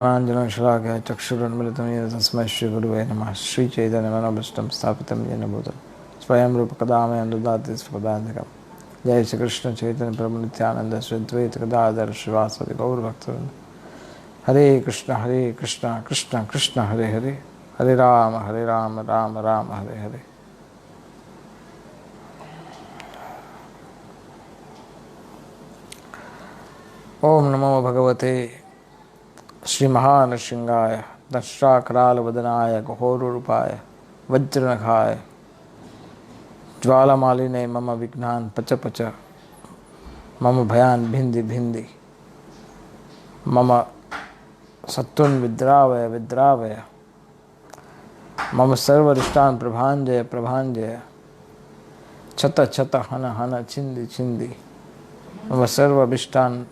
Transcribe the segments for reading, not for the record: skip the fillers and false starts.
आञ्जनशलाघय चक्षुरुन्मिलितं येन तस्मै श्रीगुरुवे नमः। श्रीचैतन्यमनोभीष्टं स्थापितं येन भूतं स्वयं रूपकदा मह्यं ददाति स्वपदान्तिकं। जय श्रीकृष्ण चैतन्य प्रभु नित्यानंद श्री अद्वैत गदाधर श्रीवासदि गौरभक्तवृंद। हरे कृष्ण कृष्ण कृष्ण हरे हरे, हरे राम राम राम हरे हरे। ओम नमो भगवते श्री महानृसिंहाय दंष्ट्राकरालवदनाय घोररूपाय वज्रनखाय ज्वालामालिने मम विघ्नान् पच पच मम भयान् भिन्धि भिन्धि मम शत्रुन् विद्रावय विद्रावय मम सर्वरिष्टान् प्रभाञ्जय प्रभाञ्जय छत छत हन हन छिन्दि छिन्दि मम सर्वाभीष्टान्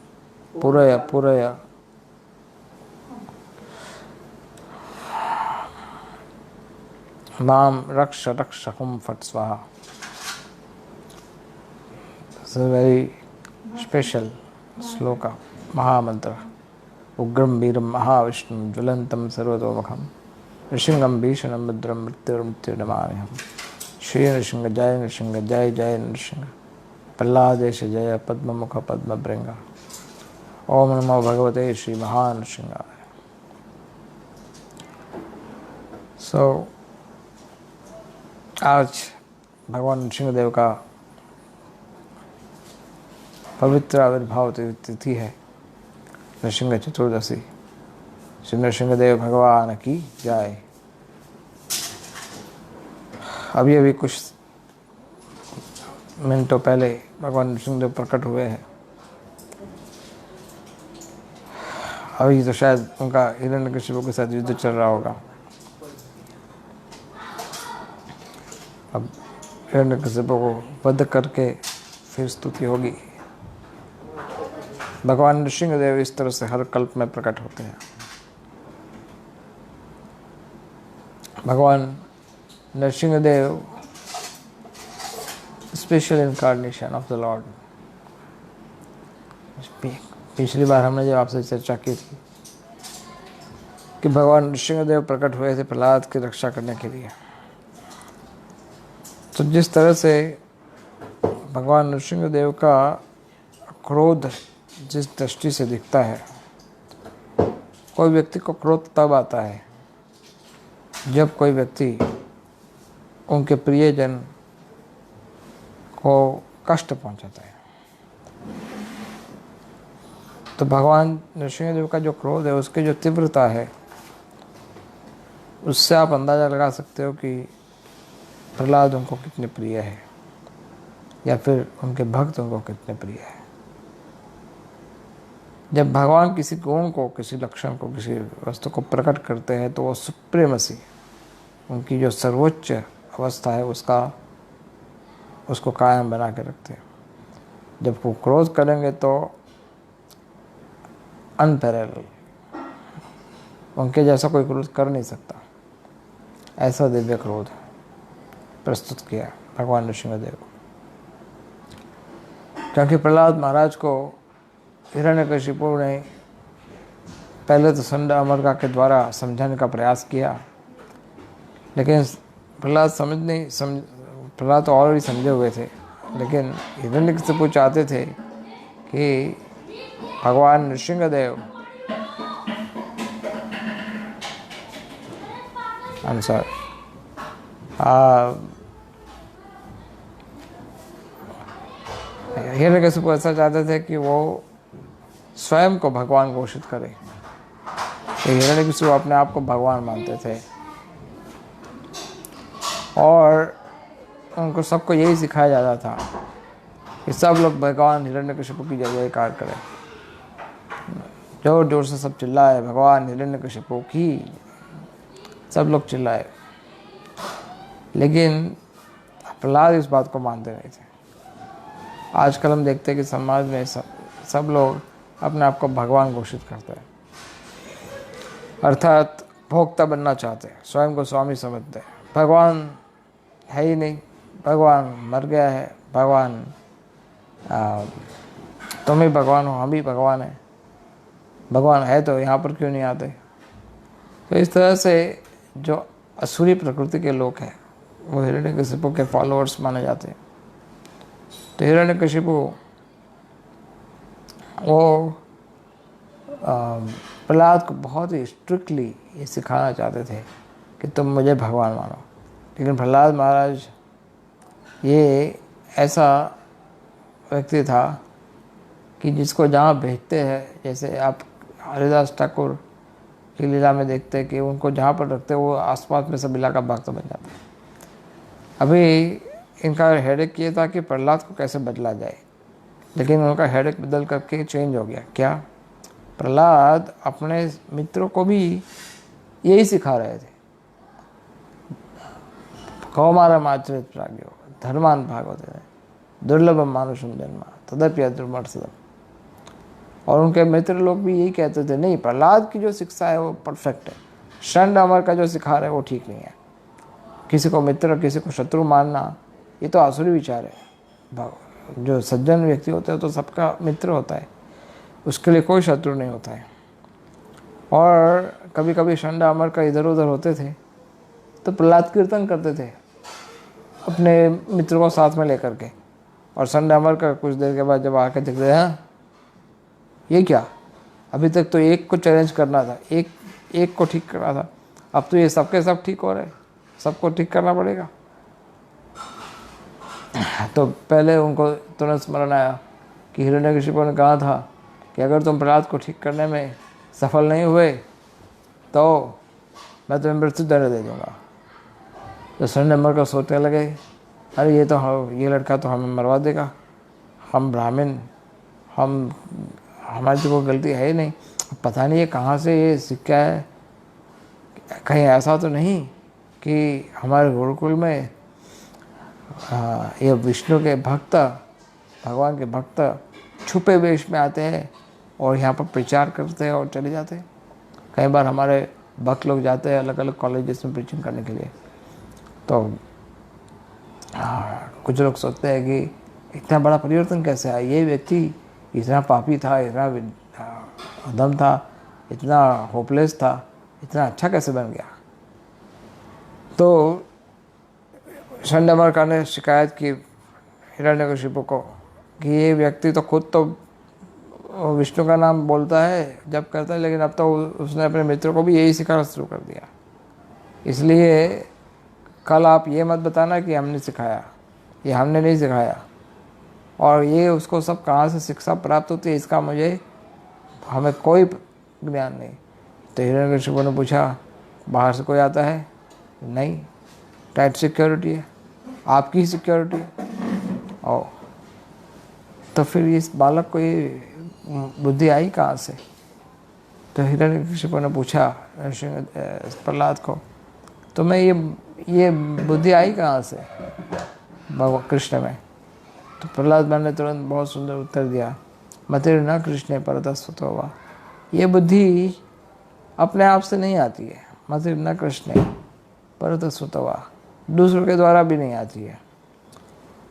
पूरय पूरय माम रक्ष रक्ष हुम फट स्वाहा। This is a very special sloka, Mahamantra. Ugram Veeram Mahavishnu Jwalantam Sarvatomukham Nrishingam Bhishanam Bhadram Mrityurmrityrnamaniham. Shri Nrishinga Jai Nrishinga Jai Jai Nrishinga Palladesha Jaya Padma Mukha Padma Bringa. Om Namo Bhagavate Shri Mahanrishingaya. So, आज भगवान नृसिंहदेव का पवित्र आविर्भाव तिथि है, नृसिंह चतुर्दशी। श्री नृसिंहदेव भगवान की जय। अभी कुछ मिनटों पहले भगवान नृसिंहदेव प्रकट हुए हैं। अभी तो शायद उनका हिरण्यकशिपु के साथ युद्ध चल रहा होगा। अब हिरण्यकशिपु को वध करके फिर स्तुति होगी। भगवान नृसिंहदेव इस तरह से हर कल्प में प्रकट होते हैं। भगवान Nrisimhadeva special incarnation of the Lord. पिछली बार हमने जब आपसे चर्चा की थी कि भगवान नृसिंहदेव प्रकट हुए थे प्रहलाद की रक्षा करने के लिए। तो जिस तरह से भगवान नृसिंहदेव का क्रोध जिस दृष्टि से दिखता है, कोई व्यक्ति को क्रोध तब आता है जब कोई व्यक्ति उनके प्रियजन को कष्ट पहुंचाता है। तो भगवान नृसिंहदेव का जो क्रोध है, उसकी जो तीव्रता है, उससे आप अंदाज़ा लगा सकते हो कि प्रहलाद उनको कितने प्रिय है या फिर उनके भक्त उनको कितने प्रिय है। जब भगवान किसी गुण को, किसी लक्षण को, किसी वस्तु को प्रकट करते हैं तो वो सुप्रीमसी, उनकी जो सर्वोच्च अवस्था है उसको कायम बना के रखते हैं। जब वो क्रोध करेंगे तो अनपैरेलल, उनके जैसा कोई क्रोध कर नहीं सकता। ऐसा दिव्य क्रोध प्रस्तुत किया भगवान नृसिंहदेव। क्योंकि प्रहलाद महाराज को हिरण्यकशिपु ने पहले तो संड अमरका के द्वारा समझाने का प्रयास किया, लेकिन प्रहलाद तो ऑलरेडी समझे हुए थे। लेकिन हिरण्यकशिपु चाहते थे कि भगवान नृसिंहदेव हिरण्यकशिपु ऐसा चाहते थे कि वो स्वयं को भगवान घोषित करे। हिरण्यकशिपु अपने आप को भगवान मानते थे और उनको सबको यही सिखाया जाता था कि सब लोग भगवान हिरण्यकशिपु की जय जयकार करें, जोर जोर से सब चिल्लाए भगवान हिरण्यकशिपु की, सब लोग चिल्लाए। लेकिन प्रहलाद इस बात को मानते नहीं थे। आजकल हम देखते हैं कि समाज में सब लोग अपने आप को भगवान घोषित करते हैं, अर्थात भोक्ता बनना चाहते हैं, स्वयं को स्वामी समझते हैं। भगवान है ही नहीं, भगवान मर गया है, भगवान तुम ही भगवान हो, हम ही भगवान हैं। भगवान है तो यहाँ पर क्यों नहीं आते। तो इस तरह से जो असुरी प्रकृति के लोग हैं वो हिरण्यकशिपु के फॉलोअर्स माने जाते हैं। तो हिरण्यकशिपु वो प्रहलाद को बहुत ही स्ट्रिक्टली ये सिखाना चाहते थे कि तुम मुझे भगवान मानो, लेकिन प्रहलाद महाराज ये ऐसा व्यक्ति था कि जिसको जहाँ भेजते हैं, जैसे आप हरिदास ठाकुर की लीला में देखते हैं कि उनको जहाँ पर रखते हैं वो आसपास में सब इलाका भक्त बन जाता है। अभी इनका हेडेक ये था कि प्रहलाद को कैसे बदला जाए, लेकिन उनका हेडेक बदल करके चेंज हो गया। क्या? प्रहलाद अपने मित्रों को भी यही सिखा रहे थे, कौमारम आचरित प्राज्ञो धर्मान भागवते दुर्लभम मानुषम जन्म तदप्य दुर्मर्षदम। और उनके मित्र लोग भी यही कहते थे, नहीं प्रहलाद की जो शिक्षा है वो परफेक्ट है, षंड अमर का जो सिखा रहे हैं वो ठीक नहीं है। किसी को मित्र किसी को शत्रु मानना ये तो आसुरी विचार है। जो सज्जन व्यक्ति होते हैं तो सबका मित्र होता है, उसके लिए कोई शत्रु नहीं होता है। और कभी कभी षंड अमर का इधर उधर होते थे तो प्रहलाद कीर्तन करते थे अपने मित्र को साथ में लेकर के, और षंड अमर का कुछ देर के बाद जब आके दिख रहे हैं ये क्या, अभी तक तो एक को चैलेंज करना था, एक को ठीक करना था, अब तो ये सबके सब ठीक हो रहे, सबको ठीक करना पड़ेगा। तो पहले उनको तुरंत स्मरण आया कि हिरण्यकशिपु ने कहा था कि अगर तुम प्रहलाद को ठीक करने में सफल नहीं हुए तो मैं तुम्हें मृत्यु दंड दे दूँगा। तो षंड अमर का सोचने लगे, अरे ये लड़का तो हमें मरवा देगा, हम ब्राह्मण, हमारी तो कोई गलती है ही नहीं, पता नहीं है कहाँ से ये सिक्का है, कहीं ऐसा तो नहीं कि हमारे गुरुकुल में ये विष्णु के भक्त, भगवान के भक्त छुपे वेश में आते हैं और यहाँ पर प्रचार करते हैं और चले जाते हैं। कई बार हमारे भक्त लोग जाते हैं अलग अलग कॉलेजेस में प्रीचिंग करने के लिए, तो कुछ लोग सोचते हैं कि इतना बड़ा परिवर्तन कैसे आया, ये व्यक्ति इतना पापी था, इतना अधम था, इतना होपलेस था, इतना अच्छा कैसे बन गया। तो षंड अमर ने शिकायत की हिरण्यकशिपु को कि ये व्यक्ति तो खुद तो विष्णु का नाम बोलता है, जब करता है, लेकिन अब तो उसने अपने मित्रों को भी यही सिखाना शुरू कर दिया। इसलिए कल आप ये मत बताना कि हमने सिखाया, ये हमने नहीं सिखाया, और ये उसको सब कहाँ से शिक्षा प्राप्त होती है इसका हमें कोई ज्ञान नहीं। तो हिरण्यकशिपु ने पूछा, बाहर से कोई आता है? नहीं, टाइट सिक्योरिटी है, आपकी ही सिक्योरिटी है। ओ, तो फिर इस बालक को ये बुद्धि आई कहाँ से? तो हिरण्यकशिपु ने पूछा प्रहलाद को, तो मैं ये बुद्धि आई कहाँ से भगवान कृष्ण में? तो प्रहलाद ने तुरंत बहुत सुंदर उत्तर दिया, मतिर न कृष्ण परतः स्वतो वा। ये बुद्धि अपने आप से नहीं आती है, मतिर न कृष्ण परतः स्वतो वा, दूसरों के द्वारा भी नहीं आती है।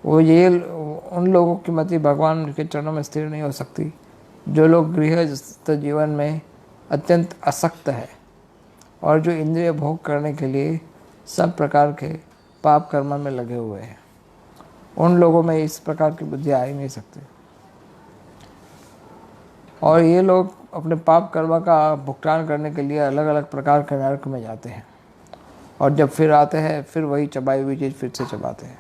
वो ये उन लोगों की मति भगवान के चरणों में स्थिर नहीं हो सकती जो लोग गृहस्थ जीवन में अत्यंत आसक्त है और जो इंद्रिय भोग करने के लिए सब प्रकार के पाप कर्म में लगे हुए हैं। उन लोगों में इस प्रकार की बुद्धि आ ही नहीं सकती, और ये लोग अपने पाप कर्म का भुगतान करने के लिए अलग अलग प्रकार के नरक में जाते हैं, और जब फिर आते हैं फिर वही चबाई हुई चीज़ फिर से चबाते हैं,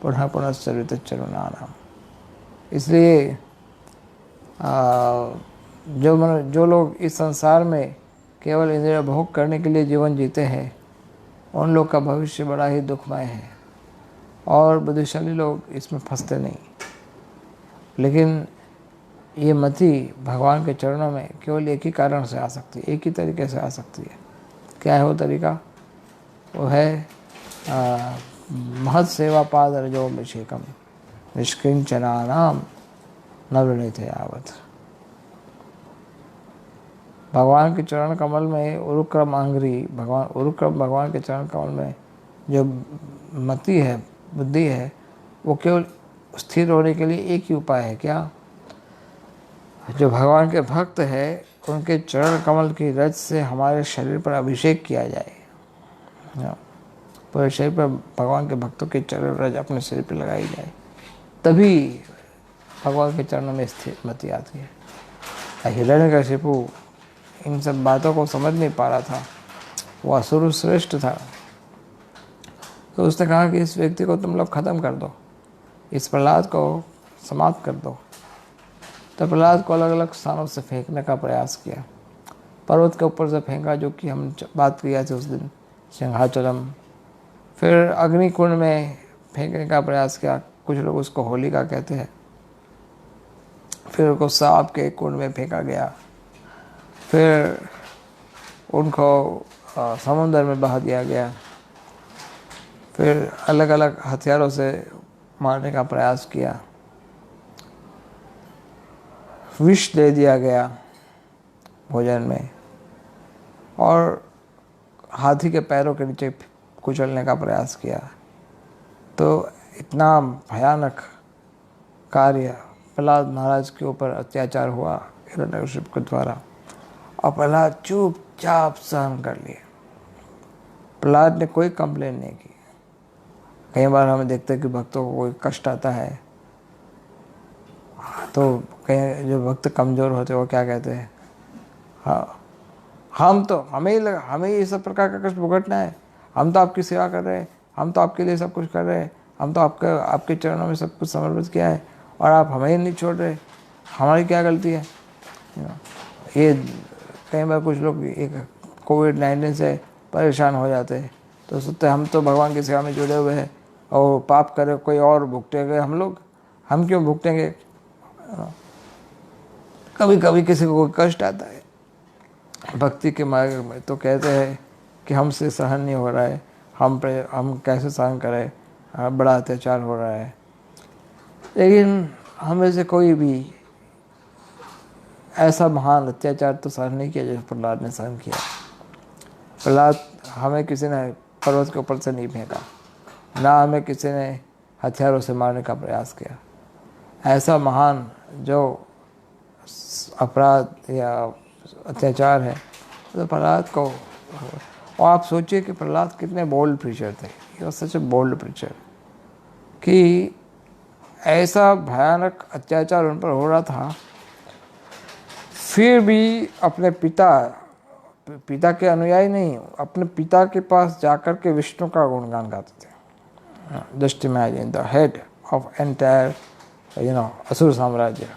पुनः पुनः चरित चरुनाम। इसलिए जो लोग इस संसार में केवल इंद्रिय भोग करने के लिए जीवन जीते हैं उन लोग का भविष्य बड़ा ही दुखमय है, और बुद्धिशाली लोग इसमें फंसते नहीं। लेकिन ये मति भगवान के चरणों में केवल एक ही कारण से आ सकती है, एक ही तरीके से आ सकती है। क्या है वो तरीका? वो है महत् सेवा पाद रजो अभिषेकम निष्किंचनानाम नवृणित यावत। भगवान के चरण कमल में उरुक्रम आंग्री, भगवान के चरण कमल में जो मति है, बुद्धि है, वो केवल स्थिर होने के लिए एक ही उपाय है। क्या? जो भगवान के भक्त है उनके चरण कमल की रज से हमारे शरीर पर अभिषेक किया जाए। पूरे शरीर पर भगवान के भक्तों के चरण रज अपने शरीर पर लगाई जाए, तभी भगवान के चरणों में स्थिति आती है। हिरण्यकशिपु इन सब बातों को समझ नहीं पा रहा था, वो असुर श्रेष्ठ था। तो उसने कहा कि इस व्यक्ति को तुम लोग ख़त्म कर दो, इस प्रहलाद को समाप्त कर दो। तो प्रहलाद को अलग अलग स्थानों से फेंकने का प्रयास किया। पर्वत के ऊपर से फेंका, जो कि हम बात किया थी उस दिन, सिंहाचलम। फिर अग्निकुंड में फेंकने का प्रयास किया, कुछ लोग उसको होलिका कहते हैं। फिर उनको सांप के कुंड में फेंका गया। फिर उनको समुद्र में बहा दिया गया। फिर अलग अलग हथियारों से मारने का प्रयास किया। विष दे दिया गया भोजन में, और हाथी के पैरों के नीचे कुचलने का प्रयास किया। तो इतना भयानक कार्य प्रहलाद महाराज के ऊपर अत्याचार हुआ हिरण्यकशिपु के द्वारा, और प्रहलाद चुपचाप सहन कर लिए। प्रहलाद ने कोई कंप्लेन नहीं की। कई बार हमें देखते हैं कि भक्तों को कोई कष्ट आता है, तो कई जो भक्त कमज़ोर होते हैं वो क्या कहते हैं, हाँ हमें ये सब प्रकार का कष्ट भुगतना है, हम तो आपकी सेवा कर रहे हैं, हम तो आपके लिए सब कुछ कर रहे हैं, हम तो आपके चरणों में सब कुछ समर्पित किया है, और आप हमें ही नहीं छोड़ रहे, हमारी क्या गलती है। ये कई बार कुछ लोग एक कोविड-19 से परेशान हो जाते हैं, तो सोचते हम तो भगवान की सेवा में जुड़े हुए हैं, और पाप करे कोई और भुगतेंगे हम क्यों भुगतेंगे। कभी कभी किसी को कोई कष्ट आता है भक्ति के मार्ग में, तो कहते हैं कि हमसे सहन नहीं हो रहा है, हम कैसे सहन करें, बड़ा अत्याचार हो रहा है। लेकिन हमें से कोई भी ऐसा महान अत्याचार तो सहन नहीं किया जैसे प्रहलाद ने सहन किया। प्रहलाद हमें किसी ने पर्वत के ऊपर से नहीं फेंका, ना हमें किसी ने हथियारों से मारने का प्रयास किया। ऐसा महान जो अपराध या अत्याचार है तो प्रहलाद को, और आप सोचिए कि प्रहलाद कितने बोल्ड प्रीचर थे। ये सच ए बोल्ड प्रीचर कि ऐसा भयानक अत्याचार उन पर हो रहा था, फिर भी अपने पिता के अनुयायी नहीं, अपने पिता के पास जाकर के विष्णु का गुणगान गाते थे। Just imagine the head of entire असुर साम्राज्य,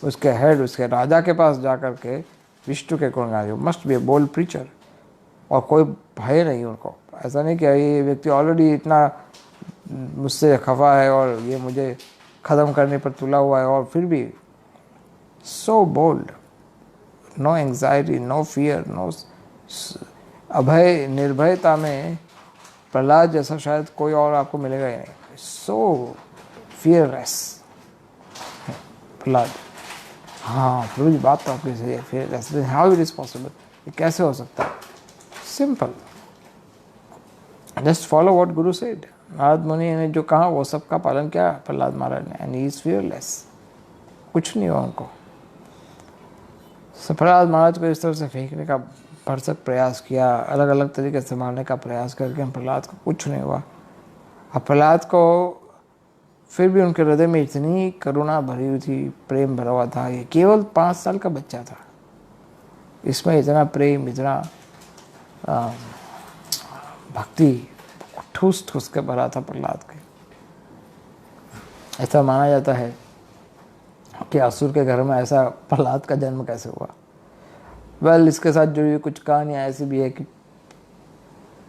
उसके हेड, उसके राजा के पास जाकर के विष्णु के गुणगान। Must be a bold preacher. और कोई भय नहीं उनको, ऐसा नहीं कि ये व्यक्ति ऑलरेडी इतना मुझसे खफा है और ये मुझे ख़त्म करने पर तुला हुआ है, और फिर भी so bold, no anxiety, no fear, no अभय, निर्भयता में प्रहलाद जैसा शायद कोई और आपको मिलेगा ही नहीं। सो फियरलेस प्रहलाद। हाँ प्रभु जी, बात तो आपकी सही है, fearless. How it is possible, ये कैसे हो सकता है। Simple, just follow what Guru said. Narad मुनि ने जो कहा वो सब का पालन किया प्रहलाद महाराज ने, एंड ही इज फियरलेस। कुछ नहीं हुआ उनको। प्रहलाद महाराज को इस तरह से फेंकने का भरसक प्रयास किया, अलग अलग तरीके से मारने का प्रयास करके प्रहलाद को कुछ नहीं हुआ। अब प्रहलाद को फिर भी उनके हृदय में इतनी करुणा भरी हुई थी, प्रेम भरा हुआ था। ये केवल 5 साल का बच्चा था, इसमें इतना प्रेम, इतना भक्ति ठूस ठूस के भरा था प्रहलाद के। ऐसा माना जाता है कि असुर के घर में ऐसा प्रहलाद का जन्म कैसे हुआ। वेल, इसके साथ जुड़ी हुई कुछ कहानियाँ ऐसी भी है कि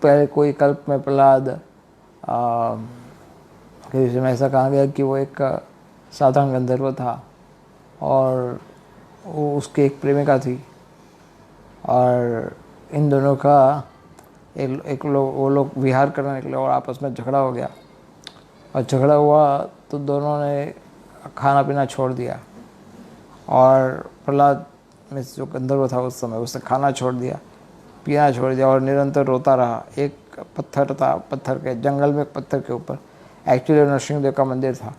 पहले कोई कल्प में प्रहलाद जिसमें ऐसा कहा गया कि वो एक साधारण गंधर्व था, और वो उसकी एक प्रेमिका थी, और इन दोनों का वो लोग विहार करने निकले और आपस में झगड़ा हो गया। और झगड़ा हुआ तो दोनों ने खाना पीना छोड़ दिया, और प्रहलाद में जो गंधर्व था उस समय, उसने खाना छोड़ दिया, पीना छोड़ दिया, और निरंतर रोता रहा। एक पत्थर था, पत्थर के जंगल में, पत्थर के ऊपर एक्चुअली नरसिंह देव का मंदिर था,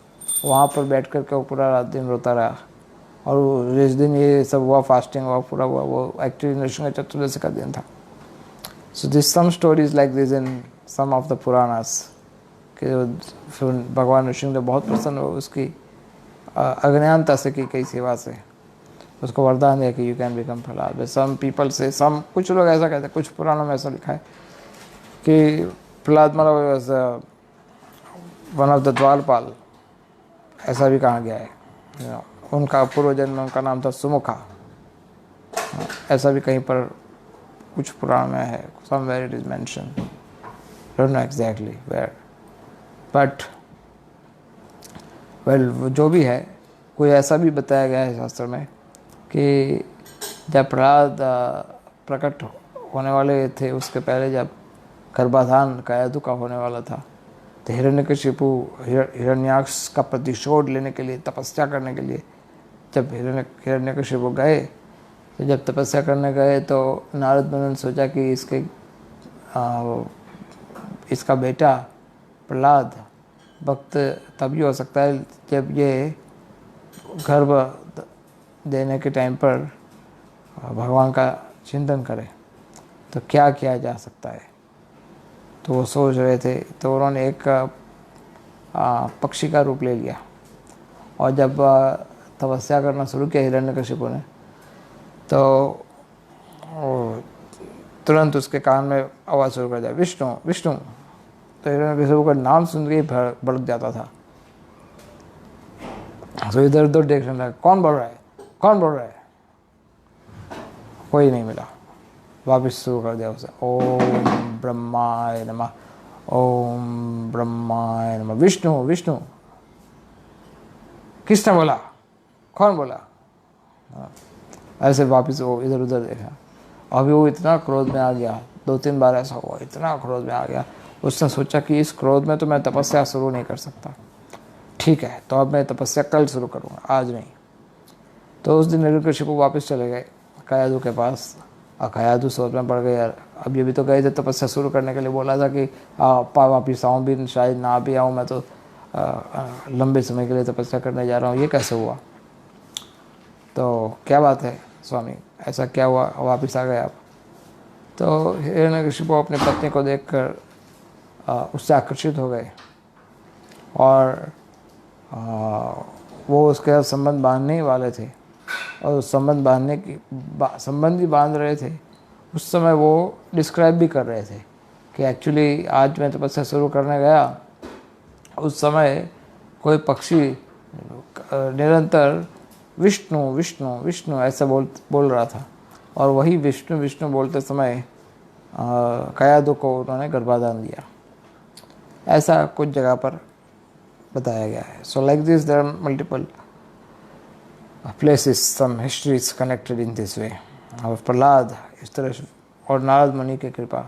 वहाँ पर बैठ कर के वो पूरा रात दिन रोता रहा। और जिस दिन ये सब हुआ, फास्टिंग हुआ पूरा हुआ, वो एक्चुअली नृसिंह चतुर्दशी का दिन था। So this some stories like this in some of the Puranas कि फिर भगवान नृसिंह ने बहुत प्रसन्न हुए उसकी अज्ञानता से की कई सेवा से, उसको वरदान दिया कि you can become Prahlad. Some people से सम कुछ लोग ऐसा कहते हैं, कुछ पुराणों में ऐसा लिखा है कि प्रहलाद मतलब वन ऑफ द द्वारपाल, ऐसा भी कहा गया है। उनका पूर्व जन्म में उनका नाम था सुमुखा, ऐसा भी कहीं पर कुछ पुराण में है, somewhere it is mention, don't know exactly where, but well जो भी है, कोई ऐसा भी बताया गया है शास्त्र में कि जब प्रहलाद प्रकट होने वाले थे, उसके पहले जब गर्भाधान कायादु का होने वाला था, तो हिरण्यकशिपु हिरण्याक्ष का प्रतिशोध लेने के लिए, तपस्या करने के लिए जब हिरण्यकशिपु गए, तो जब तपस्या करने गए तो नारद मुनि ने सोचा कि इसका बेटा प्रहलाद भक्त तभी हो सकता है जब ये गर्भ देने के टाइम पर भगवान का चिंतन करे, तो क्या किया जा सकता है। तो वो सोच रहे थे, तो उन्होंने एक पक्षी का रूप ले लिया, और जब तपस्या करना शुरू किया हिरण्यकशिपु ने, तो तुरंत उसके कान में आवाज़ शुरू कर दिया, विष्णु विष्णु। तो हिरण्यकशिपु का नाम सुन के ही भड़क जाता था। तो इधर उधर देखने लगा, कौन बोल रहा है, कौन बोल रहा है, कोई नहीं मिला। वापस शुरू कर दिया उसे, ओम ब्रह्माय नमः, ओम ब्रह्माय नमः, विष्णु विष्णु। किसने बोला, कौन बोला? ऐसे वापस वो इधर उधर देखा। अभी वो इतना क्रोध में आ गया, 2-3 बार ऐसा हुआ, इतना क्रोध में आ गया, उसने सोचा कि इस क्रोध में तो मैं तपस्या शुरू नहीं कर सकता। ठीक है, तो अब मैं तपस्या कल शुरू करूँगा, आज नहीं। तो उस दिन हिरण्यकशिपु वापस चले गए कायादु के पास, और कायादु सोच में पड़ गए, यार अब ये भी तो गए थे तपस्या शुरू करने के लिए, बोला था कि वापिस आऊँ भी शायद ना भी आऊँ, मैं तो लंबे समय के लिए तपस्या करने जा रहा हूँ, ये कैसे हुआ? तो क्या बात है स्वामी, ऐसा क्या हुआ, वापस आ गए आप? तो हिरण्यकशिपु अपनी पत्नी को देखकर उससे आकर्षित हो गए, और वो उसके साथ संबंध बांधने ही वाले थे, और संबंध बांधने की संबंध ही बांध रहे थे। उस समय वो डिस्क्राइब भी कर रहे थे कि एक्चुअली आज मैं तपस्या शुरू करने गया, उस समय कोई पक्षी निरंतर विष्णु विष्णु विष्णु ऐसा बोल रहा था, और वही विष्णु विष्णु बोलते समय कायादु को उन्होंने गर्भाधान दिया। ऐसा कुछ जगह पर बताया गया है। So like this there are multiple places, some history is connected in this way. और प्रहलाद इस तरह से, और नारद मुनि की कृपा,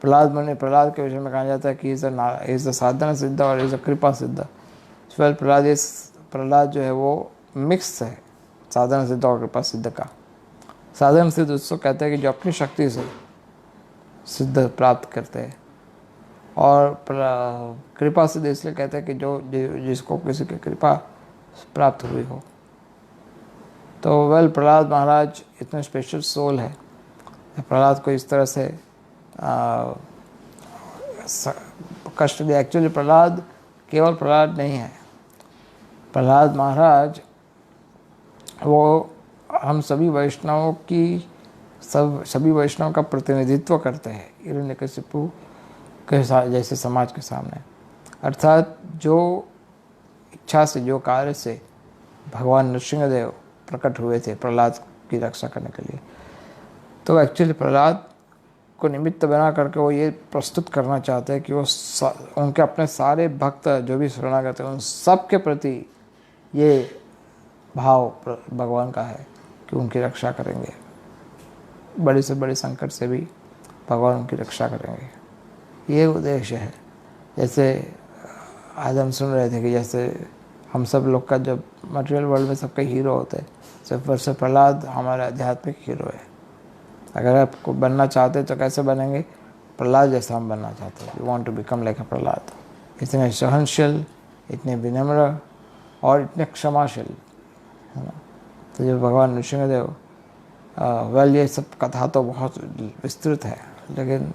प्रहलाद के विषय में कहा जाता है कि इज द साधन सिद्ध और इज द कृपा सिद्ध। वेल प्रहलाद जो है वो मिक्स है साधन सिद्ध और कृपा सिद्ध का। साधन सिद्ध उसको कहते हैं कि जो अपनी शक्ति से सिद्ध प्राप्त करते हैं, और कृपा सिद्ध इसलिए कहते हैं कि जो जिसको किसी की कृपा प्राप्त हुई हो। तो वेल प्रहलाद महाराज इतने स्पेशल सोल है, प्रहलाद को इस तरह से कष्ट दिया। एक्चुअली प्रहलाद केवल प्रहलाद नहीं है, प्रहलाद महाराज वो हम सभी वैष्णवों की सभी वैष्णवों का प्रतिनिधित्व करते हैं हिरण्यकशिपु के जैसे समाज के सामने। अर्थात जो इच्छा से, जो कार्य से भगवान नृसिंहदेव प्रकट हुए थे प्रहलाद की रक्षा करने के लिए, तो एक्चुअली प्रहलाद को निमित्त बना करके वो ये प्रस्तुत करना चाहते हैं कि वो उनके अपने सारे भक्त जो भी शरणागत हैं उन सब के प्रति ये भाव भगवान का है कि उनकी रक्षा करेंगे, बड़े से बड़े संकट से भी भगवान उनकी रक्षा करेंगे। ये उद्देश्य है। जैसे आज हम सुन रहे थे कि जैसे हम सब लोग का जब मटेरियल वर्ल्ड में सबके हीरो होते हैं, सिर्फ वैसे प्रहलाद हमारे आध्यात्मिक हीरो है। अगर आपको बनना चाहते हैं तो कैसे बनेंगे? प्रहलाद जैसा हम बनना चाहते हैं। You want to become like a Prahlad, इतने सहनशील, इतने विनम्र और इतने क्षमाशील, है ना। तो जो भगवान नृसिंहदेव, वेल ये सब कथा तो बहुत विस्तृत है, लेकिन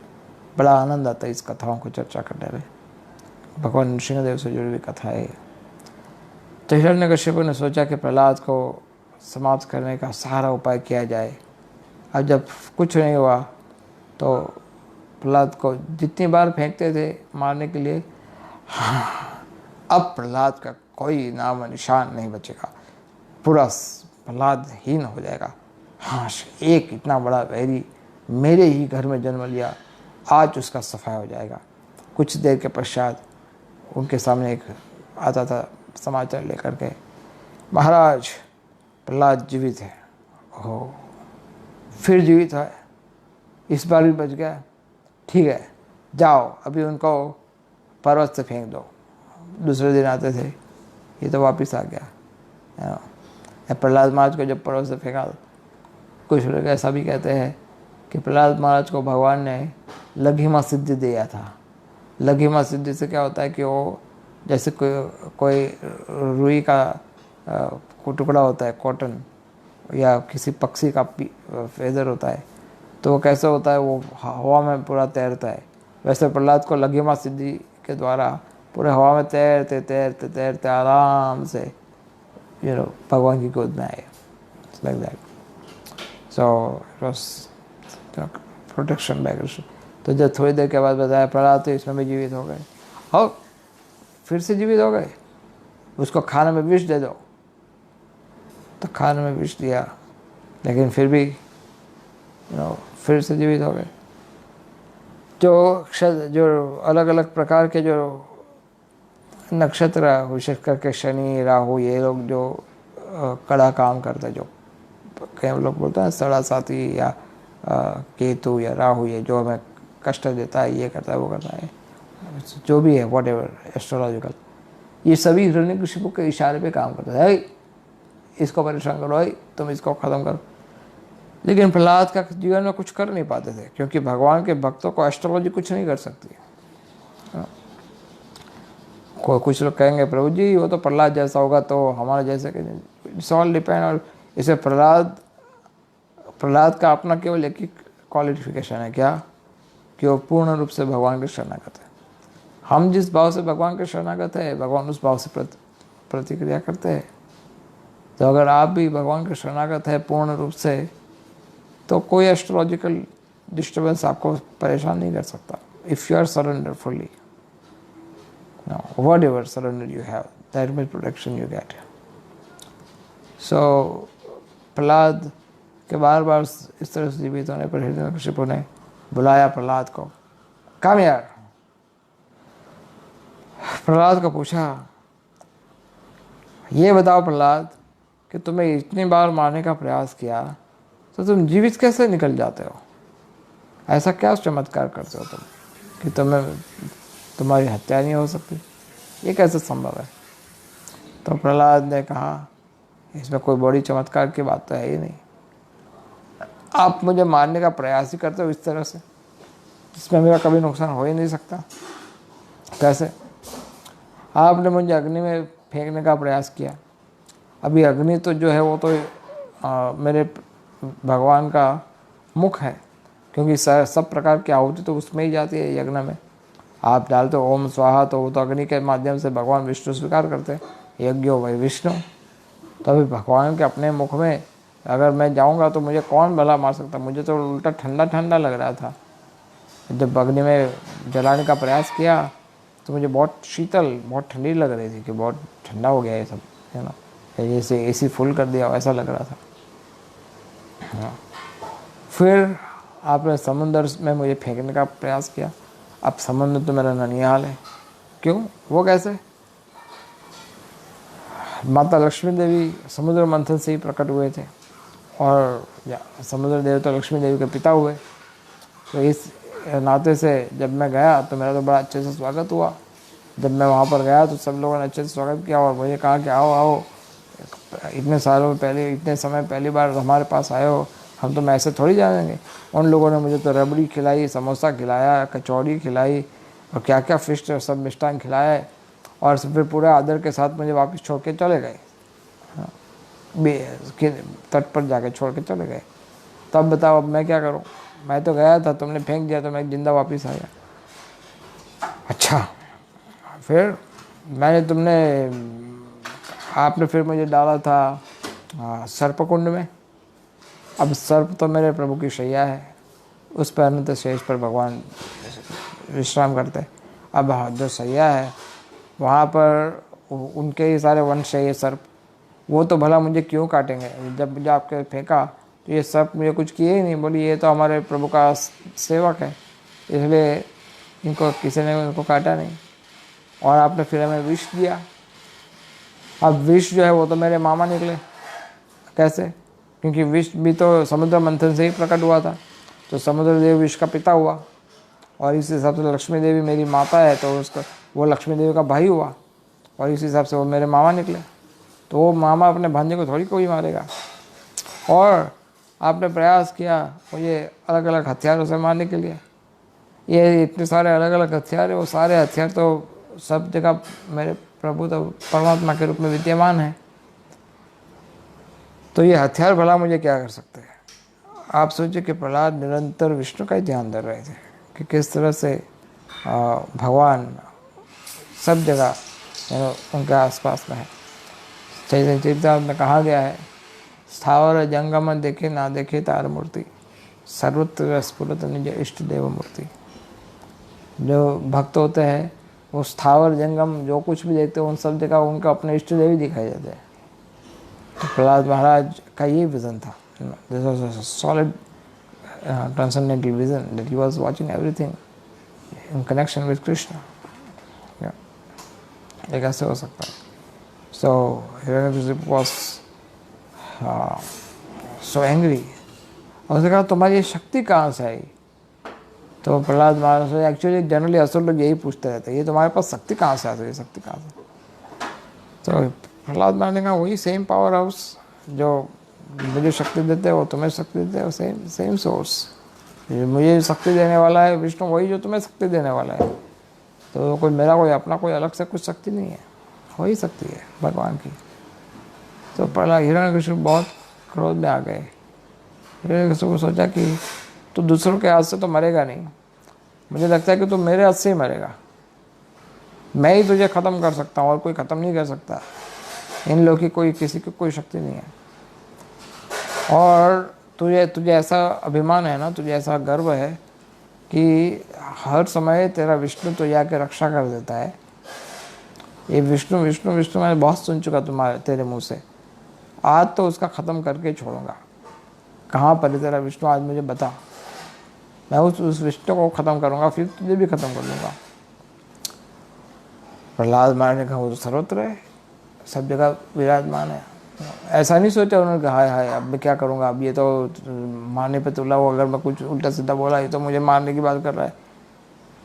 बड़ा आनंद आता है इस कथाओं को चर्चा करने में। भगवान नृसिंहदेव से जुड़ी हुई कथा है। तो हिरण्यकश्यप ने सोचा कि प्रहलाद को समाप्त करने का सारा उपाय किया जाए। अब जब कुछ नहीं हुआ तो प्रहलाद को जितनी बार फेंकते थे मारने के लिए, अब प्रहलाद का कोई नाम निशान नहीं बचेगा, पूरा प्रहलाद हीन हो जाएगा। हाँ, एक इतना बड़ा वैरी मेरे ही घर में जन्म लिया, आज उसका सफाया हो जाएगा। कुछ देर के पश्चात उनके सामने एक आता था समाचार लेकर के, महाराज प्रहलाद जीवित है। ओह, फिर जीवित है, इस बार भी बच गया। ठीक है, जाओ अभी उनको पर्वत से फेंक दो। दूसरे दिन आते थे, ये तो वापस आ गया। प्रहलाद महाराज को जब पर्वत से फेंका, कुछ लोग ऐसा भी कहते हैं कि प्रहलाद महाराज को भगवान ने लघिमा सिद्धि दिया था। लघिमा सिद्धि से क्या होता है कि वो जैसे कोई रुई का टुकड़ा होता है, कॉटन या किसी पक्षी का फेदर होता है, तो वो कैसे होता है, वो हवा में पूरा तैरता है। वैसे प्रहलाद को लघिमा सिद्धि के द्वारा पूरे हवा में तैरते तैरते तैरते आराम से भगवान की गोद में आए, like that. So it was protection bye Krishna. तो जब थोड़ी देर के बाद बताया प्रहलाद तो इसमें भी जीवित हो गए, और फिर से जीवित हो गए, उसको खाने में विष दे दो। तो खाने में विष दिया, लेकिन फिर भी फिर से जीवित हो गए। जो अलग अलग प्रकार के जो नक्षत्र, विशेष करके शनि राहु, ये लोग जो कड़ा काम करते हैं, जो कई लोग बोलते हैं सड़ा साथी या केतु या राहु, ये जो हमें कष्ट देता है, ये करता है वो करता है, जो भी है वॉट एवर एस्ट्रोलॉजिकल, ये सभी हिरण्यकशिपु के इशारे पे काम करता है। इसको परेशान करो, तुम इसको ख़त्म करो। लेकिन प्रहलाद का जीवन में कुछ कर नहीं पाते थे, क्योंकि भगवान के भक्तों को एस्ट्रोलॉजी कुछ नहीं कर सकती। कुछ लोग कहेंगे प्रभु जी वो तो प्रहलाद जैसा होगा तो हमारे जैसे, इट्स ऑल डिपेंड। और इसे प्रहलाद का अपना केवल एक ही क्वालिफिकेशन है, क्या, कि वो पूर्ण रूप से भगवान के शरणागत है। हम जिस भाव से भगवान के शरणागत है, भगवान उस भाव से प्रतिक्रिया करते हैं। तो अगर आप भी भगवान के शरणागत है पूर्ण रूप से, तो कोई एस्ट्रोलॉजिकल डिस्टर्बेंस आपको परेशान नहीं कर सकता। If you are surrender fully, whatever surrender you have, that means protection you get. So Prahlad के बार बार इस तरह से जीवित होने पर हिरण्यकशिपु ने बुलाया प्रहलाद को, कम यार। प्रहलाद को पूछा, ये बताओ प्रहलाद कि तुम्हें इतनी बार मारने का प्रयास किया तो तुम जीवित कैसे निकल जाते हो? ऐसा क्या चमत्कार करते हो तुम कि तुम्हारी हत्या नहीं हो सकती? ये कैसे संभव है? तो प्रहलाद ने कहा, इसमें कोई बड़ी चमत्कार की बात तो है ही नहीं। आप मुझे मारने का प्रयास ही करते हो इस तरह से, जिसमें मेरा कभी नुकसान हो ही नहीं सकता। कैसे? आपने मुझे अग्नि में फेंकने का प्रयास किया। अभी अग्नि तो जो है वो तो मेरे भगवान का मुख है, क्योंकि सब प्रकार की आहुति तो उसमें ही जाती है यज्ञ में। आप डालते हो ओम स्वाहा, तो वो तो अग्नि के माध्यम से भगवान विष्णु स्वीकार करते हैं, यज्ञो वही विष्णु। तो अभी भगवान के अपने मुख में अगर मैं जाऊंगा तो मुझे कौन भला मार सकता? मुझे तो उल्टा ठंडा ठंडा लग रहा था। जब अग्नि में जलाने का प्रयास किया तो मुझे बहुत शीतल, बहुत ठंडी लग रही थी, कि बहुत ठंडा हो गया ये सब, है ना, जैसे एसी फुल कर दिया ऐसा लग रहा था। हाँ। फिर आपने समुद्र में मुझे फेंकने का प्रयास किया। अब समुद्र तो मेरा ननिहाल है। क्यों? वो कैसे? माता लक्ष्मी देवी समुद्र मंथन से ही प्रकट हुए थे, और समुद्र देवता लक्ष्मी देवी के पिता हुए। तो इस नाते से जब मैं गया तो मेरा तो बड़ा अच्छे से स्वागत हुआ। जब मैं वहाँ पर गया तो सब लोगों ने अच्छे से स्वागत किया और मुझे कहा कि आओ आओ, इतने सालों पहले, इतने समय पहली बार हमारे पास आए हो, हम तो ऐसे थोड़ी जानेंगे। उन लोगों ने मुझे तो रबड़ी खिलाई, समोसा खिलाया, कचौड़ी खिलाई, और क्या क्या फिश सब मिष्टान खिलाया, और फिर पूरे आदर के साथ मुझे वापस छोड़ के चले गए। तट पर जाके छोड़ के चले गए। तब बताओ अब मैं क्या करूं? मैं तो गया था, तुमने फेंक दिया तो मैं जिंदा वापस आ गया। अच्छा, फिर आपने फिर मुझे डाला था सर्पकुंड में। अब सर्प तो मेरे प्रभु की शैया है, उस पर अनंत शेष पर भगवान विश्राम करते। अब जो शैया है वहाँ पर उनके ही सारे वंश है ये सर्प, वो तो भला मुझे क्यों काटेंगे? जब मुझे आपके फेंका तो ये सर्प मुझे कुछ किए ही नहीं। बोली ये तो हमारे प्रभु का सेवक है, इसलिए इनको किसी ने उनको काटा नहीं। और आपने फिर हमें विष दिया। अब विष जो है वो तो मेरे मामा निकले। कैसे? क्योंकि विष भी तो समुद्र मंथन से ही प्रकट हुआ था, तो समुद्र देव विष का पिता हुआ, और इस हिसाब से लक्ष्मी देवी मेरी माता है, तो उसका वो लक्ष्मी देवी का भाई हुआ, और इस हिसाब से वो मेरे मामा निकले। तो वो मामा अपने भांजे को थोड़ी कोई मारेगा। और आपने प्रयास किया मुझे अलग अलग हथियारों से मारने के लिए। ये इतने सारे अलग अलग हथियार है, वो सारे हथियार तो सब जगह मेरे प्रभु तो परमात्मा के रूप में विद्यमान है, तो ये हथियार भला मुझे क्या कर सकते हैं? आप सोचिए कि प्रहलाद निरंतर विष्णु का ही ध्यान धर रहे थे कि किस तरह से भगवान सब जगह उनके आसपास में है। चैतन्य चरितामृत में कहा गया है, स्थावर जंगम देखे ना देखे तार मूर्ति, सर्वत्र स्फुरत निज इष्ट देव मूर्ति। जो भक्त होते हैं वो स्थावर जंगम जो कुछ भी देखते हैं उन सब जगह उनका अपने इष्ट देव ही दिखाई देते हैं। तो प्रहलाद महाराज का ये विज़न था, this was a solid transcendental vision that he was watching everything in connection with Krishna. ये कैसे हो सकता है? सो हिरण्यकशिपु वाज सो एंग्री, और उसने कहा तुम्हारी ये शक्ति कहाँ से आई? तो प्रहलाद महाराज से एक्चुअली जनरली असुर लोग यही पूछते रहते हैं, ये तुम्हारे पास शक्ति कहाँ से आती है, शक्ति कहाँ से? तो प्रहलाद महाराज ने कहा वही सेम पावर हाउस जो मुझे शक्ति देते हैं वो तुम्हें शक्ति देते हैं, सेम सेम सोर्स। मुझे शक्ति देने वाला है विष्णु, वही जो तुम्हें शक्ति देने वाला है। तो कोई मेरा कोई अपना कोई अलग से कुछ शक्ति नहीं है, वही शक्ति है भगवान की। तो प्रहलाद हिरण्यकशिपु बहुत क्रोध में आ गए। हिरण्यकशिपु को सोचा कि तू दूसरों के हाथ से तो मरेगा नहीं, मुझे लगता है कि तू मेरे हाथ से ही मरेगा। मैं ही तुझे ख़त्म कर सकता हूँ और कोई ख़त्म नहीं कर सकता। इन लोगों की कोई किसी की कोई शक्ति नहीं है। और तुझे ऐसा अभिमान है ना, तुझे ऐसा गर्व है कि हर समय तेरा विष्णु तो आके रक्षा कर देता है। ये विष्णु विष्णु विष्णु मैंने बहुत सुन चुका तुम्हारे तेरे मुंह से, आज तो उसका ख़त्म करके छोड़ूंगा। कहाँ पर है तेरा विष्णु, आज मुझे बता। मैं उस विष्णु को ख़त्म करूँगा, फिर तुझे भी ख़त्म कर दूँगा। प्रहलाद महाराज ने कहा वो तो सर्वत्र है, सब जगह विराजमान है। ऐसा नहीं सोचा उन्होंने कहा हाय हाय अब मैं क्या करूँगा, अब ये तो मारने पे तुला हो, अगर मैं कुछ उल्टा सीधा बोला ये तो मुझे मारने की बात कर रहा है।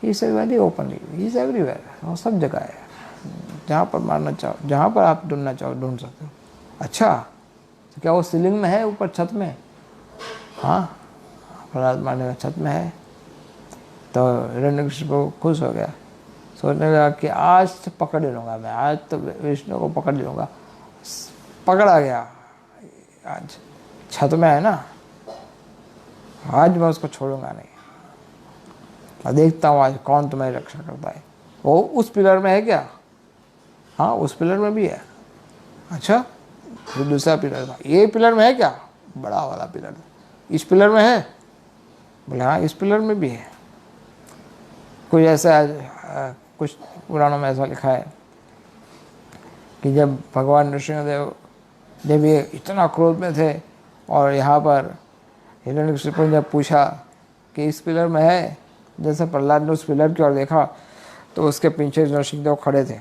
ही is very openly, he is everywhere, वो सब जगह है। जहाँ पर मारना चाहो, जहाँ पर आप ढूंढना चाहो ढूंढ सकते हो। अच्छा, तो क्या वो सीलिंग में है, ऊपर छत में? हाँ, प्रहलाद मारने का छत में है। तो हिरण्यकशिपु खुश हो गया, सोचने लगा कि आज तो पकड़ लूँगा मैं, आज तो विष्णु को पकड़ लूँगा। पकड़ा गया, आज छत में है ना, आज मैं उसको छोड़ूंगा नहीं। मैं देखता हूँ आज कौन तुम्हारी रक्षा करता है। वो उस पिलर में है क्या? हाँ, उस पिलर में भी है। अच्छा, फिर दूसरा पिलर था, ये पिलर में है क्या? बड़ा वाला पिलर, इस पिलर में है? बोले हाँ, इस पिलर में भी है। कुछ ऐसा कुछ पुराणों में ऐसा लिखा है कि जब भगवान नृसिंहदेव जब ये इतना क्रोध में थे और यहाँ पर हिरण्यकशिपु ने जब पूछा कि इस पिलर में है, जैसे प्रहलाद ने उस पिलर की ओर देखा तो उसके पीछे नरसिंहदेव खड़े थे।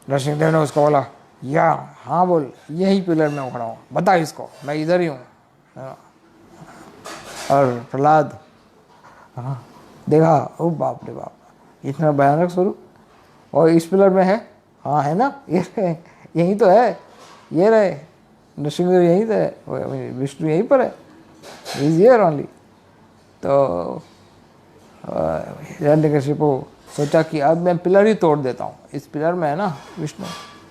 नरसिंहदेव ने उसको बोला या हाँ बोल, यही पिलर में खड़ा हूँ, बता इसको, मैं इधर ही हूँ। और प्रहलाद हाँ देखा, ओ बाप रे बाप, इतना भयानक स्वरूप, और इस पिलर में है? हाँ है ना, ये यही तो है, ये रहे नरसिंहदेव, यहीं तो है, विष्णु यहीं पर है, इज हियर ओनली। तो हिरण्यकशिपु सोचा कि अब मैं पिलर ही तोड़ देता हूँ, इस पिलर में है ना विष्णु,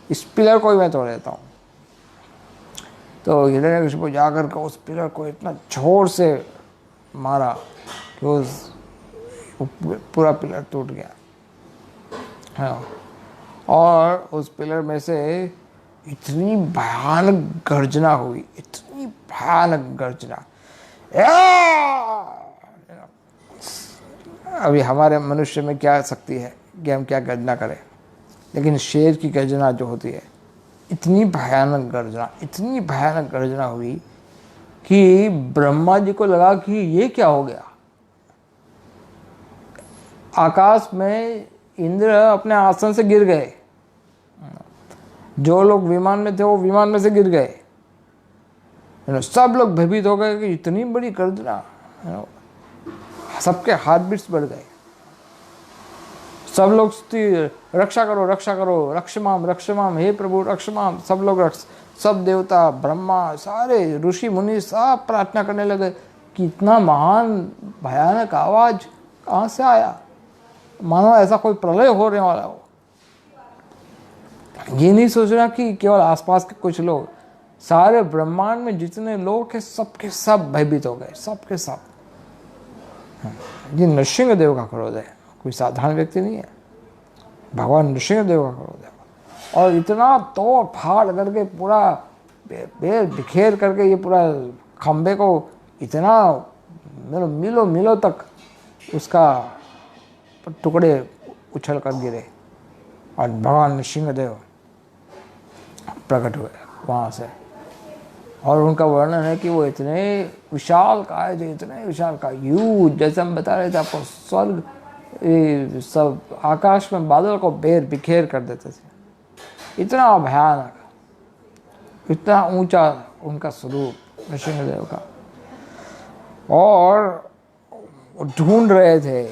इस पिलर को ही मैं तोड़ देता हूँ। तो हिरण्यकशिपु जाकर के उस पिलर को इतना जोर से मारा कि वो पूरा पिलर टूट गया। हाँ, और उस पिलर में से इतनी भयानक गर्जना हुई, इतनी भयानक गर्जना। अभी हमारे मनुष्य में क्या शक्ति है कि हम क्या गर्जना करें, लेकिन शेर की गर्जना जो होती है, इतनी भयानक गर्जना, इतनी भयानक गर्जना हुई कि ब्रह्मा जी को लगा कि ये क्या हो गया। आकाश में इंद्र अपने आसन से गिर गए, जो लोग विमान में थे वो विमान में से गिर गए, सब लोग भयभीत हो गए कि इतनी बड़ी गर्जना। सबके हार्ट बीट्स बढ़ गए, सब लोग रक्षा करो रक्षा करो, रक्षमाम रक्षमाम, हे प्रभु रक्षमाम। सब लोग सब देवता, ब्रह्मा, सारे ऋषि मुनि सब प्रार्थना करने लगे कि इतना महान भयानक आवाज कहाँ से आया, मानो ऐसा कोई प्रलय होने वाला हो। ये नहीं सोच रहा कि केवल आसपास के कुछ लोग, सारे ब्रह्मांड में जितने लोग हैं सबके सब भयभीत हो गए, सबके सब। ये नृसिंह देव का क्रोध है, कोई साधारण व्यक्ति नहीं है, भगवान नृसिंह देव का क्रोध है। और इतना तोड़ फाड़ करके पूरा बिखेर करके ये पूरा खंबे को इतना मिलो मिलो तक उसका टुकड़े उछल कर गिरे, और भगवान नृसिंह देव प्रकट हुए वहाँ से। और उनका वर्णन है कि वो इतने विशाल काय थे, इतने विशाल काय, ह्यूज, जैसे हम बता रहे थे आपको, स्वर्ग सब आकाश में बादल को बिखेर कर देते थे, इतना भयानक, इतना ऊंचा उनका स्वरूप नृसिंहदेव का। और ढूंढ रहे थे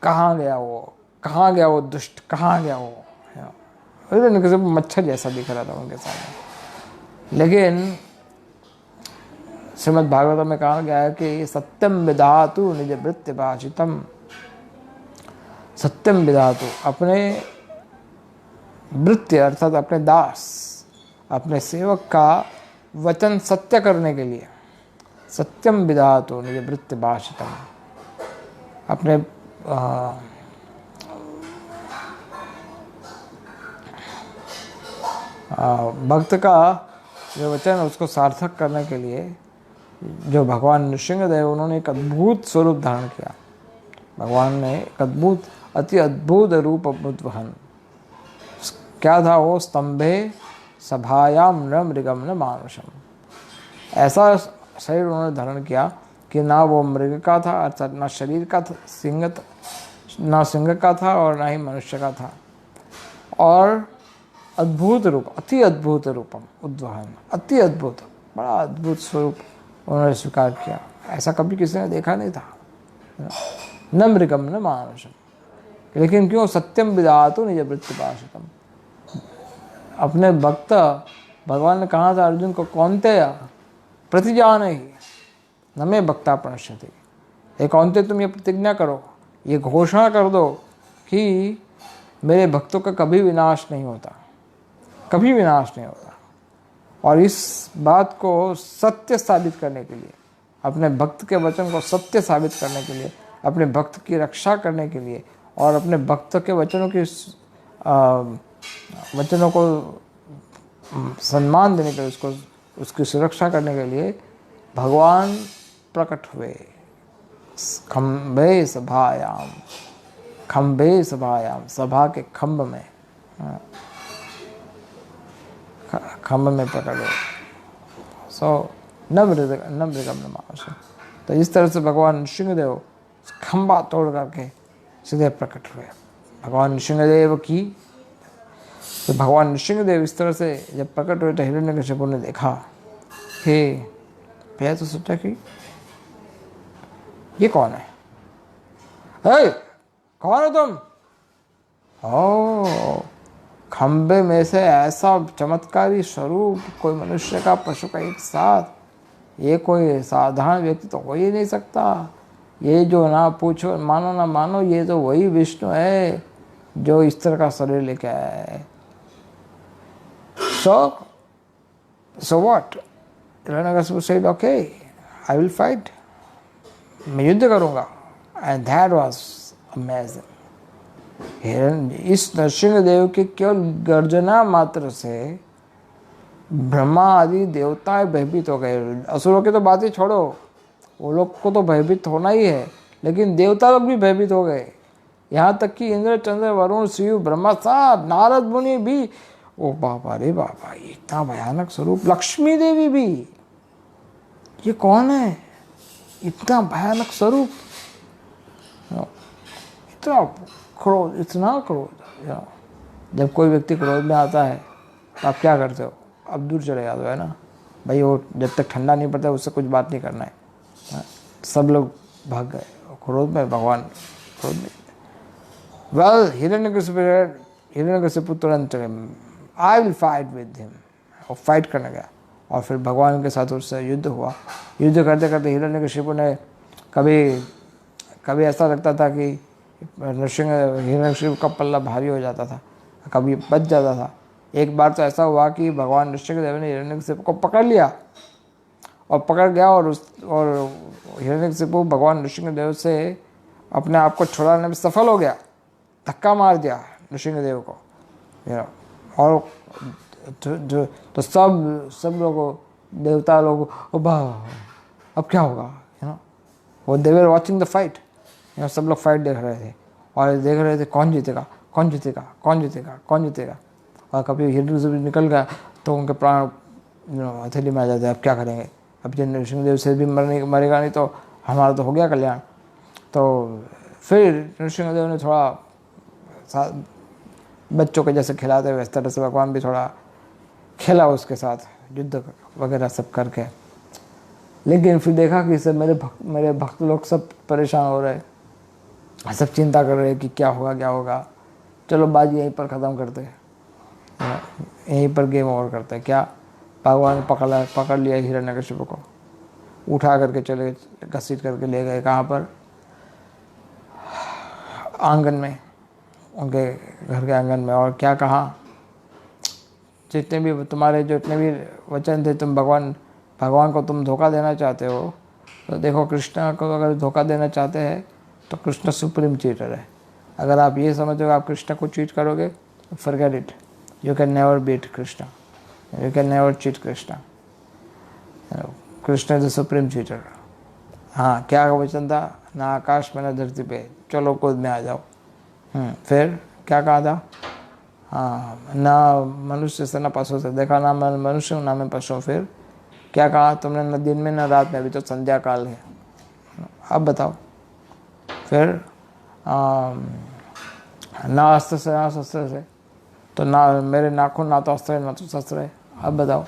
कहाँ गया वो, कहाँ गया वो दुष्ट, कहाँ गया वो। मच्छर जैसा दिख रहा था उनके सामने। लेकिन श्रीमद् भागवत में कहा गया है कि सत्यम विधातु निज वृत्ति भाषितम, सत्यम विधातु, अपने वृत्ति अर्थात अपने दास, अपने सेवक का वचन सत्य करने के लिए, सत्यम विधातु निज वृत्ति भाषितम, अपने भक्त का जो वचन उसको सार्थक करने के लिए जो भगवान नृसिंहदेव, उन्होंने एक अद्भुत स्वरूप धारण किया। भगवान ने एक अद्भुत, अति अद्भुत रूप उद्वहन, क्या था वो, स्तंभे सभायाम न मृगम न मानुषम। ऐसा शरीर उन्होंने धारण किया कि ना वो मृग का था, अर्थात ना शरीर का था, ना सिंह का था और ना ही मनुष्य का था, और अद्भुत रूप, अति अद्भुत रूपम उद्वहन, अति अद्भुत, बड़ा अद्भुत स्वरूप उन्होंने स्वीकार किया। ऐसा कभी किसी ने देखा नहीं था, न मृगम न मानुषम। लेकिन क्यों, सत्यम विधातु निज वृत्ति भाषितम। अपने भक्त, भगवान ने कहा था अर्जुन को, कौन्तेय प्रतिजान ही न मे भक्ता प्रणश्यति। ये कौन्तेय, तुम ये प्रतिज्ञा करो, ये घोषणा कर दो कि मेरे भक्तों का कभी विनाश नहीं होता, कभी विनाश नहीं होता। और इस बात को सत्य साबित करने के लिए, अपने भक्त के वचन को सत्य साबित करने के लिए, अपने भक्त की रक्षा करने के लिए, और अपने भक्त के वचनों को सम्मान देने के लिए, उसको उसकी सुरक्षा करने के लिए भगवान प्रकट हुए। खम्भे सभायाम, खम्भे सभायाम, सभा के खम्भ में, खम्भ में प्रकट हुए। सो न मृगम न मानुषम। तो इस तरह से भगवान नृसिंहदेव खम्भा तोड़ करके सीधे प्रकट हुए। भगवान नृसिंहदेव की, तो भगवान नृसिंहदेव इस तरह से जब प्रकट हुए तो हिरण्यकशिपु ने देखा कि भैया, तो सोचा कि ये कौन है, कौन हो तुम? ओ, खंबे में से ऐसा चमत्कारी स्वरूप, कोई मनुष्य का पशु का एक साथ, ये कोई साधारण व्यक्ति तो हो ही नहीं सकता। ये जो, ना पूछो, मानो ना मानो, ये तो वही विष्णु है जो इस तरह का शरीर लेके आया है। So what, Hiranyakashipu said, okay, I will fight. मैं युद्ध करूंगा. And that was amazing. इस नरसिंह देव की केवल गर्जना मात्र से ब्रह्मा आदि देवताएं भयभीत हो गए. असुरों की तो बात ही छोड़ो, वो लोग को तो भयभीत होना ही है, लेकिन देवता लोग भी भयभीत हो गए. यहाँ तक कि इंद्र, चंद्र, वरुण, शिव, ब्रह्मा साहब, नारद मुनि भी, ओ बाबा रे बाबा, इतना भयानक स्वरूप. लक्ष्मी देवी भी, ये कौन है, इतना भयानक स्वरूप, इतना क्रोध, इतना क्रोध. जब कोई व्यक्ति क्रोध में आता है तो आप क्या करते हो? अब दूर चले जाते हो, है ना भाई. वो जब तक ठंडा नहीं पड़ता उससे कुछ बात नहीं करना है. सब लोग भाग गए क्रोध में. भगवान क्रोध में. वेल, हिरण्यकशिपु तुरंत चले, I will fight with him, और फाइट करने गया. और फिर भगवान के साथ उससे युद्ध हुआ. युद्ध करते करते हिरण्यकशिपु ने कभी ऐसा लगता था कि हिरण्यकशिपु का पल्ला भारी हो जाता था, कभी बच जाता था. एक बार तो ऐसा हुआ कि भगवान नृसिंहदेव ने हिरण्यकशिपु को पकड़ लिया और पकड़ गया, और हिरण्यकशिपु भगवान नृसिंहदेव से अपने आप को छुड़ाने में सफल हो गया. धक्का मार दिया नृसिंहदेव को, और तो सब लोगों, देवता लोग, अब क्या होगा, वो दे वर वॉचिंग द फाइट. सब लोग फाइट देख रहे थे, और देख रहे थे कौन जीतेगा, कौन जीतेगा, कौन जीतेगा, कौन जीतेगा. और कभी हिरण्यकशिपु निकल गया तो उनके प्राण हथेली में आ जाते. अब क्या करेंगे, अब जब नृसिंहदेव से भी मरेगा नहीं तो हमारा तो हो गया कल्याण. तो फिर नृसिंहदेव ने थोड़ा बच्चों के जैसे खिलाते हुए, इस तरह से भगवान भी थोड़ा खेला उसके साथ, युद्ध वगैरह सब करके. लेकिन फिर देखा कि सब मेरे भक्त लोग सब परेशान हो रहे, सब चिंता कर रहे कि क्या होगा, क्या होगा. चलो बाजी यहीं पर ख़त्म करते हैं, यहीं पर गेम ओवर करते हैं. क्या, भगवान ने पकड़ लिया हिरण्यकशिपु को, उठा करके चले, घसीट करके ले गए. कहाँ पर? आंगन में, उनके घर के आंगन में. और क्या कहा, जितने भी तुम्हारे जितने भी वचन थे, तुम भगवान को तुम धोखा देना चाहते हो, तो देखो कृष्ण को अगर धोखा देना चाहते हैं तो कृष्ण सुप्रीम चीटर है. अगर आप ये समझो आप कृष्ण को चीट करोगे, forget it. You can never beat Krishna, you can never cheat Krishna. Krishna is the supreme cheater. हाँ, क्या वचन था? ना आकाश में ना धरती पे, चलो गोद में आ जाओ. फिर क्या कहा था? हाँ, ना मनुष्य से ना पशु से, देखा ना मैं मनुष्य हूँ ना मैं पशु. फिर क्या कहा तुमने? न दिन में न रात में, अभी तो संध्या काल है. अब बताओ. फिर ना अस्त्र से ना शस्त्र से, तो ना मेरे नाखून ना तो अस्त्र है ना तो शस्त्र है. अब बताओ.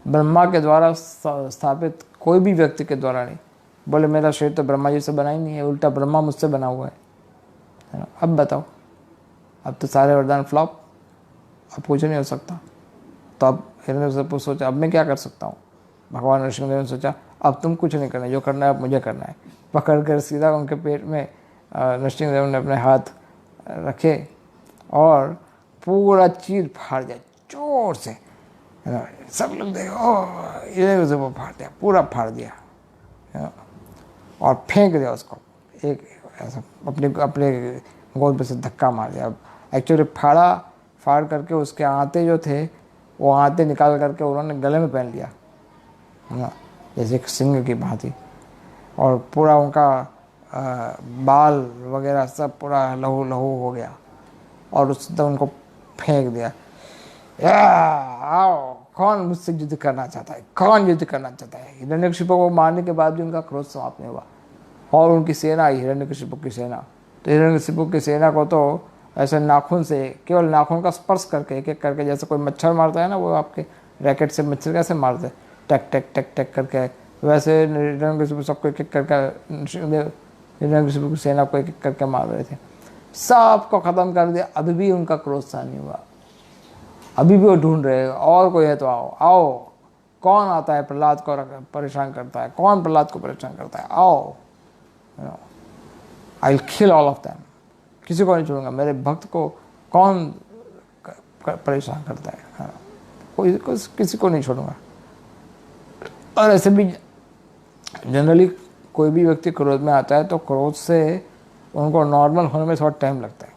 ब्रह्मा के द्वारा स्थापित, कोई भी व्यक्ति के द्वारा नहीं. बोले मेरा शरीर तो ब्रह्मा जी से बना ही नहीं है, उल्टा ब्रह्मा मुझसे बना हुआ है. अब बताओ. अब तो सारे वरदान फ्लॉप, अब कुछ नहीं हो सकता. तो अब हिरण्यकशिपु सोचा अब मैं क्या कर सकता हूँ. भगवान नृसिंहदेव ने सोचा अब तुम कुछ नहीं करना, जो करना है अब मुझे करना है. पकड़ कर सीधा उनके पेट में नृसिंहदेव ने अपने हाथ रखे और पूरा चीर फाड़ दिया जोर से. सब लोग देखो, हिरण्यकशिपु फाड़ दिया, पूरा फाड़ दिया और फेंक दिया उसको. एक ऐसा अपने गोद पे से धक्का मार दिया. एक्चुअली फाड़ करके उसके आंते जो थे, वो आंते निकाल करके उन्होंने गले में पहन लिया, जैसे एक सिंह की भांति. और पूरा उनका बाल वगैरह सब पूरा लहू लहू हो गया. और उसने तो उनको फेंक दिया. आओ, कौन मुझसे युद्ध करना चाहता है, कौन युद्ध करना चाहता है. हिरण्यकशिपु को मारने के बाद भी उनका क्रोध समाप्त नहीं हुआ. और उनकी सेना आई, हिरण्यकशिपु की सेना. तो हिरण्यकशिपु की सेना को तो ऐसे नाखून से, केवल नाखून का स्पर्श करके, एक एक करके, जैसे कोई मच्छर मारता है ना, वो आपके रैकेट से मच्छर कैसे मारते हैं, टक टक टक टक करके, वैसे हिरण्यकशिपु सबको एक एक करके, हिरण्यकशिपु की सेना को एक एक करके मार रहे थे. सबको ख़त्म कर दिया. अभी भी उनका क्रोध शांत नहीं हुआ. अभी भी वो ढूंढ रहे हैं और कोई है तो आओ. आओ, कौन आता है प्रहलाद को परेशान करता है, कौन प्रहलाद को परेशान करता है, आओ. I will kill all of them. किसी को नहीं छोड़ूंगा. मेरे भक्त को कौन परेशान करता है, कोई किसी को नहीं छोड़ूंगा. और ऐसे भी जनरली कोई भी व्यक्ति क्रोध में आता है तो क्रोध से उनको नॉर्मल होने में थोड़ा टाइम लगता है।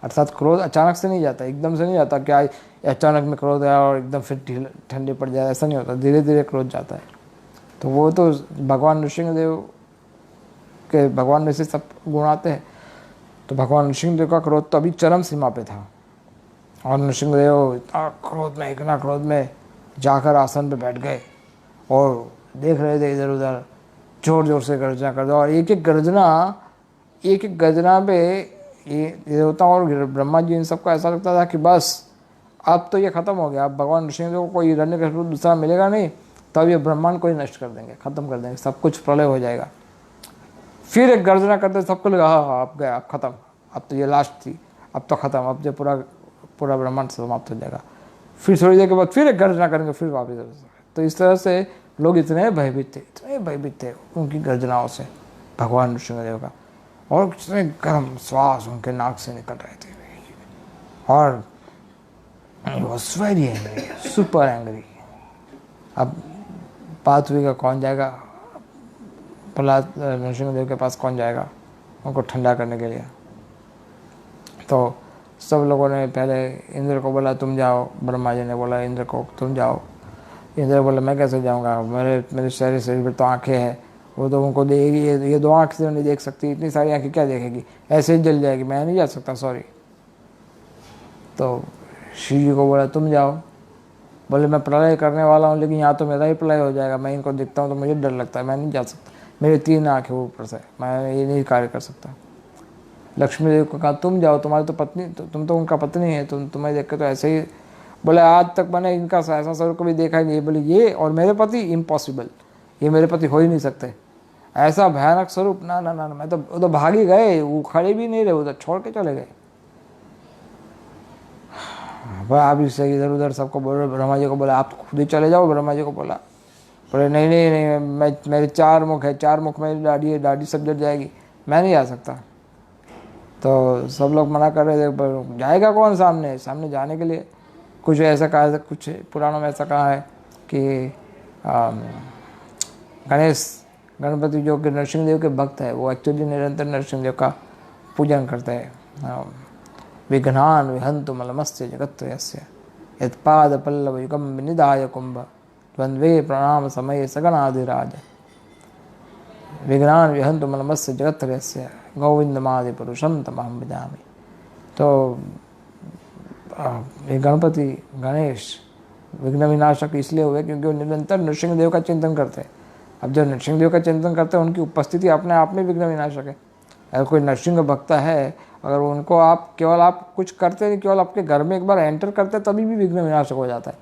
अर्थात क्रोध अचानक से नहीं जाता, एकदम से नहीं जाता कि आज अचानक में क्रोध आया और एकदम फिर ठंडे पड़ जाए, ऐसा नहीं होता, धीरे धीरे क्रोध जाता है। तो वो तो भगवान नृसिंहदेव के भगवान में से सब गुण आते हैं। तो भगवान नृसिंहदेव का क्रोध तो अभी चरम सीमा पे था और नृसिंहदेव इतना क्रोध में जाकर आसन पे बैठ गए और देख रहे थे इधर उधर, जोर जोर से गर्जना कर दो। और एक एक गर्जना पे ये देवताओं और ब्रह्मा जी इन सबको ऐसा लगता था कि बस अब तो ये खत्म हो गया, अब भगवान नृसिंहदेव को कोई हिरण्यकशिपु दूसरा मिलेगा नहीं, तब ये ब्रह्मांड को ही नष्ट कर देंगे, खत्म कर देंगे, सब कुछ प्रलय हो जाएगा। फिर एक गर्जना करते सबको लगा हाँ अब गया, अब खत्म, अब तो ये लास्ट थी, अब तो खत्म, अब जो पूरा ब्रह्मांड समाप्त हो जाएगा। फिर थोड़ी देर के बाद फिर एक गर्जना करेंगे, फिर वापस। तो इस तरह से लोग इतने भयभीत थे उनकी गर्जनाओं से, भगवान नृसिंहदेव का। और कितने गर्म श्वास उनके नाक से निकल रहे थे और was very angry, super angry. अब बात हुई का कौन जाएगा प्रहलाद नृसिंहदेव के पास, कौन जाएगा उनको ठंडा करने के लिए। तो सब लोगों ने पहले इंद्र को बोला तुम जाओ, ब्रह्मा जी ने बोला इंद्र को तुम जाओ। इंद्र बोला मैं कैसे जाऊंगा, मेरे सारे शरीर पर तो आँखें हैं, वो तो उनको देगी, ये दो आँख से नहीं देख सकती, इतनी सारी आँखें क्या देखेगी, ऐसे ही जल जाएगी, मैं नहीं जा सकता, सॉरी। तो शिव जी को बोला तुम जाओ। बोले मैं प्रलय करने वाला हूँ लेकिन यहाँ तो मेरा ही प्रलय हो जाएगा, मैं इनको देखता हूँ तो मुझे डर लगता है, मैं नहीं जा सकता, मेरे 3 आँखें ऊपर से, मैं ये नहीं कार्य कर सकता। लक्ष्मी देवी को कहा तुम जाओ, तुम्हारी तो पत्नी, तुम तो उनका पत्नी है, तुम्हें देख के तो ऐसे ही। बोले आज तक मैंने इनका ऐसा स्वरूप कभी देखा ही नहीं। बोले ये और मेरे पति इम्पॉसिबल, ये मेरे पति हो ही नहीं सकते, ऐसा भयानक स्वरूप, ना ना ना, मैं तो वो तो भाग ही गए, वो खड़े भी नहीं रहे, उधर छोड़ के चले गए। आप इससे इधर उधर सबको बोल रहे, ब्रह्मा जी को बोला आप खुद ही चले जाओ, ब्रह्मा जी को बोला। बोले नहीं नहीं नहीं, मैं मेरे 4 मुख है, 4 मुख में दाढ़ी सब जट जाएगी, मैं नहीं आ सकता। तो सब लोग मना कर रहे थे, जाएगा कौन सामने जाने के लिए। कुछ ऐसा कहा है, कुछ पुराणों में ऐसा कहा है कि गणपति जो कि नरसिंहदेव के भक्त है, वो एक्चुअली निरंतर नरसिंहदेव का पूजन करते हैं। विघ्नान विहंतु मलमस्य जगत्त्रयस्य यत्पाद पल्लव युगम निधाय कुंभ द्वंद्वे प्रणाम समय सगणाधिराज। विघ्नान विहंतु मलमस्य जगत्त्रयस्य गोविंदमादि पुरुषम तमहं भजामि। तो ये गणपति गणेश विघ्न विनाशक इसलिए हुए क्योंकि वो निरंतर नृसिंहदेव का चिंतन करते हैं। अब जब नृसिंहदेव का चिंतन करते हैं, उनकी उपस्थिति अपने आप में विघ्न विनाशक है। अगर कोई नृसिंह भक्त है, अगर उनको आप कुछ करते नहीं, केवल आपके घर में एक बार एंटर करते हैं तभी भी विघ्न विनाशक हो जाता है,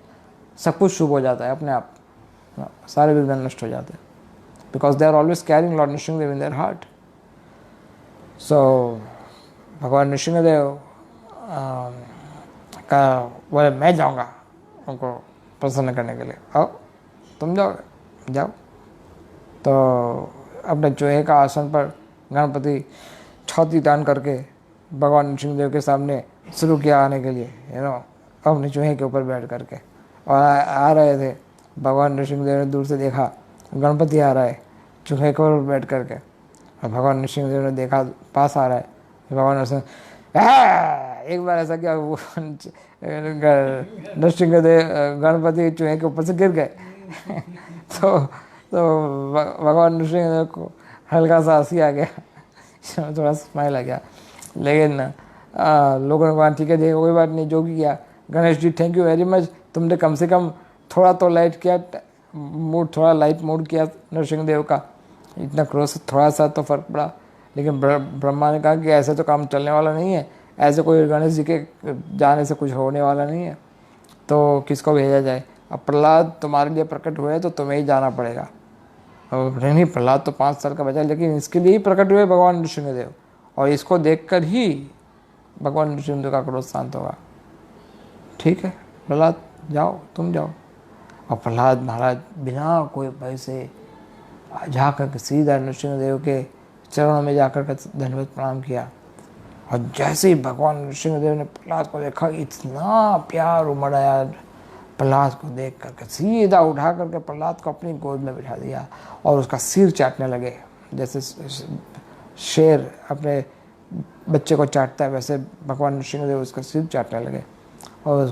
सब कुछ शुभ हो जाता है अपने आप, सारे विघ्न नष्ट हो जाते हैं। Because they are always carrying lord Nrisimhadev in their heart. So भगवान नृसिंहदेव का बोले मैं जाऊँगा उनको प्रसन्न करने के लिए, आओ तुम जाओ। तो अपने चूहे का आसन पर गणपति छाती तान करके भगवान नृसिंहदेव के सामने शुरू किया आने के लिए, अपने चूहे के ऊपर बैठ करके। और आ रहे थे, भगवान नृसिंहदेव ने दूर से देखा गणपति आ रहा है चूहे के ऊपर बैठ करके, और भगवान नृसिंहदेव ने देखा पास आ रहा है भगवान नृसिंह, एक बार ऐसा क्या वो नृसिंहदेव गणपति चूहे के ऊपर से गिर गए। तो भगवान नृसिंहदेव को हल्का सा हंसी आ गया, थोड़ा स्माइल आ गया। लेकिन लोगों ने कहा ठीक है देखो कोई बात नहीं, जो भी किया Ganesh ji thank you very much, तुमने कम से कम थोड़ा तो लाइट किया, थोड़ा लाइट मूड किया नृसिंहदेव का, इतना क्रोध से थोड़ा सा तो फर्क पड़ा। लेकिन ब्रह्मा ने कहा कि ऐसे तो काम चलने वाला नहीं है, ऐसे कोई गणेश जी के जाने से कुछ होने वाला नहीं है, तो किसको भेजा जाए। अब प्रहलाद तुम्हारे लिए प्रकट हुए तो तुम्हें ही जाना पड़ेगा। और नहीं, प्रहलाद तो 5 साल का बचा, लेकिन इसके लिए ही प्रकट हुए भगवान नृसिंहदेव, और इसको देखकर ही भगवान नृसिंहदेव का क्रोध शांत होगा। ठीक है प्रहलाद जाओ, तुम जाओ। और प्रहलाद महाराज बिना कोई भय से जाकर के सीधा नृसिंहदेव के चरणों में जाकर के धन्यवाद प्रणाम किया। और जैसे ही भगवान नृसिंहदेव ने प्रहलाद को देखा, इतना प्यार उमड़ आया प्रहलाद को देख करके सीधा उठा करके प्रहलाद को अपनी गोद में बिठा दिया और उसका सिर चाटने लगे। जैसे शेर अपने बच्चे को चाटता है वैसे भगवान नृसिंहदेव उसका सिर चाटने लगे। और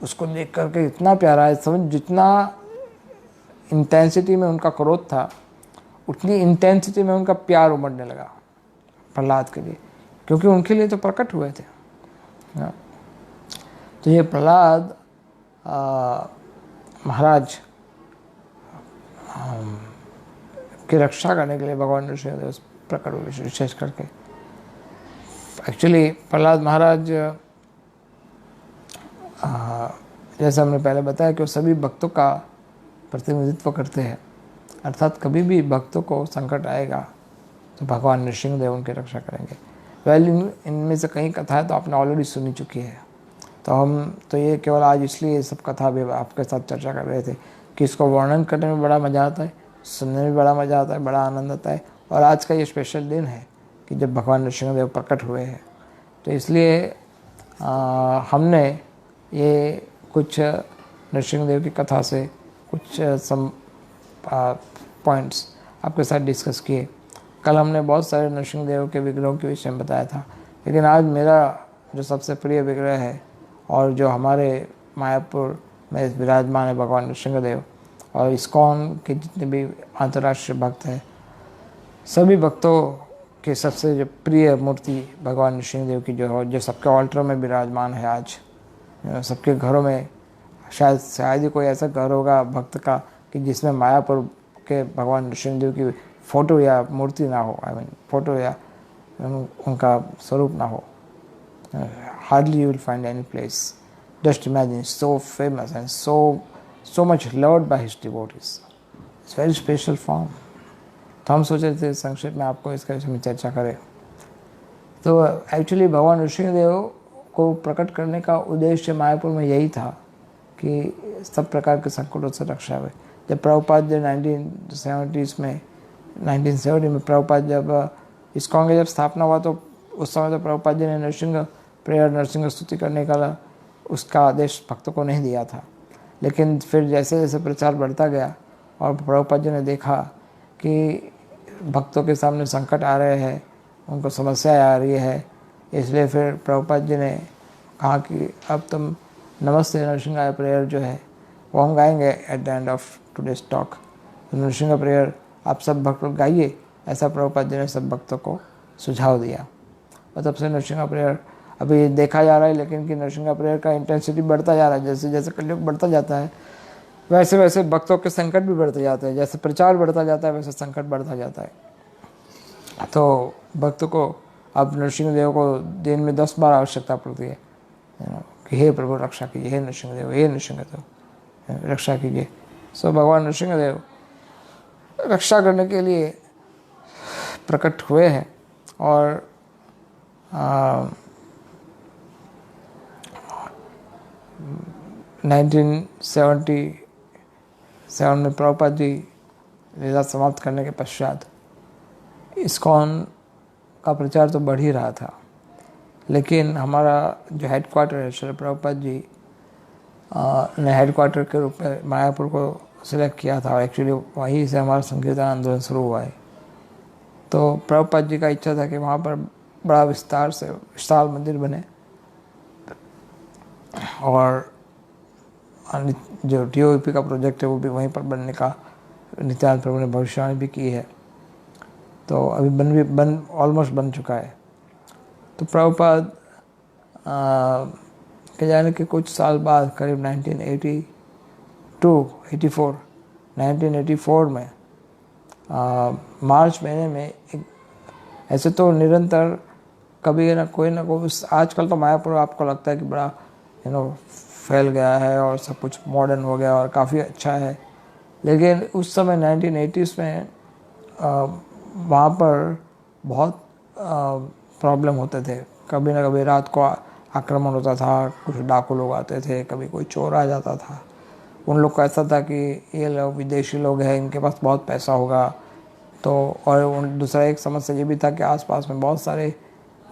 उसको देख करके इतना प्यारा है, समझ जितना इंटेंसिटी में उनका क्रोध था उतनी इंटेंसिटी में उनका प्यार उमड़ने लगा प्रहलाद के लिए, क्योंकि उनके लिए तो प्रकट हुए थे। तो ये प्रहलाद महाराज की रक्षा करने के लिए भगवान नृसिंहदेव प्रकट हुए, विशेष करके। एक्चुअली प्रहलाद महाराज जैसे हमने पहले बताया कि वो सभी भक्तों का प्रतिनिधित्व करते हैं, अर्थात कभी भी भक्तों को संकट आएगा तो भगवान नृसिंहदेव उनकी रक्षा करेंगे। इनमें से कई कथाएं तो आपने ऑलरेडी सुनी चुकी है, तो हम तो ये केवल आज इसलिए ये सब कथा भी आपके साथ चर्चा कर रहे थे कि इसको वर्णन करने में बड़ा मज़ा आता है, सुनने में बड़ा मज़ा आता है, बड़ा आनंद आता है। और आज का ये स्पेशल दिन है कि जब भगवान नृसिंहदेव प्रकट हुए हैं, तो इसलिए हमने ये कुछ नृसिंहदेव की कथा से कुछ पॉइंट्स आपके साथ डिस्कस किए। कल हमने बहुत सारे नृसिंहदेव के विग्रहों के विषय में बताया था, लेकिन आज मेरा जो सबसे प्रिय विग्रह है और जो हमारे मायापुर में विराजमान है भगवान नृसिंहदेव, और इस्कॉन के जितने भी अंतर्राष्ट्रीय भक्त हैं, सभी भक्तों के सबसे जो प्रिय मूर्ति भगवान नृसिंहदेव की जो सबके ऑल्टर में विराजमान है आज, सबके घरों में। शायद ही कोई ऐसा घर होगा भक्त का कि जिसमें मायापुर के भगवान नृसिंहदेव की फ़ोटो या मूर्ति ना हो, फ़ोटो या उनका स्वरूप ना हो। Hardly you will find any place. Just imagine, so famous and so much loved by his devotees. It's very special form. तो हम सोच रहे थे संक्षेप में आपको इसके विषय में चर्चा करें। तो एक्चुअली भगवान नृसिंहदेव को प्रकट करने का उद्देश्य मायापुर में यही था कि सब प्रकार के संकटों से रक्षा हुए। जब प्रभुपाद जब 1970 में प्रभुपाद जब इस्कॉन की जब स्थापना हुआ तो उस समय तो प्रभुपाद जी ने नृसिंह प्रेयर नृसिंह स्तुति करने का उसका आदेश भक्तों को नहीं दिया था। लेकिन फिर जैसे जैसे प्रचार बढ़ता गया और प्रभुपाद जी ने देखा कि भक्तों के सामने संकट आ रहे हैं, उनको समस्याएं आ रही है, इसलिए फिर प्रभुपाद जी ने कहा कि अब तुम नमस्ते नृसिंहाय प्रेयर जो है वो हम गाएंगे at the end of today's talk. Nrisimha prayer आप सब भक्त लोग गाइए, ऐसा प्रभुपाद जी ने सब भक्तों को सुझाव दिया। और तब से नृसिंह प्रेयर अभी देखा जा रहा है, लेकिन कि नृसिंह प्रेयर का इंटेंसिटी बढ़ता जा रहा है। जैसे जैसे कलयुग बढ़ता जाता है वैसे वैसे भक्तों के संकट भी बढ़ते जाते हैं। जैसे प्रचार बढ़ता जाता है वैसे संकट बढ़ता जाता है। तो भक्तों को अब नृसिंहदेव को दिन में 10 बार आवश्यकता पड़ती है कि हे प्रभु रक्षा कीजिए, हे नृसिंहदेव, हे नृसिंहदेव रक्षा कीजिए। सो भगवान नृसिंहदेव रक्षा करने के लिए प्रकट हुए हैं। और 1977 में प्रभुपाद जी लीला समाप्त करने के पश्चात इस्कॉन का प्रचार तो बढ़ ही रहा था, लेकिन हमारा जो हेडक्वार्टर है श्री प्रभुपाद जी ने हेडक्वार्टर के रूप में मायापुर को सिलेक्ट किया था। और एक्चुअली वहीं से हमारा संकीर्तन आंदोलन शुरू हुआ है। तो प्रभुपाद जी का इच्छा था कि वहाँ पर बड़ा विशाल मंदिर बने, और जो DOP का प्रोजेक्ट है वो भी वहीं पर बनने का नित्यानंद प्रभु ने भविष्यवाणी भी की है। तो अभी ऑलमोस्ट बन चुका है। तो प्रभुपाद के जाने के कुछ साल बाद करीब 1984 में मार्च महीने में एक ऐसे तो निरंतर कभी ना कोई आजकल तो मायापुर आपको लगता है कि बड़ा फैल गया है और सब कुछ मॉडर्न हो गया और काफ़ी अच्छा है, लेकिन उस समय 1980s में वहाँ पर बहुत प्रॉब्लम होते थे। कभी ना कभी रात को आक्रमण होता था, कुछ डाकू लोग आते थे, कभी कोई चोर आ जाता था। उन लोग को ऐसा था कि ये लोग विदेशी लोग हैं, इनके पास बहुत पैसा होगा। तो और दूसरा एक समस्या ये भी था कि आसपास में बहुत सारे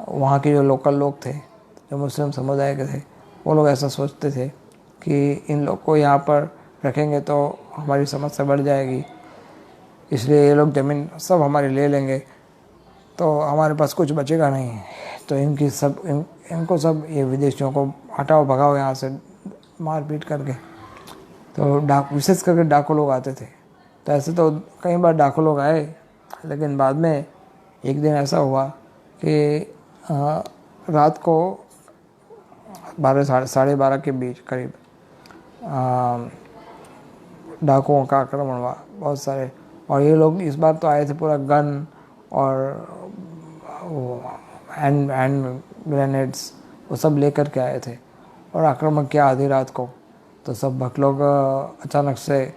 वहाँ के जो लोकल लोग थे, जो मुस्लिम समुदाय के थे, वो लोग ऐसा सोचते थे कि इन लोग को यहाँ पर रखेंगे तो हमारी समस्या बढ़ जाएगी, इसलिए ये लोग ज़मीन सब हमारी ले लेंगे तो हमारे पास कुछ बचेगा नहीं। तो इनको सब ये विदेशियों को हटाओ भगाओ यहाँ से मार पीट करके। तो विशेष करके डाकू लोग आते थे। तो ऐसे तो कई बार डाकू लोग आए, लेकिन बाद में एक दिन ऐसा हुआ कि रात को 12 साढ़े 12 के बीच करीब डाकुओं का आक्रमण हुआ बहुत सारे। और ये लोग इस बार तो आए थे पूरा गन और हैंड ग्रेनेड्स वो सब लेकर के आए थे और आक्रमण किया आधी रात को। तो सब भक्त लोग अचानक से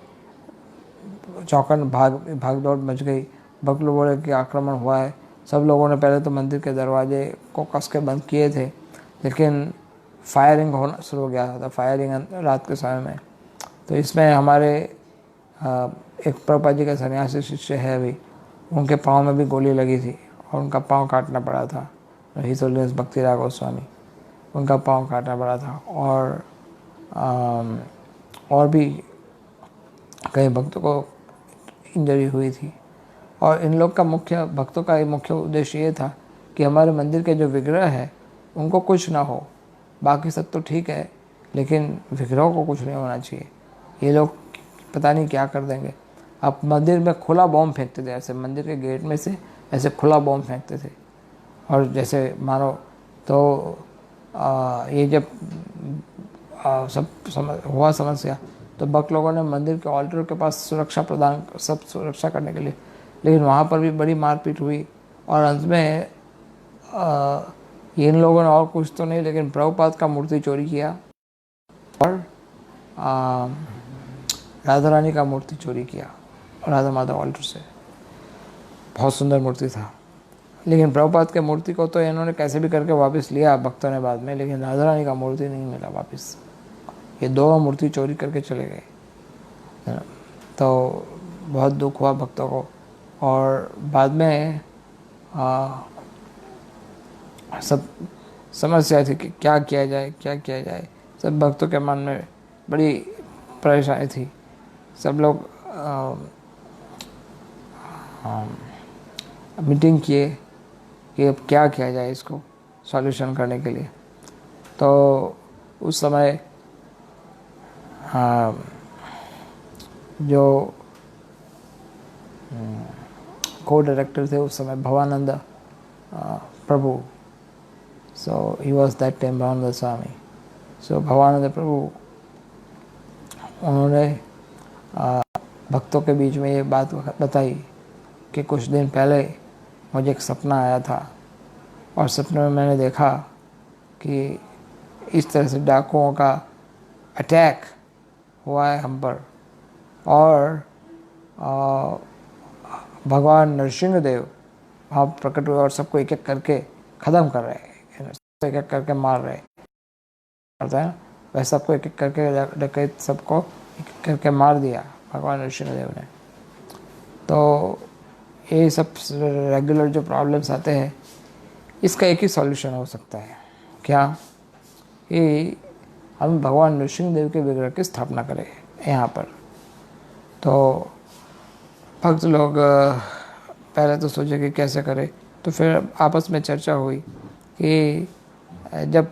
चौंकन भाग दौड़ मच गई। भक्त लोग बोले कि आक्रमण हुआ है। सब लोगों ने पहले तो मंदिर के दरवाजे को कस के बंद किए थे, लेकिन फायरिंग होना शुरू हो गया था, फायरिंग रात के समय में। तो इसमें हमारे एक प्रभुपाद जी के सन्यासी शिष्य है अभी, उनके पाँव में भी गोली लगी थी और उनका पाँव काटना पड़ा था। हिज होलीनेस भक्ति राघव गोस्वामी, उनका पाँव काटना पड़ा था। और भी कई भक्तों को इंजरी हुई थी। और इन लोग का भक्तों का मुख्य उद्देश्य ये था कि हमारे मंदिर के जो विग्रह है उनको कुछ ना हो, बाकी सब तो ठीक है, लेकिन विग्रहों को कुछ नहीं होना चाहिए। ये लोग पता नहीं क्या कर देंगे। अब मंदिर में खुला बॉम्ब फेंकते थे, ऐसे मंदिर के गेट में से ऐसे खुला बॉम्ब फेंकते थे। और जैसे मानो तो ये जब हुआ समस्या, तो भक्त लोगों ने मंदिर के ऑल्टर के पास सुरक्षा करने के लिए, लेकिन वहाँ पर भी बड़ी मारपीट हुई। और अंत में इन लोगों ने और कुछ तो नहीं, लेकिन प्रभुपाद का मूर्ति चोरी किया और राधा रानी का मूर्ति चोरी किया राधा माधव ऑल्टर से। बहुत सुंदर मूर्ति था, लेकिन प्रभुपाद के मूर्ति को तो इन्होंने कैसे भी करके वापस लिया भक्तों ने बाद में, लेकिन राधा रानी का मूर्ति नहीं मिला वापस। ये दोनों मूर्ति चोरी करके चले गए। तो बहुत दुख हुआ भक्तों को। और बाद में सब समस्या थी कि क्या किया जाए। सब भक्तों के मन में बड़ी परेशानी थी। सब लोग मीटिंग किए कि अब क्या किया जाए इसको सॉल्यूशन करने के लिए। तो उस समय जो को डायरेक्टर थे उस समय Bhavananda Prabhu, so he was that time Bhavananda Swami. So Bhavananda Prabhu उन्होंने भक्तों के बीच में ये बात बताई कि कुछ दिन पहले मुझे एक सपना आया था और सपने में मैंने देखा कि इस तरह से डाकुओं का अटैक हुआ है हम पर, और भगवान नरसिंह देव वहाँ प्रकट हुए और सबको एक एक करके ख़त्म कर रहे हैं, एक एक करके मार रहे हैं। वह सबको एक एक करके डकैत सबको एक एक करके मार दिया भगवान नरसिंह देव ने। तो ये सब रेगुलर जो प्रॉब्लम्स आते हैं, इसका एक ही सॉल्यूशन हो सकता है, क्या कि हम भगवान नरसिंह देव के विग्रह की स्थापना करें यहाँ पर। तो भक्त लोग पहले तो सोचे कि कैसे करें, तो फिर आपस में चर्चा हुई कि जब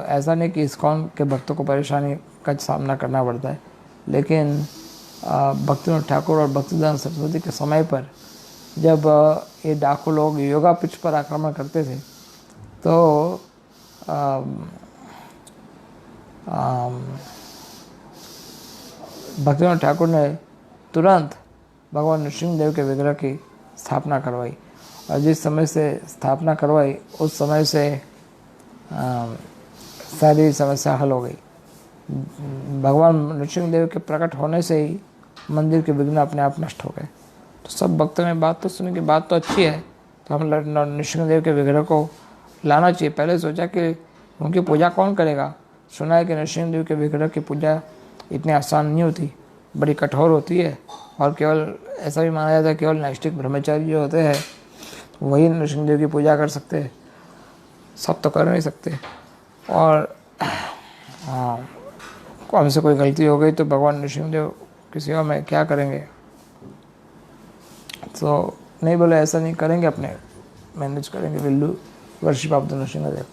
ऐसा नहीं कि इस्कॉन के भक्तों को परेशानी का सामना करना पड़ता है, लेकिन भक्तिविनोद ठाकुर और भक्तिदान सरस्वती के समय पर जब ये डाकू लोग योगा पिच पर आक्रमण करते थे, तो भक्तिविनोद ठाकुर ने तुरंत भगवान नरसिंह देव के विग्रह की स्थापना करवाई। और जिस समय से स्थापना करवाई उस समय से सारी समस्या हल हो गई। भगवान नरसिंह देव के प्रकट होने से ही मंदिर के विघ्न अपने आप नष्ट हो गए। तो सब भक्तों ने बात तो सुनी कि बात तो अच्छी है, तो हम नरसिंह देव के विग्रह को लाना चाहिए। पहले सोचा कि उनकी पूजा कौन करेगा। सुना है कि नरसिंह देव के विग्रह की पूजा इतनी आसान नहीं होती, बड़ी कठोर होती है, और केवल ऐसा भी माना जाता है केवल नैष्ठिक ब्रह्मचारी जो होते हैं वही नरसिंह देव की पूजा कर सकते हैं, सब तो कर नहीं सकते। और हमसे कोई गलती हो गई तो भगवान नृसिंहदेव की सेवा में क्या करेंगे। तो नहीं बोले ऐसा नहीं करेंगे, अपने मैनेज करेंगे, will do worship of the Nrisimhadev.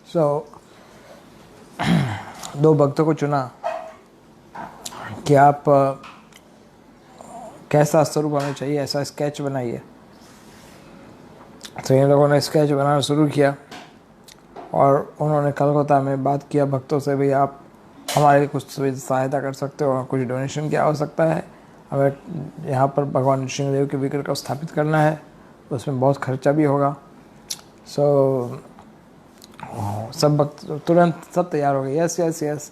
So दो भक्तों को चुना कि आप कैसा स्वरूप हमें चाहिए, ऐसा स्केच बनाइए। तो इन लोगों ने स्केच बनाना शुरू किया और उन्होंने कलकत्ता में बात किया भक्तों से, भाई आप हमारे कुछ सहायता कर सकते हो, कुछ डोनेशन की आवश्यकता है, हमें यहाँ पर भगवान नृसिंहदेव के विग्रह को स्थापित करना है, उसमें बहुत खर्चा भी होगा। सो सब भक्त तुरंत सब तैयार हो गए, यस यस यस,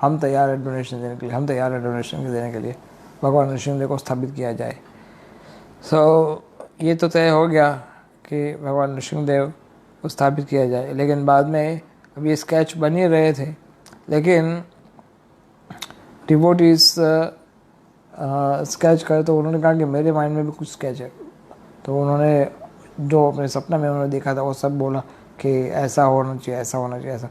हम तैयार है डोनेशन देने के लिए, हम तैयार है डोनेशन देने के लिए, भगवान नृसिंहदेव को स्थापित किया जाए। सो ये तो तय हो गया कि भगवान नृसिंहदेव को स्थापित किया जाए। लेकिन बाद में अब ये स्केच बन ही रहे थे, लेकिन डिवोटीज स्केच करे तो उन्होंने कहा कि मेरे माइंड में भी कुछ स्केच है। तो उन्होंने जो अपने सपना में उन्होंने देखा था वो सब बोला कि ऐसा होना चाहिए, ऐसा होना चाहिए, ऐसा।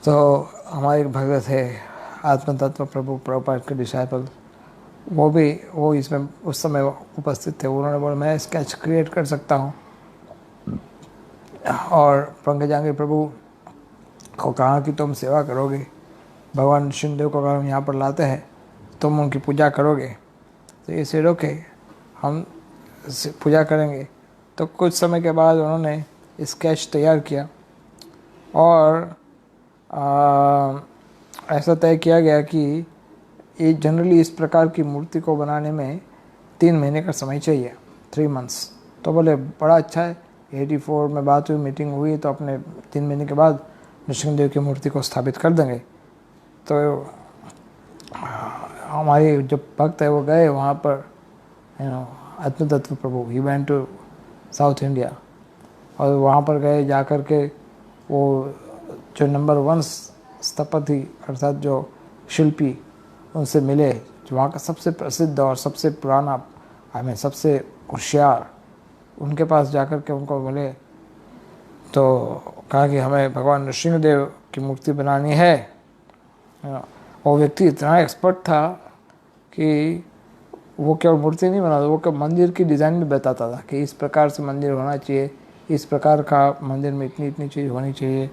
तो हमारे एक भगत है आत्म तत्व प्रभु प्रभुपाद के डिसाइपल, वो इसमें उस समय उपस्थित थे। उन्होंने बोला मैं स्केच क्रिएट कर सकता हूँ, और पंकजांगी प्रभु को कहा कि तुम सेवा करोगे, भगवान नृसिंहदेव को अगर हम यहाँ पर लाते हैं तुम उनकी पूजा करोगे। तो ये से रोके हम पूजा करेंगे। तो कुछ समय के बाद उन्होंने स्केच तैयार किया और ऐसा तय किया गया कि ये जनरली इस प्रकार की मूर्ति को बनाने में 3 महीने का समय चाहिए, 3 मंथ्स। तो बोले बड़ा अच्छा है, 84 में बात हुई, मीटिंग हुई, तो अपने 3 महीने के बाद नृसिंहदेव की मूर्ति को स्थापित कर देंगे। तो हमारे जो भक्त है वो गए वहाँ पर, Atma Tattva Prabhu, he went to South India, और वहाँ पर गए, जा कर के वो जो नंबर 1 स्थपति अर्थात जो शिल्पी उनसे मिले, जो वहाँ का सबसे प्रसिद्ध और सबसे पुराना, सबसे होशियार, उनके पास जाकर के उनको मिले। तो कहा कि हमें भगवान नृसिंहदेव की मूर्ति बनानी है। वो व्यक्ति इतना एक्सपर्ट था कि वो केवल मूर्ति नहीं बनाता, वो मंदिर की डिज़ाइन भी बताता था कि इस प्रकार से मंदिर होना चाहिए, इस प्रकार का मंदिर में इतनी इतनी चीज़ होनी चाहिए।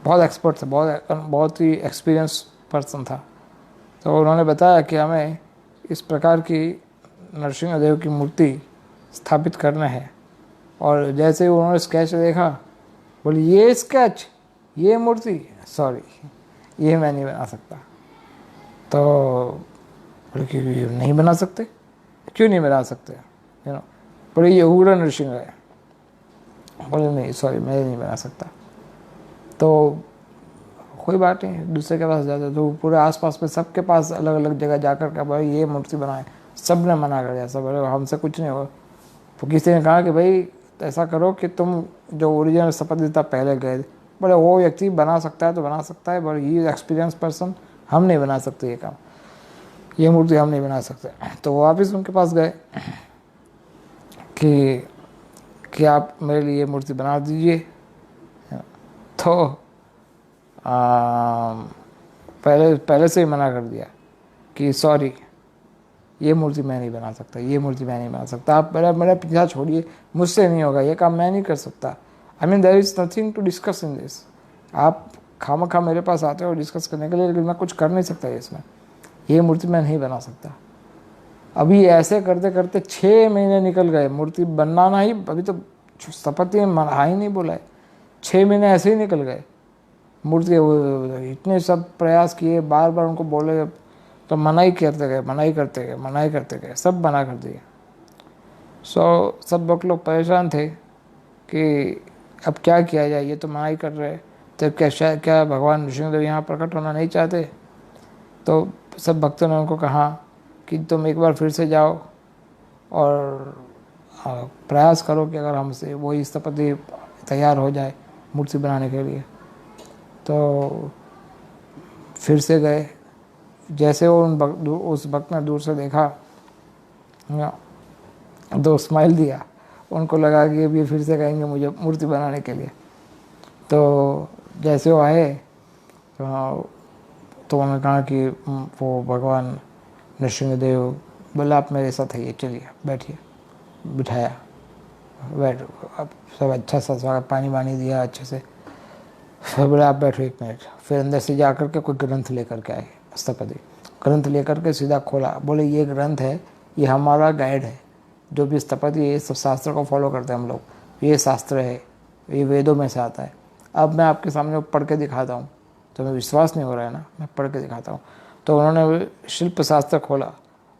बहुत एक्सपर्ट था, बहुत ही एक्सपीरियंस पर्सन था। तो उन्होंने बताया कि हमें इस प्रकार की नरसिंहदेव की मूर्ति स्थापित करना है। और जैसे ही उन्होंने स्केच देखा, बोले ये स्केच, ये मूर्ति, सॉरी ये मैं नहीं बना सकता। तो बोले कि नहीं बना सकते, क्यों नहीं बना सकते, बोले ये उग्र नृसिंह है। बोले नहीं सॉरी मैं नहीं बना सकता। तो कोई बात नहीं, दूसरे के पास जाते, तो पूरे आसपास में सबके पास अलग अलग जगह जाकर के भाई ये मूर्ति बनाए, सब ने मना कर दिया, सब बोले हमसे कुछ नहीं होगा। तो किसी ने कहा कि भाई ऐसा करो कि तुम जो ओरिजिनल शपथ पहले गए, बोले वो व्यक्ति बना सकता है तो बना सकता है, बोले ये एक्सपीरियंस पर्सन, हम नहीं बना सकते ये काम, ये मूर्ति हम नहीं बना सकते। तो वो वापस उनके पास गए कि आप मेरे लिए मूर्ति बना दीजिए। तो पहले से ही मना कर दिया कि सॉरी ये मूर्ति मैं नहीं बना सकता, ये मूर्ति मैं नहीं बना सकता, आप मेरा पीछा छोड़िए, मुझसे नहीं होगा, ये काम मैं नहीं कर सकता। I mean there is nothing to discuss in this. आप खामखा मेरे पास आते हो डिस्कस करने के लिए, लेकिन मैं कुछ कर नहीं सकता इसमें, ये मूर्ति मैं नहीं बना सकता। अभी ऐसे करते करते 6 महीने निकल गए, मूर्ति बनाना ही, अभी तो शपथ मना ही नहीं बोला है, 6 महीने ऐसे ही निकल गए। मूर्ति इतने सब प्रयास किए, बार बार उनको बोले तो मना करते गए, सब मना कर दिए। सब लोग परेशान थे कि अब क्या किया जाए, ये तो मना ही कर रहे, तो क्या भगवान नृसिंहदेव यहाँ प्रकट होना नहीं चाहते। तो सब भक्तों ने उनको कहा कि तुम एक बार फिर से जाओ और प्रयास करो कि अगर हमसे वही स्थपति तैयार हो जाए मूर्ति बनाने के लिए। तो फिर से गए, जैसे वो उस भक्त ने दूर से देखा तो स्माइल दिया, उनको लगा कि अभी फिर से कहेंगे मुझे मूर्ति बनाने के लिए। तो जैसे वो आए तो उन्होंने कहा कि वो भगवान नृसिंहदेव बोला आप मेरे साथ आइए, चलिए बैठिए, बिठाया, बैठ, अब सब अच्छा सा स्वागत, पानी वानी दिया अच्छे से, फिर बोले आप बैठो 1 मिनट। फिर अंदर से जा कर के कोई ग्रंथ लेकर के आए, स्थपति ग्रंथ लेकर के सीधा खोला, बोले ये ग्रंथ है, ये हमारा गाइड है, जो भी स्थपति ये सब शास्त्र को फॉलो करते हैं हम लोग, ये शास्त्र है, ये वेदों में से आता है। अब मैं आपके सामने पढ़ के दिखाता हूँ, तुम्हें विश्वास नहीं हो रहा है ना, मैं पढ़ के दिखाता हूँ। तो उन्होंने शिल्प शास्त्र खोला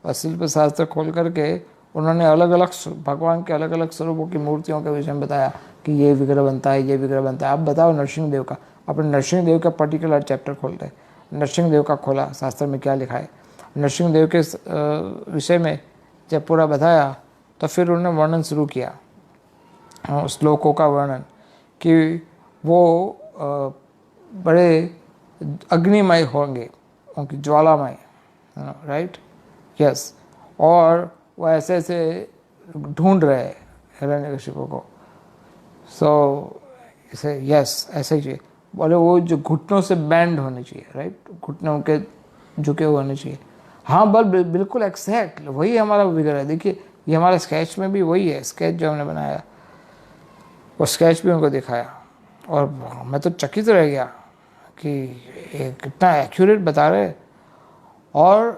और शिल्प शास्त्र खोल करके उन्होंने अलग अलग भगवान के अलग अलग स्वरूपों की मूर्तियों के विषय में बताया कि ये विग्रह बनता है, ये विग्रह बनता है। आप बताओ नरसिंह देव का, अपने नरसिंह देव का पर्टिकुलर चैप्टर खोलते हैं, नरसिंह देव का खोला, शास्त्र में क्या लिखा है, नरसिंह देव के विषय में जब पूरा बताया तो फिर उन्होंने वर्णन शुरू किया, श्लोकों का वर्णन, कि वो बड़े अग्निमय होंगे, उनकी ज्वालामय, राइट, यस, और वो ऐसे ऐसे ढूंढ रहे हैं हिरण्यकशिपु को। सो इसे यस ऐसे ही चाहिए, बोले वो जो घुटनों से बैंड होने चाहिए, राइट, घुटनों के झुके हुए होने चाहिए। हाँ बिल्कुल एग्जैक्ट वही हमारा विग्रह है। देखिए ये हमारे स्केच में भी वही है, स्केच जो हमने बनाया वो स्केच भी उनको दिखाया और मैं तो चकित रह गया कि ये कितना एक्यूरेट बता रहे। और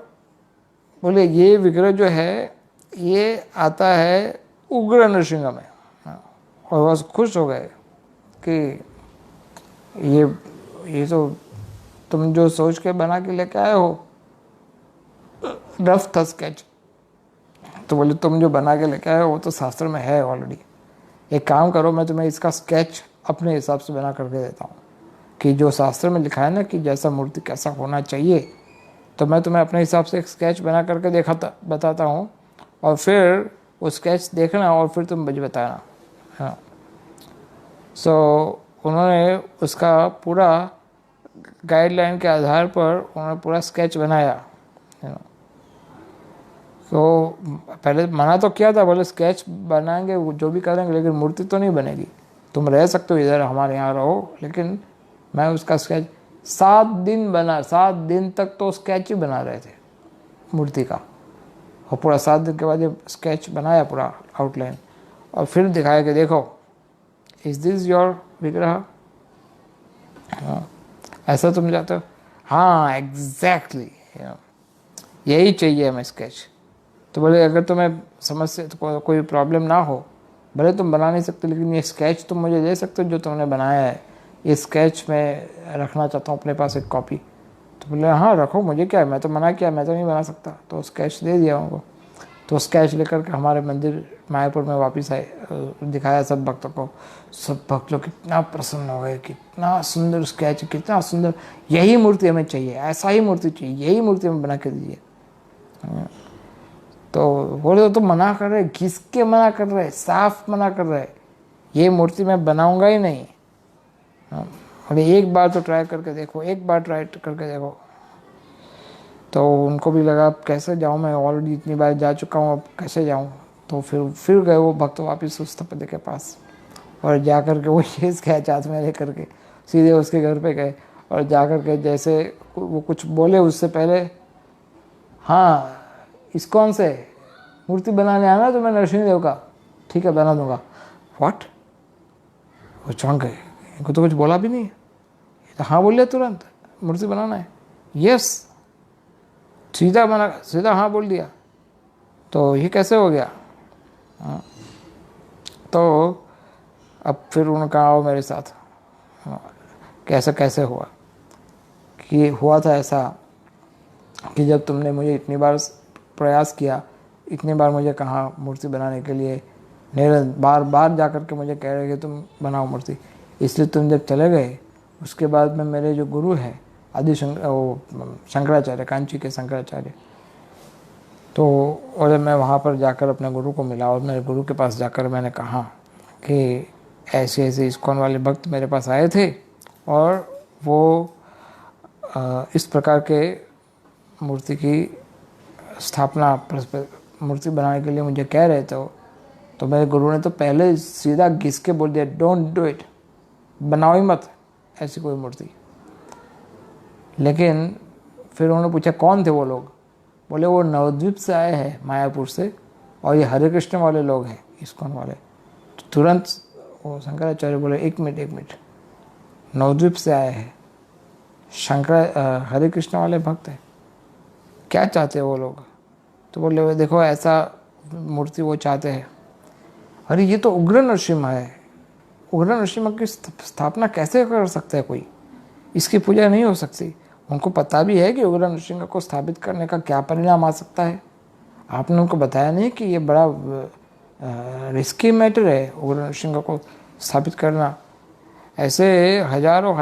बोले ये विग्रह जो है ये आता है उग्र नृसिंह में, और बस खुश हो गए कि ये तो तुम जो सोच के बना के लेके आए हो रफ था स्केच, तो बोले तुम जो बना के लेके आए हो वो तो शास्त्र में है ऑलरेडी, एक काम करो मैं तुम्हें इसका स्केच अपने हिसाब से बना करके देता हूँ कि जो शास्त्र में लिखा है ना कि जैसा मूर्ति कैसा होना चाहिए, तो मैं तुम्हें अपने हिसाब से एक स्केच बना करके बताता हूँ और फिर वो स्केच देखना और फिर तुम मुझे बताना। हाँ, सो उन्होंने उसका पूरा गाइडलाइन के आधार पर उन्होंने पूरा स्केच बनाया। तो पहले मना तो किया था, बोले स्केच बनाएंगे जो भी करेंगे लेकिन मूर्ति तो नहीं बनेगी, तुम रह सकते हो इधर हमारे यहाँ रहो, लेकिन मैं उसका स्केच 7 दिन बना, 7 दिन तक तो स्केच ही बना रहे थे मूर्ति का, और पूरा 7 दिन के बाद ये स्केच बनाया पूरा आउटलाइन और फिर दिखाया कि देखो इज दिस योर विग्रह, ऐसा तुम जाते हो, हाँ एग्जैक्टली यही चाहिए हमें स्केच। तो बोले अगर तुम्हें समस्या तो कोई प्रॉब्लम ना हो, भले तुम बना नहीं सकते लेकिन ये स्केच तुम मुझे दे सकते हो जो तुमने बनाया है, ये स्केच मैं रखना चाहता हूँ अपने पास एक कॉपी। तो बोले हाँ रखो, मुझे क्या है, मैं तो मना किया, मैं तो नहीं बना सकता। तो स्केच दे दिया उनको। तो स्केच लेकर के हमारे मंदिर मायापुर में वापस आए, दिखाया सब भक्तों को, सब भक्त लोग कितना प्रसन्न हो गए, कितना सुंदर स्केच, कितना सुंदर, यही मूर्ति हमें चाहिए, ऐसा ही मूर्ति चाहिए, यही मूर्ति हमें बना के दीजिए। तो बोले तो मना कर रहे, घिस के मना कर रहे, साफ मना कर रहे, ये मूर्ति मैं बनाऊंगा ही नहीं। बोले एक बार तो ट्राई करके देखो, एक बार ट्राई करके देखो। तो उनको भी लगा कैसे जाऊँ, मैं ऑलरेडी इतनी बार जा चुका हूँ, अब कैसे जाऊँ। तो फिर गए वो भक्त वापिस उस स्थपति के पास और जा कर के वो ये स्केच हाथ में ले करके सीधे उसके घर पे गए और जा कर के जैसे वो कुछ बोले उससे पहले, हाँ इस्कॉन से मूर्ति बनाने आना तो मैं नरसिंह देव का, ठीक है बना दूंगा। व्हाट, वो चौंक गए, इनको तो कुछ बोला भी नहीं। तो हाँ बोल लिया तुरंत, मूर्ति बनाना है, यस, सीधा हाँ बोल दिया। तो ये कैसे हो गया? हाँ। तो अब फिर उन्होंने कहा आओ मेरे साथ। हाँ। कैसे हुआ कि हुआ था ऐसा कि जब तुमने मुझे इतनी बार प्रयास किया, इतनी बार मुझे कहा मूर्ति बनाने के लिए, बार बार जा कर के मुझे कह रहे कि तुम बनाओ मूर्ति, इसलिए तुम जब चले गए उसके बाद में मेरे जो गुरु हैं शंकराचार्य, कांची के शंकराचार्य, तो और मैं वहाँ पर जाकर अपने गुरु को मिला और मेरे गुरु के पास जाकर मैंने कहा कि ऐसे ऐसे इस्कॉन वाले भक्त मेरे पास आए थे और वो इस प्रकार के मूर्ति की स्थापना मूर्ति बनाने के लिए मुझे कह रहे थे, तो मेरे गुरु ने तो पहले सीधा घिस के बोल दिया, डोंट डू इट, बनाओ ही मत ऐसी कोई मूर्ति। लेकिन फिर उन्होंने पूछा कौन थे वो लोग, बोले वो नवद्वीप से आए हैं, मायापुर से, और ये हरे कृष्ण वाले लोग हैं, इस्कॉन वाले। तो तुरंत वो शंकराचार्य बोले एक मिनट, नवद्वीप से आए हैं, हरे कृष्ण वाले भक्त हैं, क्या चाहते हैं वो लोग? तो बोले देखो ऐसा मूर्ति वो चाहते हैं। अरे ये तो उग्र नरसिम्हा है, उग्र नरसिम्हा की स्थापना कैसे कर सकता है कोई? इसकी पूजा नहीं हो सकती। उनको पता भी है कि उग्र नरसिम्हा को स्थापित करने का क्या परिणाम आ सकता है। आपने उनको बताया नहीं कि ये बड़ा रिस्की मैटर है उग्र नरसिम्हा को स्थापित करना। ऐसे हजारों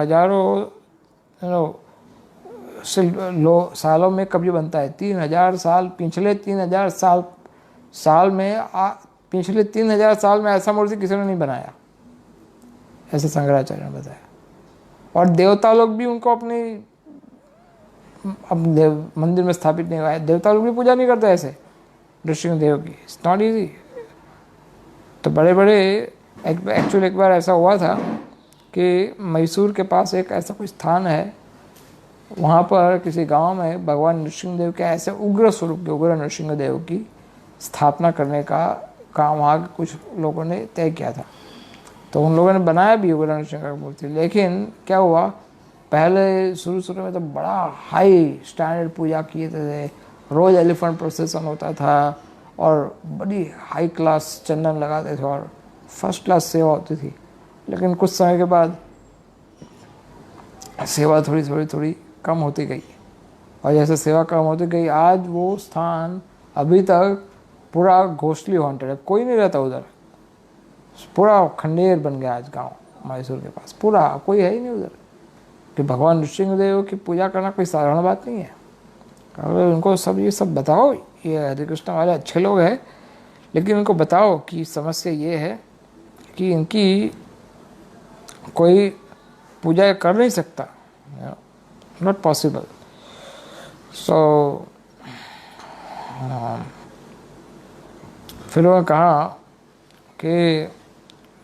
सालों में कभी बनता है। 3000 साल, पिछले 3000 साल में पिछले 3000 साल में ऐसा मूर्ति किसी ने नहीं बनाया, ऐसे शंकराचार्य ने बताया। और देवता लोग भी उनको अपनी मंदिर में स्थापित नहीं हुआ है। देवता लोग भी पूजा नहीं करते ऐसे नृसिंहदेव की। It's not easy. तो बड़े एक्चुअली एक बार ऐसा हुआ था कि मैसूर के पास एक ऐसा कोई स्थान है, वहाँ पर किसी गांव में भगवान नृसिंहदेव के ऐसे उग्र स्वरूप के, उग्र नृसिंहदेव की स्थापना करने का काम वहाँ के कुछ लोगों ने तय किया था। तो उन लोगों ने बनाया भी उग्र नृसिंह की मूर्ति। लेकिन क्या हुआ, पहले शुरू में तो बड़ा हाई स्टैंडर्ड पूजा किए थे, रोज़ एलिफेंट प्रोसेसन होता था और बड़ी हाई क्लास चंदन लगाते थे और फर्स्ट क्लास सेवा होती थी। लेकिन कुछ समय के बाद सेवा थोड़ी कम होती गई, और जैसे सेवा कम होती गई, आज वो स्थान अभी तक पूरा घोस्टली हॉन्टेड है। कोई नहीं रहता उधर, पूरा खंडेर बन गया आज गांव मैसूर के पास, पूरा कोई है ही नहीं उधर। कि भगवान नृसिंहदेव की पूजा करना कोई साधारण बात नहीं है। अगर उनको सब ये सब बताओ, ये हरे कृष्ण वाले अच्छे लोग हैं, लेकिन उनको बताओ कि समस्या ये है कि इनकी कोई पूजा कर नहीं सकता, नॉट पॉसिबल। सो फिर उन्होंने कहा कि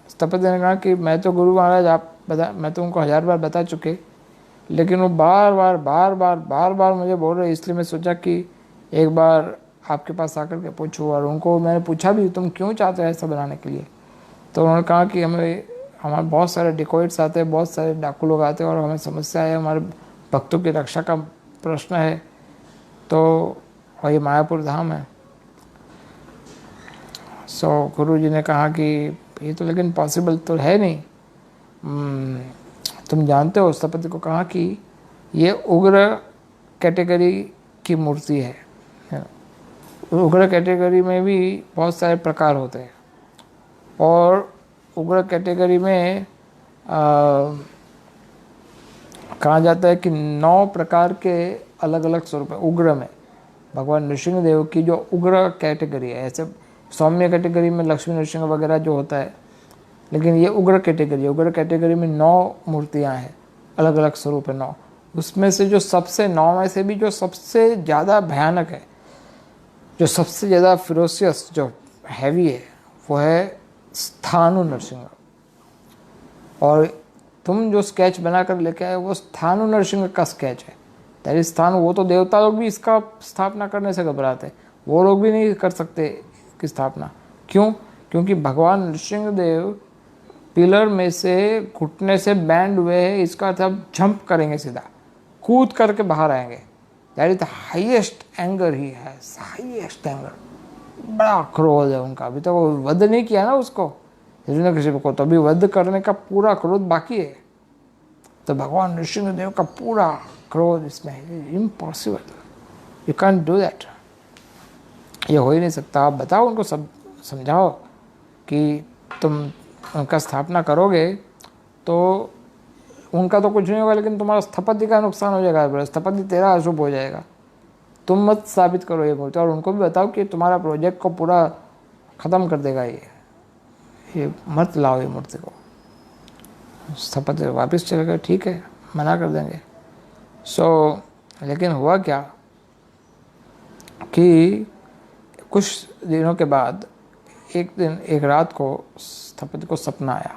स्थपति ने कहा कि मैं तो गुरु महाराज मैं तो उनको 1000 बार बता चुके, लेकिन वो बार बार मुझे बोल रहे, इसलिए मैं सोचा कि एक बार आपके पास आकर के पूछूं। और उनको मैंने पूछा भी, तुम क्यों चाहते हो ऐसा बनाने के लिए? तो उन्होंने कहा कि हमारे बहुत सारे डिकोइट्स आते हैं, बहुत सारे डाकू लोग आते हैं और हमें समस्या है, हमारे भक्तों की रक्षा का प्रश्न है। तो और ये मायापुर धाम है। सो गुरु जी ने कहा कि ये तो लेकिन पॉसिबल तो है नहीं। तुम जानते हो, स्थपति को कहा कि ये उग्र कैटेगरी की मूर्ति है। उग्र कैटेगरी में भी बहुत सारे प्रकार होते हैं, और उग्र कैटेगरी में कहा जाता है कि 9 प्रकार के अलग अलग स्वरूप है उग्र में। भगवान नृसिंहदेव की जो उग्र कैटेगरी है, ऐसे सौम्य कैटेगरी में लक्ष्मी नृसिंह वगैरह जो होता है, लेकिन ये उग्र कैटेगरी में 9 मूर्तियां हैं, अलग अलग स्वरूप है 9। उसमें से जो सबसे 9 में से भी जो सबसे ज़्यादा भयानक है, जो सबसे ज़्यादा फिरोसियस, जो हैवी है, वो है स्थानु नरसिंह। और तुम जो स्केच बनाकर लेके आए वो स्थानु नरसिंह का स्केच है। तेरी स्थान, वो तो देवता लोग भी इसका स्थापना करने से घबराते, वो लोग भी नहीं कर सकते इसकी स्थापना। क्यों? क्योंकि भगवान नृसिंहदेव पिलर में से घुटने से बैंड हुए हैं, इसका अर्थ अब जंप करेंगे, सीधा कूद करके बाहर आएंगे। That is the highest anger he है, हाईएस्ट एंगर। बड़ा क्रोध है उनका। अभी तक वो वध नहीं किया ना उसको, हिरण्यकशिपु को, तो अभी वध करने का पूरा क्रोध बाकी है। तो भगवान नृसिंहदेव का पूरा क्रोध इसमें है। Impossible, you can do that, ये हो ही नहीं सकता। आप बताओ उनको, सब समझाओ कि तुम उनका स्थापना करोगे तो उनका तो कुछ नहीं होगा, लेकिन तुम्हारा स्थपति का नुकसान हो जाएगा, स्थपति तेरा अशुभ हो जाएगा। तुम मत साबित करो ये मूर्ति, और उनको भी बताओ कि तुम्हारा प्रोजेक्ट को पूरा ख़त्म कर देगा ये मत लाओ ये मूर्ति को। स्थपति वापस चले गए, ठीक है, मना कर देंगे। लेकिन हुआ क्या कि कुछ दिनों के बाद एक दिन एक रात को स्थपति को सपना आया,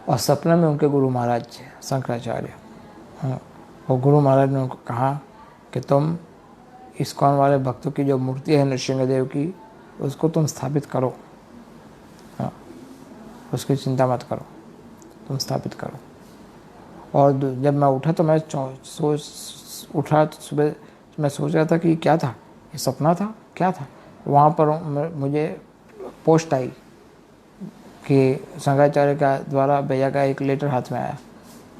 और सपने में उनके गुरु महाराज शंकराचार्य, और गुरु महाराज ने उनको कहा कि तुम इस्कॉन वाले भक्तों की जो मूर्ति है नृसिंहदेव की, उसको तुम स्थापित करो, हाँ, उसकी चिंता मत करो, तुम स्थापित करो। और जब मैं उठा तो मैं उठा तो सुबह मैं सोच रहा था कि क्या था, ये सपना था क्या था। वहाँ पर मुझे पोस्ट आई कि शंकराचार्य का द्वारा भेजा गया एक लेटर हाथ में आया।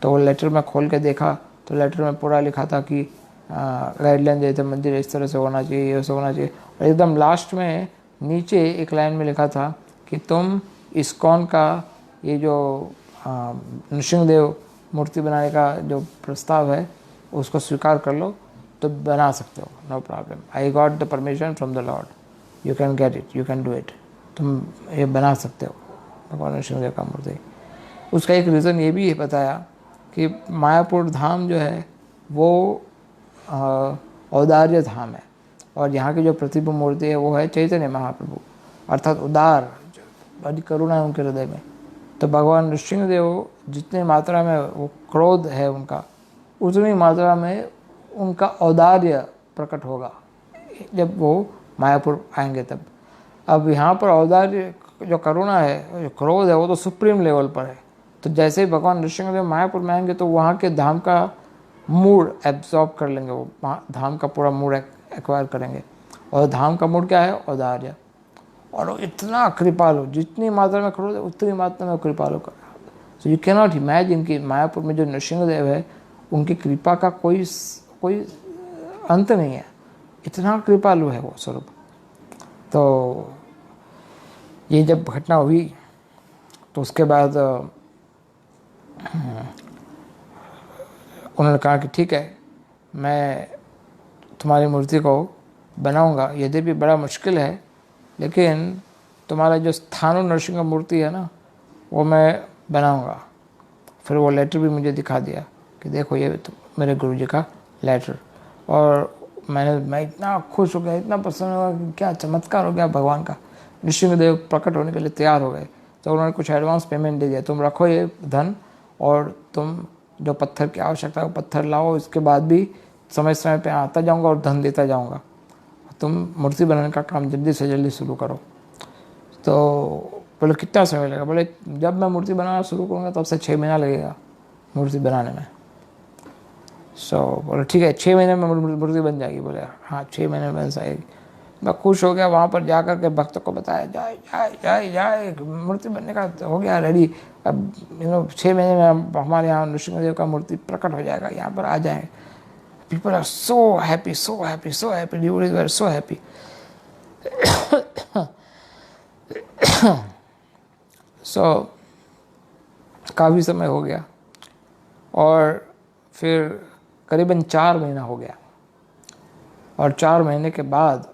तो वो लेटर मैं खोल के देखा तो लेटर में पूरा लिखा था कि गाइडलाइन देते थे, मंदिर इस तरह से होना चाहिए, ये सब होना चाहिए। और एकदम लास्ट में नीचे एक लाइन में लिखा था कि तुम इस्कॉन का ये जो नृसिंहदेव मूर्ति बनाने का जो प्रस्ताव है उसको स्वीकार कर लो तो बना सकते हो, no problem. I got the permission from the lord, you can get it, you can do it, तुम ये बना सकते हो भगवान नृसिंहदेव का मूर्ति। उसका एक रीज़न ये भी बताया कि मायापुर धाम जो है वो औदार्य धाम है, और यहाँ की जो प्रतिभा मूर्ति है वो है चैतन्य महाप्रभु, अर्थात उदार, बड़ी करुणा है उनके हृदय में। तो भगवान नृसिंहदेव जितनी मात्रा में वो क्रोध है उनका, उतनी मात्रा में उनका औदार्य प्रकट होगा जब वो मायापुर आएंगे तब। अब यहाँ पर औदार्य जो करुणा है, जो क्रोध है, वो तो सुप्रीम लेवल पर है। तो जैसे ही भगवान नृसिंहदेव मायापुर में आएंगे तो वहाँ के धाम का मूड एब्जॉर्ब कर लेंगे, वो धाम का पूरा मूड एक्वायर करेंगे। और धाम का मूड क्या है, औदार्य। और वो इतना कृपालु, जितनी मात्रा में क्रोध है उतनी मात्रा में कृपालु कर। So you can not imagine कि मायापुर में जो नृसिंहदेव है उनकी कृपा का कोई अंत नहीं है, इतना कृपालु है वो स्वरूप। तो ये जब घटना हुई तो उसके बाद उन्होंने कहा कि ठीक है, मैं तुम्हारी मूर्ति को बनाऊंगा, यद्यपि बड़ा मुश्किल है, लेकिन तुम्हारा जो स्थानु नरसिंह मूर्ति है ना वो मैं बनाऊंगा। फिर वो लेटर भी मुझे दिखा दिया कि देखो ये तो मेरे गुरुजी का लेटर। और मैं इतना खुश हो गया, इतना प्रसन्न हुआ कि क्या चमत्कार हो गया भगवान का। नृसिंहदेव प्रकट होने के लिए तैयार हो गए। तो उन्होंने कुछ एडवांस पेमेंट दे दिया, तुम रखो ये धन और तुम जो पत्थर की आवश्यकता है वो पत्थर लाओ, इसके बाद भी समय समय पे आता जाऊंगा और धन देता जाऊंगा, तुम मूर्ति बनाने का काम जल्दी से जल्दी शुरू करो। तो बोले कितना समय लगेगा? बोले जब मैं मूर्ति बनाना शुरू करूँगा तब से 6 महीना लगेगा मूर्ति बनाने में। बोले ठीक है, 6 महीने में मूर्ति बन जाएगी। बोले हाँ 6 महीने में बन जाएगी। मैं खुश हो गया, वहाँ पर जाकर के भक्तों को बताया, जाए जाए जाए जाए मूर्ति बनने का हो गया रेडी। अब 6 महीने में हमारे यहाँ नृसिंहदेव का मूर्ति प्रकट हो जाएगा, यहाँ पर आ जाएंगे। People are so happy, so happy, so happy, devotees were so happy. काफ़ी समय हो गया और फिर करीबन 4 महीना हो गया। और 4 महीने के बाद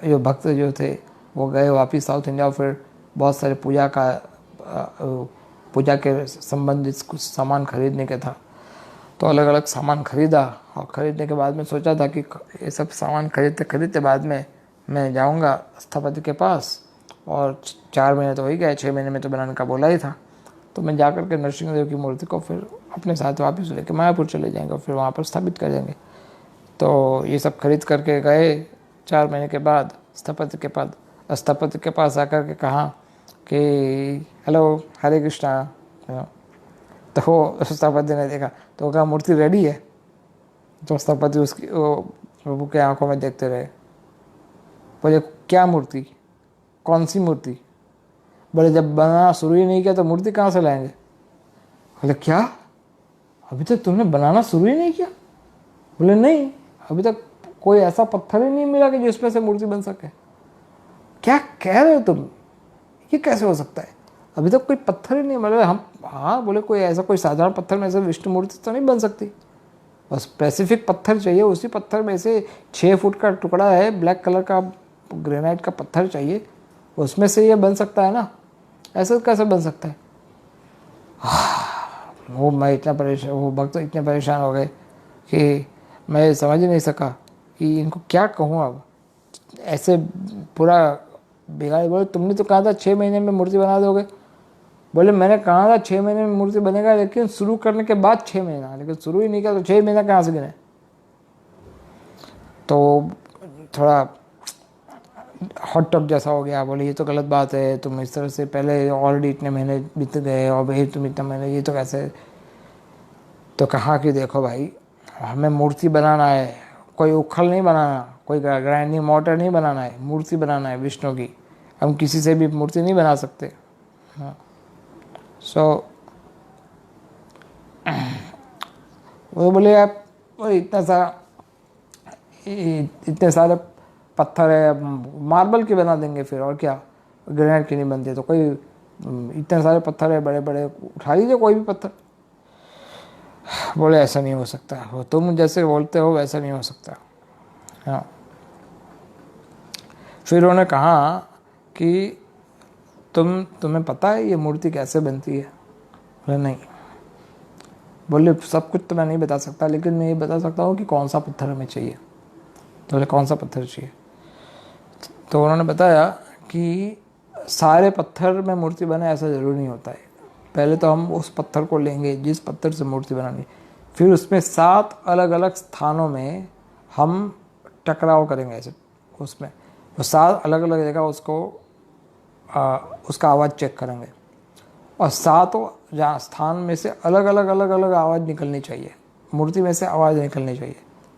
जो भक्त जो थे वो गए वापिस साउथ इंडिया। फिर बहुत सारे पूजा के संबंधित कुछ सामान खरीदने के था, तो अलग अलग सामान खरीदा। और ख़रीदने के बाद में सोचा था कि ये सब सामान खरीदते खरीदते बाद में मैं जाऊंगा स्थपति के पास, और 4 महीने तो हो ही गए, 6 महीने में तो बनाने का बोला ही था। तो मैं जाकर के नृसिंहदेव की मूर्ति को फिर अपने साथ वापस लेकर मायापुर चले जाएंगे और फिर वहाँ पर स्थापित कर देंगे। तो ये सब खरीद करके गए। 4 महीने के बाद स्थपति के पास आकर के कहा कि हेलो हरे कृष्णा। तो स्थपति ने देखा तो कहा मूर्ति रेडी है। तो स्थपति उसकी प्रभु के आंखों में देखते रहे। बोले क्या मूर्ति, कौन सी मूर्ति? बोले जब बनाना शुरू ही नहीं किया तो मूर्ति कहाँ से लाएंगे? बोले क्या, अभी तक तुमने बनाना शुरू ही नहीं किया? बोले नहीं, अभी तक कोई ऐसा पत्थर ही नहीं मिला कि जिसमें से मूर्ति बन सके। क्या कह रहे हो तुम, ये कैसे हो सकता है? अभी तक कोई पत्थर ही नहीं मिला। हम हाँ बोले कोई ऐसा कोई साधारण पत्थर में से विष्णु मूर्ति तो नहीं बन सकती, बस स्पेसिफिक पत्थर चाहिए। उसी पत्थर में से 6 फुट का टुकड़ा है, ब्लैक कलर का ग्रेनाइट का पत्थर चाहिए, उसमें से ये बन सकता है ना, ऐसा कैसे बन सकता है? वो भक्त इतने परेशान हो गए कि मैं समझ ही नहीं सका कि इनको क्या कहूँ। अब ऐसे पूरा बिगाड़। बोले तुमने तो कहा था 6 महीने में मूर्ति बना दोगे। बोले मैंने कहा था 6 महीने में मूर्ति बनेगा, लेकिन शुरू करने के बाद 6 महीना, लेकिन शुरू ही नहीं किया तो 6 महीना कहाँ से गिने। तो थोड़ा हॉट टॉप जैसा हो गया। बोले ये तो गलत बात है, तुम इस तरह से पहले ऑलरेडी इतने महीने बीत गए और भाई तुम इतने महीने, ये तो कैसे। तो कहा कि देखो भाई, हमें मूर्ति बनाना है, कोई उखल नहीं बनाना, कोई ग्राइंडिंग मोटर नहीं बनाना है, मूर्ति बनाना है विष्णु की। हम किसी से भी मूर्ति नहीं बना सकते। हाँ, सो वो बोले आप इतने सारे पत्थर है, मार्बल के बना देंगे फिर, और क्या, ग्रेनाइट के नहीं बनते तो कोई, इतने सारे पत्थर है बड़े बड़े, उठा लीजिए कोई भी पत्थर। बोले ऐसा नहीं हो सकता, वो तुम जैसे बोलते हो वैसा नहीं हो सकता। हाँ, फिर उन्होंने कहा कि तुम्हें पता है ये मूर्ति कैसे बनती है। बोले नहीं। बोले सब कुछ तो मैं नहीं बता सकता, लेकिन मैं ये बता सकता हूँ कि कौन सा पत्थर हमें चाहिए। तो बोले कौन सा पत्थर चाहिए। तो उन्होंने बताया कि सारे पत्थर में मूर्ति बने ऐसा ज़रूरी नहीं होता है। पहले तो हम उस पत्थर को लेंगे जिस पत्थर से मूर्ति बनानी, फिर उसमें 7 अलग अलग स्थानों में हम टकराव करेंगे ऐसे, उसमें वो 7 अलग अलग जगह उसका आवाज़ चेक करेंगे, और 7 जहाँ स्थान में से अलग अलग आवाज़ निकलनी चाहिए, मूर्ति में से आवाज़ निकलनी चाहिए।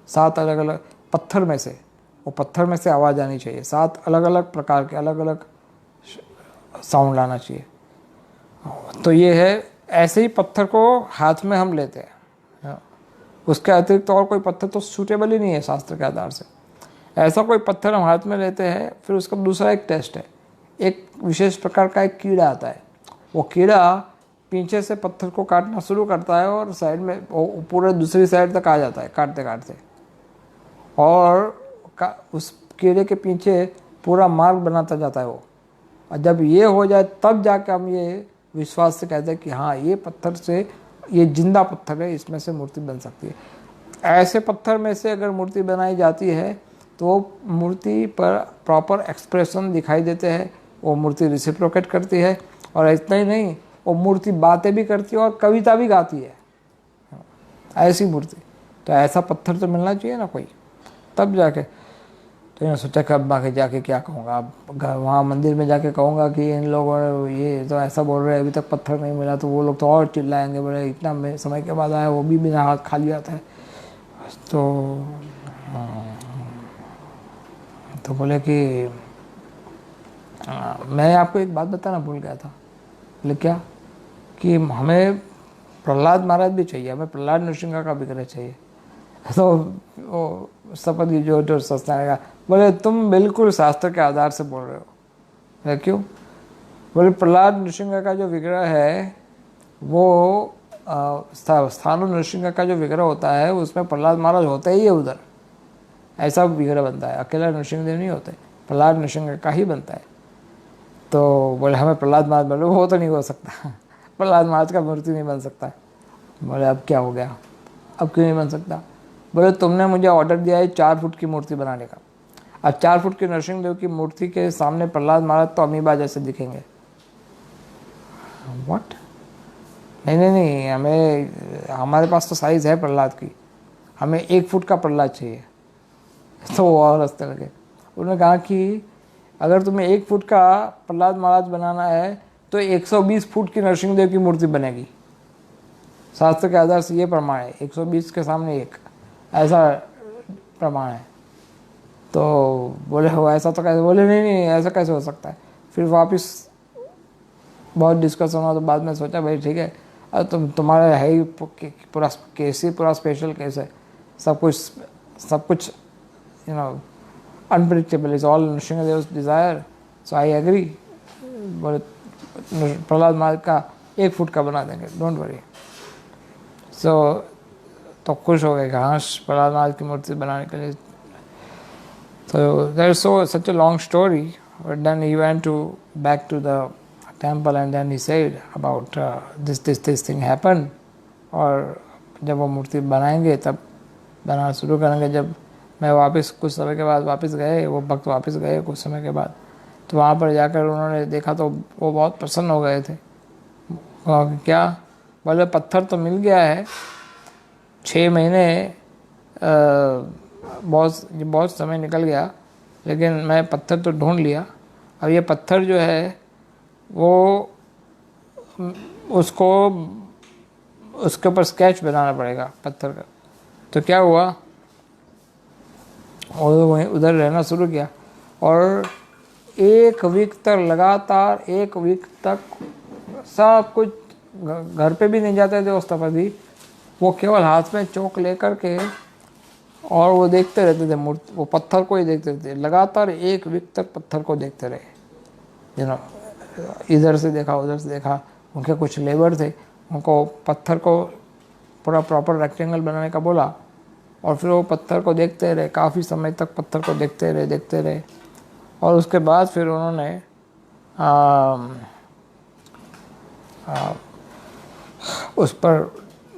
7 अलग अलग पत्थर में से, वो पत्थर में से आवाज़ आनी चाहिए। 7 अलग अलग प्रकार के अलग अलग साउंड लाना चाहिए। तो ये है, ऐसे ही पत्थर को हाथ में हम लेते हैं, उसके अतिरिक्त और कोई पत्थर तो सूटेबल ही नहीं है शास्त्र के आधार से। ऐसा कोई पत्थर हम हाथ में लेते हैं। फिर उसका दूसरा एक टेस्ट है, एक विशेष प्रकार का एक कीड़ा आता है। वो कीड़ा पीछे से पत्थर को काटना शुरू करता है और साइड में पूरे दूसरी साइड तक आ जाता है काटते काटते, और उस कीड़े के पीछे पूरा मार्ग बनाता जाता है वो। और जब ये हो जाए तब जाके हम ये विश्वास से कहते हैं कि हाँ, ये पत्थर से, ये जिंदा पत्थर है, इसमें से मूर्ति बन सकती है। ऐसे पत्थर में से अगर मूर्ति बनाई जाती है तो मूर्ति पर प्रॉपर एक्सप्रेशन दिखाई देते हैं, वो मूर्ति रिसिप्रोकेट करती है। और इतना ही नहीं, वो मूर्ति बातें भी करती है और कविता भी गाती है, ऐसी मूर्ति। तो ऐसा पत्थर तो मिलना चाहिए ना कोई, तब जाके। तो मैंने सोचा कि अब आगे जाके क्या कहूँगा, अब वहाँ मंदिर में जाके कहूँगा कि इन लोगों ने ये तो ऐसा बोल रहे हैं, अभी तक पत्थर नहीं मिला, तो वो लोग तो और चिल्लाएंगे, बोले इतना समय के बाद आया, वो भी बिना हाथ खाली आता है। तो बोले कि मैं आपको एक बात बताना भूल गया था। बोले क्या, कि हमें प्रहलाद महाराज भी चाहिए, हमें प्रहलाद नृसिंह का विग्रह चाहिए। तो वो सपति जो सस्ता, बोले तुम बिल्कुल शास्त्र के आधार से बोल रहे हो। क्यों। बोले प्रहलाद नृसिंह का जो विग्रह है वो स्थानु नृसिंह का जो विग्रह होता है उसमें प्रहलाद महाराज होते ही है उधर, ऐसा विग्रह बनता है। अकेला नृसिंहदेव नहीं होते, प्रहलाद नृसिंह का ही बनता है। तो बोले हमें प्रहलाद महाराज, बोले वो तो नहीं हो सकता, प्रहलाद महाराज का मूर्ति नहीं बन सकता। बोले अब क्या हो गया, अब क्यों नहीं बन सकता। बोले तुमने मुझे ऑर्डर दिया है 4 फुट की मूर्ति बनाने का, अब 4 फुट की नरसिंहदेव की मूर्ति के सामने प्रहलाद महाराज तो अमीबा जैसे दिखेंगे। व्हाट, नहीं, हमारे पास तो साइज़ है प्रहलाद की, हमें 1 फुट का प्रहलाद चाहिए। तो वो और हंसने लगे। उन्होंने कहा कि अगर तुम्हें 1 फुट का प्रहलाद महाराज बनाना है तो 120 फुट की नरसिंहदेव की मूर्ति बनेगी। शास्त्र के आधार से ये प्रमाण है, 120 के सामने 1, ऐसा प्रमाण है। तो बोले हो ऐसा तो कैसे। बोले नहीं ऐसा कैसे हो सकता है। फिर वापस बहुत डिस्कशन हुआ, तो बाद में सोचा भाई ठीक है, अब तुम्हारा है ही पूरा केस ही पूरा स्पेशल केस है, सब कुछ you know unpredictable is all Nrisimhadev's desire, so I agree. बोले प्रहलाद महाराज का 1 फुट का बना देंगे, डोंट वरी। तो खुश हो गए कि हाँ प्रहलाद महाराज की मूर्ति बनाने के लिए। So there's such a long story, but then he went back to the temple and then he said about this thing happened। और जब वो मूर्ति बनाएंगे तब बनाना शुरू करेंगे, जब मैं वापस कुछ समय के बाद वापस गए, वो भक्त वापस गए कुछ समय के बाद, तो वहाँ पर जाकर उन्होंने देखा तो वो बहुत प्रसन्न हो गए थे। क्या? बोले पत्थर तो मिल गया है, 6 महीने बहुत समय निकल गया, लेकिन मैं पत्थर तो ढूंढ लिया। अब ये पत्थर जो है वो उसको उसके ऊपर स्केच बनाना पड़ेगा पत्थर का। तो क्या हुआ, और वहीं उधर रहना शुरू किया, और 1 वीक तक लगातार 1 वीक तक सब कुछ, घर पे भी नहीं जाते थे उस तपस्वी, वो केवल हाथ में चौक लेकर के और वो देखते रहते थे मूर्ति, वो पत्थर को ही देखते रहते, लगातार 1 वीक तक पत्थर को देखते रहे। इधर से देखा उधर से देखा। उनके कुछ लेबर थे, उनको पत्थर को पूरा प्रॉपर रेक्टेंगल बनाने का बोला, और फिर वो पत्थर को देखते रहे, काफ़ी समय तक पत्थर को देखते रहे। और उसके बाद फिर उन्होंने उस पर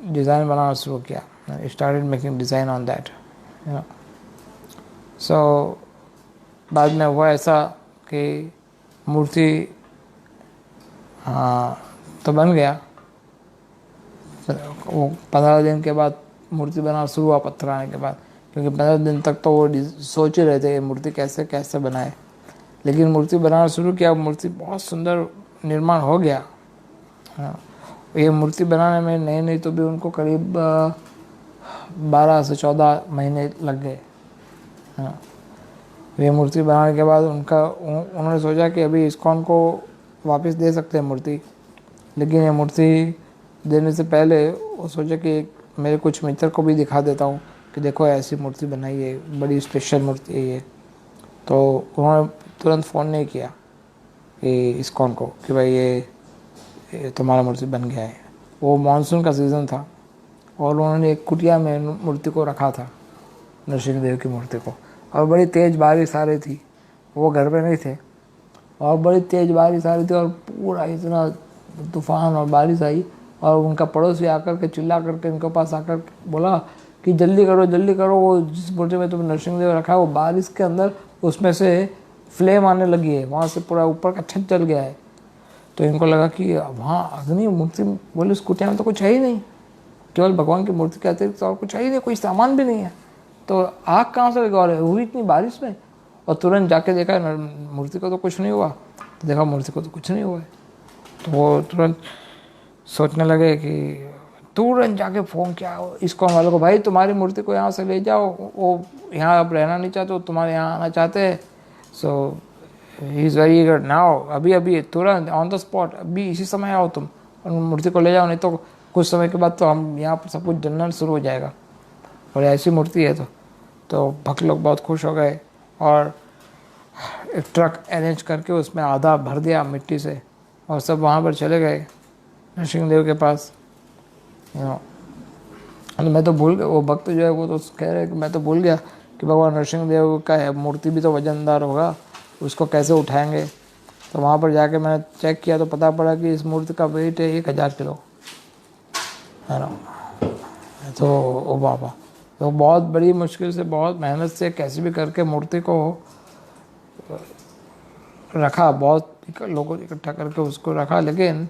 डिज़ाइन बनाना शुरू किया। Started making design on that. So बाद में हुआ ऐसा कि मूर्ति तो बन गया। वो 15 दिन के बाद मूर्ति बनाना शुरू हुआ पत्थर आने के बाद, क्योंकि 15 दिन तक तो वो सोच ही रहे थे मूर्ति कैसे कैसे बनाए। लेकिन मूर्ति बनाना शुरू किया, मूर्ति बहुत सुंदर निर्माण हो गया। ये मूर्ति बनाने में नहीं तो भी उनको करीब 12 से 14 महीने लग गए। ये मूर्ति बनाने के बाद उन्होंने सोचा कि अभी इस्कॉन को वापस दे सकते हैं मूर्ति, लेकिन ये मूर्ति देने से पहले वो सोचा कि मेरे कुछ मित्र को भी दिखा देता हूँ कि देखो ऐसी मूर्ति बनाई है, बड़ी स्पेशल मूर्ति है ये। तो उन्होंने तुरंत फ़ोन नहीं किया कि इस्कॉन को कि भाई ये तुम्हारा मूर्ति बन गया है। वो मानसून का सीज़न था और उन्होंने एक कुटिया में मूर्ति को रखा था, नरसिंह देव की मूर्ति को, और बड़ी तेज़ बारिश आ रही थी। वो घर पे नहीं थे और बड़ी तेज़ बारिश आ रही थी और पूरा इतना तूफान और बारिश आई, और उनका पड़ोसी आकर के चिल्ला करके इनके पास आकर बोला कि जल्दी करो, वो जिस मूर्ति में तुमने नरसिंह देव रखा है वो बारिश के अंदर उसमें से फ्लेम आने लगी है, वहाँ से पूरा ऊपर का छत जल गया है। तो इनको लगा कि वहाँ अग्नि मूर्ति, बोले उस कुटिया में तो कुछ है ही नहीं, केवल भगवान की मूर्ति के अतिरिक्त और कुछ है ही नहीं, कोई सामान भी नहीं है, तो आग कहाँ से लगा रहे हुई इतनी बारिश में। और तुरंत जाके देखा मूर्ति को तो कुछ नहीं हुआ, तो देखा मूर्ति को तो कुछ नहीं हुआ है। तो वो तुरंत सोचने लगे कि तुरंत जाके फ़ोन किया इस्कॉन वालों को, भाई तुम्हारी मूर्ति को यहाँ से ले जाओ, वो यहाँ अब रहना नहीं चाहते, तुम्हारे यहाँ आना चाहते हैं। So he is very good now, अभी तुरंत ऑन द स्पॉट, अभी इसी समय आओ तुम और मूर्ति को ले जाओ, नहीं तो कुछ समय के बाद तो हम यहाँ पर सब कुछ जलना शुरू हो जाएगा। और ऐसी मूर्ति है तो भक्त लोग बहुत खुश हो गए और एक ट्रक अरेंज करके उसमें आधा भर दिया मिट्टी से, और सब वहाँ पर चले गए नरसिंह देव के पास। मैं तो भूल गया, वो भक्त जो है वो तो कह रहे कि मैं तो भूल गया कि भगवान नरसिंह देव का है, मूर्ति भी तो वजनदार होगा, उसको कैसे उठाएंगे। तो वहाँ पर जाके मैंने चेक किया तो पता पड़ा कि इस मूर्ति का वेट है 1000 किलो, है ना। तो ओ बाबा, तो बहुत बड़ी मुश्किल से, बहुत मेहनत से कैसे भी करके मूर्ति को रखा, बहुत लोगों इकट्ठा करके उसको रखा। लेकिन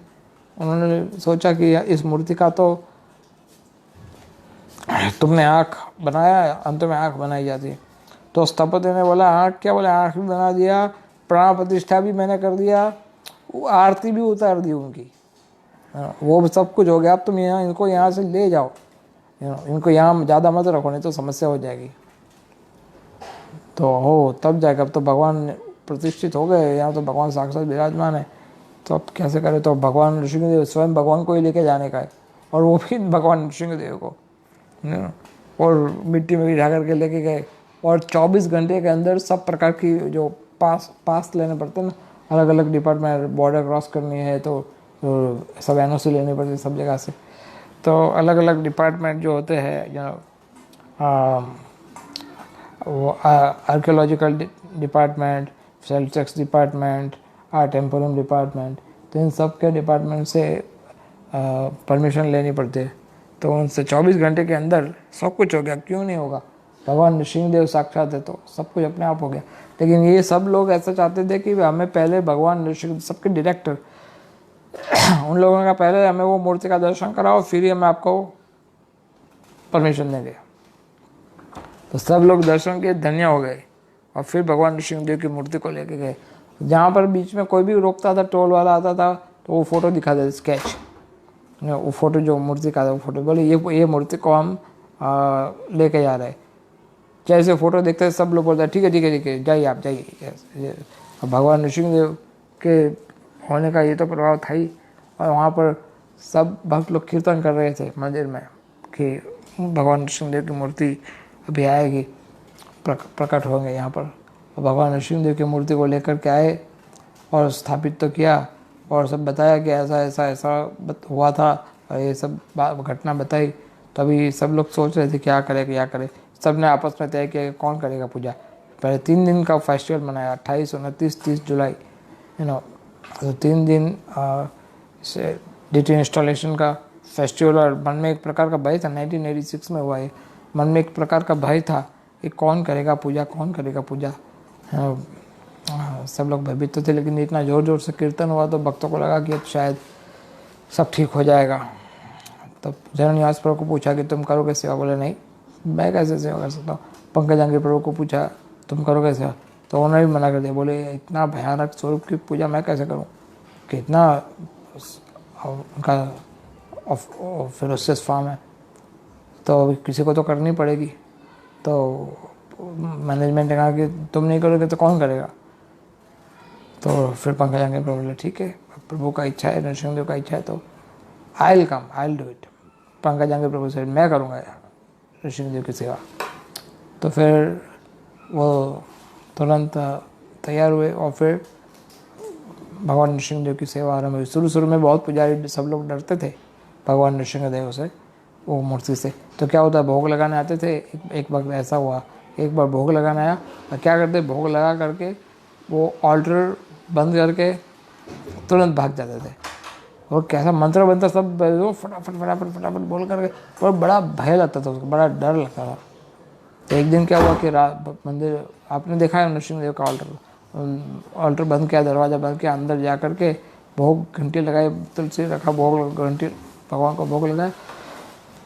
उन्होंने सोचा कि इस मूर्ति का तो तुमने आँख बनाया, अंत में आँख बनाई जाती है। तो स्थपति ने बोला आँख क्या, बोले आँख भी बना दिया, प्राण प्रतिष्ठा भी मैंने कर दिया, आरती भी उतार दी उनकी, वो सब कुछ हो गया। अब तुम इनको यहाँ से ले जाओ, इनको यहाँ ज़्यादा मत रखो, नहीं तो समस्या हो जाएगी। तो हो तब जाएगा, अब तो भगवान प्रतिष्ठित हो गए, यहाँ तो भगवान साक्षात विराजमान है, तो अब कैसे करें। तो भगवान नरसिंह देव स्वयं भगवान को ही लेके जाने का है, और वो भी भगवान नरसिंह देव को, और मिट्टी में गिरा करके लेके गए। और 24 घंटे के अंदर सब प्रकार की जो पास लेने पड़ते हैं ना, अलग अलग डिपार्टमेंट, बॉर्डर क्रॉस करनी है तो सब NOC लेनी पड़ती है सब जगह से। तो अलग अलग डिपार्टमेंट जो होते हैं, जो वो archaeological department, sale tax department, art टेम्पोरम डिपार्टमेंट, तो इन सब के डिपार्टमेंट से परमिशन लेनी पड़ती है। तो उनसे 24 घंटे के अंदर सब कुछ हो गया, क्यों नहीं होगा। भगवान नृसिंहदेव साक्षात है तो सब कुछ अपने आप हो गया। लेकिन ये सब लोग ऐसा चाहते थे कि हमें पहले भगवान नृसिंह, सबके डायरेक्टर उन लोगों का पहले हमें वो मूर्ति का दर्शन कराओ, फिर ही हमें आपको परमिशन देंगे। तो सब लोग दर्शन के धन्य हो गए और फिर भगवान नृसिंहदेव की मूर्ति को लेके गए। जहाँ पर बीच में कोई भी रोकता था, टोल वाला आता था, तो वो फोटो दिखा देते, स्केच, वो फोटो जो मूर्ति का था वो फोटो, बोले ये मूर्ति को हम लेके जा रहे हैं। जैसे फोटो देखते सब लोग बोलते हैं ठीक है ठीक है ठीक है, जाइए आप जाइए। भगवान नृसिंहदेव के होने का ये तो प्रभाव था ही। और वहाँ पर सब भक्त लोग कीर्तन कर रहे थे मंदिर में कि भगवान नृसिंहदेव की मूर्ति अभी आएगी, प्रकट होंगे यहाँ पर। भगवान नृसिंहदेव की मूर्ति को लेकर के आए और स्थापित तो किया और सब बताया कि ऐसा ऐसा ऐसा हुआ था और ये सब घटना बताई। तभी सब लोग सोच रहे थे क्या करे। सब ने आपस में तय किया कि कौन करेगा पूजा। पहले 3 दिन का फेस्टिवल मनाया, 28, 29, 30 जुलाई, तो 3 दिन डीटी इंस्टॉलेशन का फेस्टिवल। और मन में एक प्रकार का भय था, 1986 में हुआ है, मन में एक प्रकार का भय था कि कौन करेगा पूजा। सब लोग भयभीत तो थे, लेकिन इतना ज़ोर से कीर्तन हुआ तो भक्तों को लगा कि अब शायद सब ठीक हो जाएगा। तब जननिवास प्रभु को पूछा कि तुम करोगे सेवा? बोले नहीं, मैं कैसे सेवा कर सकता हूँ। पंकजांगी प्रभु को पूछा तुम करोगे सेवा? तो उन्होंने भी मना कर दिया, बोले इतना भयानक स्वरूप की पूजा मैं कैसे करूँ, कि इतना उनका फेरोसियस फॉर्म है, तो किसी को तो करनी पड़ेगी। तो मैनेजमेंट ने कहा कि तुम नहीं करोगे तो कौन करेगा? तो फिर पंकजांगी प्रभु बोले ठीक है, प्रभु का इच्छा है, नृसिंहदेव का इच्छा है, तो आई विल डू इट। पंकजांगी प्रभु से मैं करूँगा नृसिंहदेव की सेवा। तो फिर वो तुरंत तैयार हुए और फिर भगवान नृसिंहदेव की सेवा आरम्भ हुई। शुरू में बहुत पुजारी सब लोग डरते थे भगवान नृसिंहदेव से, वो मूर्ति से। तो क्या होता है, भोग लगाने आते थे। एक वक्त ऐसा हुआ, एक बार भोग लगाने आया और क्या करते, भोग लगा करके वो ऑल्टर बंद करके तुरंत भाग जाते थे। और कैसा मंत्र बनता, सब फटाफट बोल करके, और बड़ा भय लगता था उसको, बड़ा डर लगता था। तो एक दिन क्या हुआ कि मंदिर, आपने देखा है नृसिंहदेव का ऑल्टर बंद किया, दरवाज़ा बंद किया, अंदर जा करके भोग, घंटी लगाई, तुलसी रखा, भोग, घंटी, भगवान को भोग लगाया।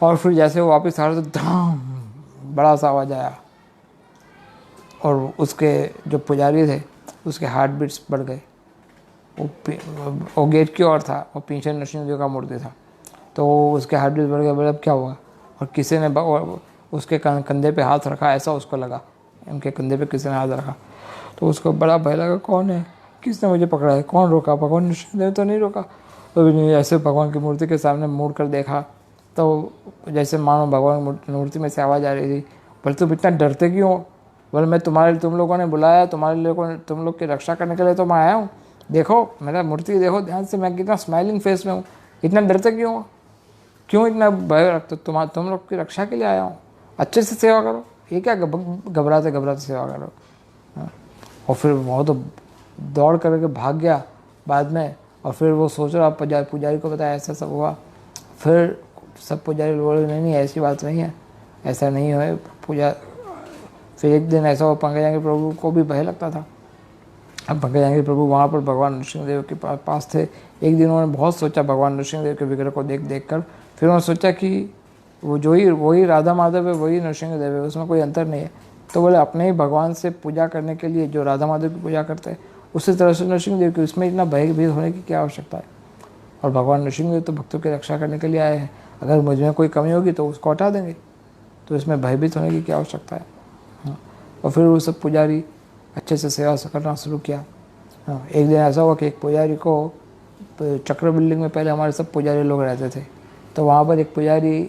और फिर जैसे वो वापस आ रहे तो धाम बड़ा सा आवाज़ आया और उसके जो पुजारी थे उसके हार्ट बीट्स बढ़ गए। वो गेट की ओर था और पीछे नृसिंहदेव का मूर्ति था, तो उसके हार्ट बीट्स बढ़ गए। बोले अब क्या हुआ? और किसी ने उसके कंधे पे हाथ रखा, ऐसा उसको लगा, उनके कंधे पे किसी ने हाथ रखा। तो उसको बड़ा भय लगा, कौन है, किसने मुझे पकड़ा है, कौन रोका? भगवान नृसिंहदेव तो नहीं रोका। तो ऐसे भगवान की मूर्ति के सामने मुड़ कर देखा तो जैसे मानो भगवान मूर्ति में से आवाज़ आ रही थी। बोले तुम इतना डरते क्यों हो? बोले तुम लोगों ने बुलाया, तुम लोग की रक्षा करने के लिए तो मैं आया हूँ। देखो मेरा मूर्ति देखो ध्यान से, मैं कितना स्माइलिंग फेस में हूँ, इतना डरते क्यों हो? क्यों इतना भय रखते? तुम लोग की रक्षा के लिए आया हूँ, अच्छे से सेवा करो, ये क्या घबराते सेवा करो। और फिर वो तो दौड़ करके भाग गया बाद में। और फिर वो सोच रहा, पुजारी को बताया ऐसा सब हुआ। फिर सब पुजारी बोले नहीं ऐसी बात नहीं है, ऐसा नहीं है पूजा। फिर एक दिन ऐसा हुआ, पंकजांगी प्रभु को भी भय लगता था। अब पंकजांगी प्रभु वहाँ पर भगवान नृसिंहदेव के पास थे। एक दिन उन्होंने बहुत सोचा भगवान नृसिंहदेव के विग्रह को देख कर। फिर उन्होंने सोचा कि वो वही राधा माधव है, वही नृसिंहदेव है, उसमें कोई अंतर नहीं है। तो बोले अपने ही भगवान से पूजा करने के लिए जो राधा माधव की पूजा करते हैं उसी तरह से नृसिंहदेव की, उसमें इतना भयभीत होने की क्या आवश्यकता है? और भगवान नृसिंहदेव तो भक्तों की रक्षा करने के लिए आए हैं, अगर मुझ में कोई कमी होगी तो उसको हटा देंगे, तो इसमें भयभीत होने की क्या आवश्यकता है? और फिर वो सब पुजारी अच्छे से सेवा करना शुरू किया। एक दिन ऐसा हुआ कि एक पुजारी को, चक्र बिल्डिंग में पहले हमारे सब पुजारी लोग रहते थे, तो वहाँ पर एक पुजारी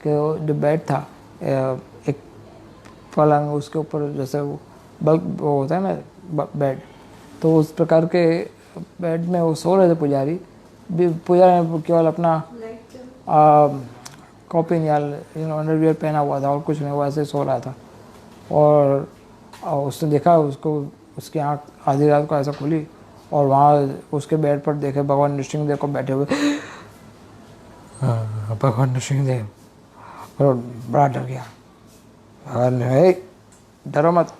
के जो बेड था, एक पलंग, उसके ऊपर जैसे वो बल्ब वो होता है ना बेड, तो उस प्रकार के बेड में वो सो रहे थे पुजारी ने केवल अपना कॉपी या अंडरवियर पहना हुआ था और कुछ नहीं, वो ऐसे सो रहा था। और उसने देखा, उसकी आँख आधी रात को ऐसा खुली और वहाँ उसके बेड पर देखे भगवान नृसिंहदेव को बैठे हुए। भगवान नृसिंहदेव और बड़ा डर गया। भगवान ने, "हे, डरो मत",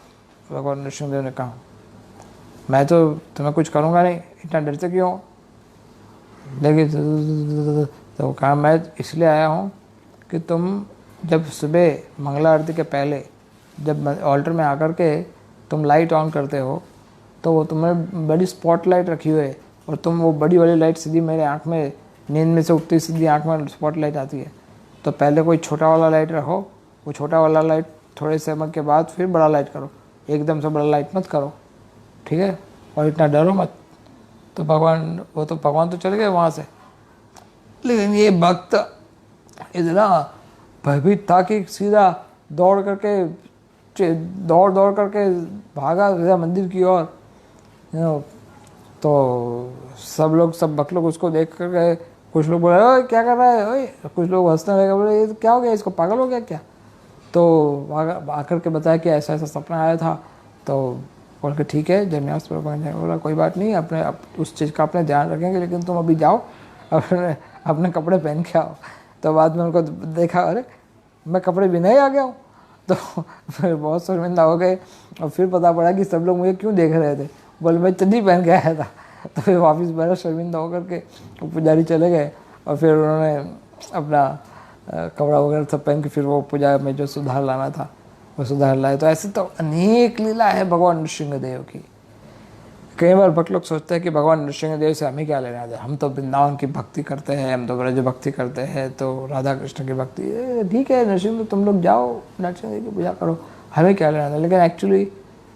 भगवान नृसिंहदेव ने कहा, "मैं तो तुम्हें कुछ करूँगा नहीं, इतना डरते क्यों हो?" लेकिन तो कहा, "मैं इसलिए आया हूँ कि तुम जब सुबह मंगला आरती के पहले जब ऑल्टर में आकर के तुम लाइट ऑन करते हो तो वो तुम्हें बड़ी स्पॉट लाइट रखी हुई है, और तुम वो बड़ी वाली लाइट सीधी मेरे आँख में, नींद में से उठती सीधी आँख में स्पॉट लाइट आती है, तो पहले कोई छोटा वाला लाइट रखो, वो छोटा वाला लाइट थोड़े समय के बाद फिर बड़ा लाइट करो, एकदम से बड़ा लाइट मत करो, ठीक है, और इतना डरो मत।" तो भगवान तो चले गए वहाँ से, लेकिन ये भक्त इतना भयभीत था कि सीधा दौड़ दौड़ करके भागा सीधा मंदिर की ओर। तो सब भक्त लोग उसको देख कर गए, कुछ लोग बोले, "ओए क्या कर रहा है ओए", कुछ लोग हंसने लगे, बोले, "ये क्या हो गया, इसको पागल हो गया क्या?" तो आकर के बताया कि ऐसा ऐसा सपना आया था। तो बोल के, "ठीक है, जन्यास पर पहुँच जाएंगे", बोला, "कोई बात नहीं, उस चीज़ का अपने ध्यान रखेंगे, लेकिन तुम अभी जाओ अपने कपड़े पहन के आओ।" तो बाद में उनको देखा, अरे मैं कपड़े बिना ही आ गया हूँ, तो फिर बहुत शर्मिंदा हो गए, और फिर पता पड़ा कि सब लोग मुझे क्यों देख रहे थे, बोले मैं चड्डी पहन के आया था। तो फिर वापस बड़ा शर्मिंदा होकर के पुजारी चले गए, और फिर उन्होंने अपना कपड़ा वगैरह सब पहन के फिर वो पूजा में जो सुधार लाना था वो सुधार लाए। तो ऐसे तो अनेक लीला है भगवान नृसिंहदेव की। कई बार भक्त लोग सोचते हैं कि भगवान नृसिंहदेव से हमें क्या लेना है, हम तो वृंदावन की भक्ति करते हैं, हम तो ब्रज भक्ति करते हैं, तो राधा कृष्ण की भक्ति, ठीक है नृसिंह, तुम लोग जाओ नृसिंहदेव की पूजा करो, हमें क्या लेना है। लेकिन एक्चुअली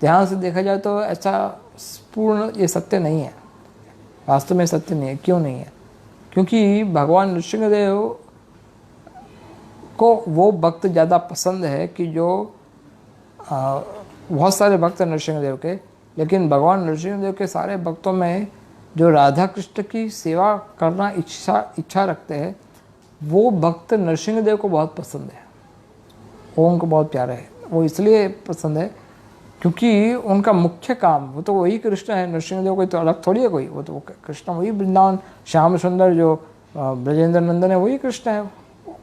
ध्यान से देखा जाए तो ऐसा पूर्ण ये सत्य नहीं है, वास्तव में सत्य नहीं है। क्यों नहीं है? क्योंकि भगवान नृसिंहदेव को वो भक्त ज़्यादा पसंद है कि जो बहुत सारे भक्त हैं नृसिंहदेव के, लेकिन भगवान नृसिंहदेव के सारे भक्तों में जो राधा कृष्ण की सेवा करना इच्छा रखते हैं, वो भक्त नृसिंहदेव को बहुत पसंद है, वो उनको बहुत प्यारा है। वो इसलिए पसंद है क्योंकि उनका मुख्य काम, वो तो वही कृष्ण है, नृसिंहदेव कोई तो अलग थोड़ी है कोई, वो तो कृष्ण वही वृंदावन श्याम सुंदर जो ब्रजेंद्र नंदन है वही कृष्ण है,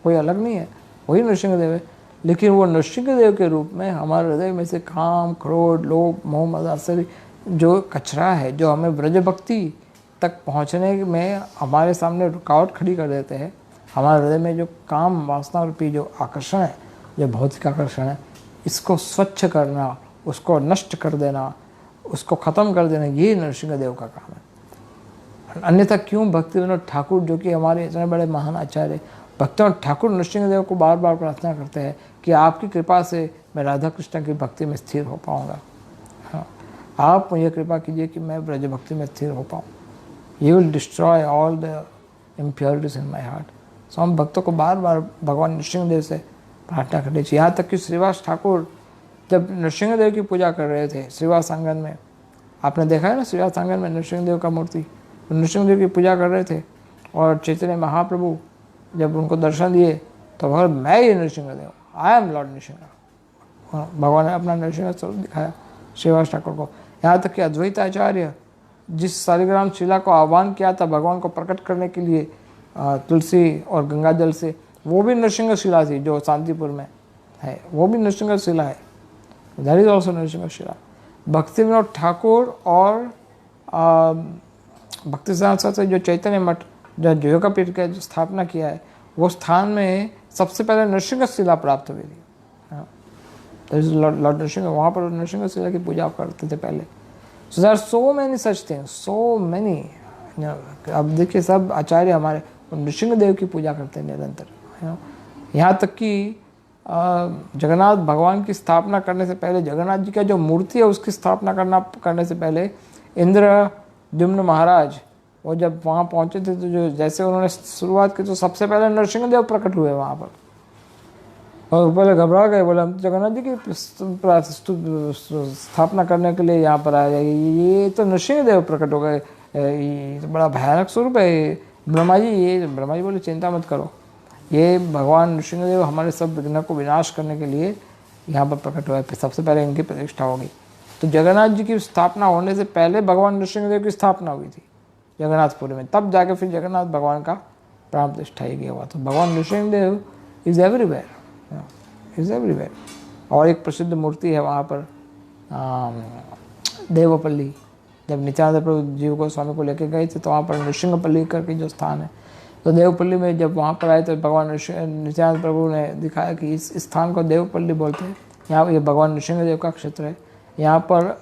कोई अलग नहीं है, वही नृसिंहदेव है। लेकिन वो नृसिंहदेव के रूप में हमारे हृदय में से काम, क्रोध, लोभ, मोह, मद, आसक्ति जो कचरा है, जो हमें ब्रज भक्ति तक पहुंचने में हमारे सामने रुकावट खड़ी कर देते हैं, हमारे हृदय में जो काम वासना रूपी जो आकर्षण है, जो भौतिक आकर्षण है, इसको स्वच्छ करना, उसको नष्ट कर देना, उसको ख़त्म कर देना, ये नृसिंहदेव का काम है। अन्यथा क्यों भक्ति विनोद ठाकुर जो कि हमारे इतने बड़े महान आचार्य भक्तों ठाकुर नृसिंहदेव को बार बार प्रार्थना करते हैं कि आपकी कृपा से मैं राधा कृष्ण की भक्ति में स्थिर हो पाऊँगा। हाँ, आप मुझे कृपा कीजिए कि मैं ब्रज भक्ति में स्थिर हो पाऊँ। You will destroy all the impurities in my heart. So हम भक्तों को बार बार भगवान नृसिंहदेव से प्रार्थना करनी चाहिए। यहाँ तक कि श्रीवास ठाकुर जब नृसिंहदेव की पूजा कर रहे थे श्रीवास आंगन में, आपने देखा है ना, श्रीवास आंगन में नृसिंहदेव का मूर्ति, नृसिंहदेव की पूजा कर रहे थे, और चैतन्य महाप्रभु जब उनको दर्शन दिए तो भगवान, मैं ही Nrisimhadev, I am lord Nrisimha, भगवान ने अपना नृसिंह स्वरूप दिखाया श्रीवास ठाकुर को। यहाँ तक कि अद्वैत आचार्य जिस शालिग्राम शिला को आह्वान किया था भगवान को प्रकट करने के लिए तुलसी और गंगा जल से, वो भी नृसिंह शिला थी जो शांतिपुर में है, वो भी नृसिंह शिला है, दैट इज ऑल्सो नृसिंह शिला। भक्ति विनोद ठाकुर और भक्ति से जो चैतन्य मठ जो योगापीठ का जो स्थापना किया है, वो स्थान में सबसे पहले नृसिंह शिला प्राप्त हुई थी। लॉर्ड नृसिंह, वहाँ पर नृसिंह शिला की पूजा करते थे पहले। So there are so many such things, so many. अब देखिए सब आचार्य हमारे नृसिंह देव की पूजा करते हैं निरंतर। यहाँ तक कि जगन्नाथ भगवान की स्थापना करने से पहले, जगन्नाथ जी का जो मूर्ति है उसकी स्थापना करने से पहले इंद्रद्युम्न महाराज वो जब वहाँ पहुँचे थे तो जो जैसे उन्होंने शुरुआत की तो सबसे पहले नरसिंहदेव प्रकट हुए वहाँ पर, और पहले घबरा गए, बोले हम तो जगन्नाथ जी की स्थापना करने के लिए यहाँ पर आए, ये तो नरसिंहदेव प्रकट हो गए, ये तो बड़ा भयानक स्वरूप है। ब्रह्मा जी बोले चिंता मत करो, ये भगवान नृसिंहदेव हमारे सब विघ्न को विनाश करने के लिए यहाँ पर प्रकट हुआ है, सबसे पहले इनकी प्रतिष्ठा होगी। तो जगन्नाथ जी की स्थापना होने से पहले भगवान नृसिंहदेव की स्थापना हुई थी जगन्नाथपुरी में, तब जाके फिर जगन्नाथ भगवान का प्राण प्रतिष्ठा ही गया हुआ। तो भगवान नृसिंहदेव इज एवरीवेयर, और एक प्रसिद्ध मूर्ति है वहाँ पर देवपल्ली। जब नित्यानंद प्रभु जीव गोस्वामी को लेके गए थे तो वहाँ पर नृसिंहपल्ली करके जो स्थान है, तो देवपल्ली में जब वहाँ पर आए तो भगवान नित्यानंद प्रभु ने दिखाया कि इस स्थान को देवपल्ली बोलते हैं। यहाँ ये भगवान नृसिंहदेव का क्षेत्र है। यहाँ पर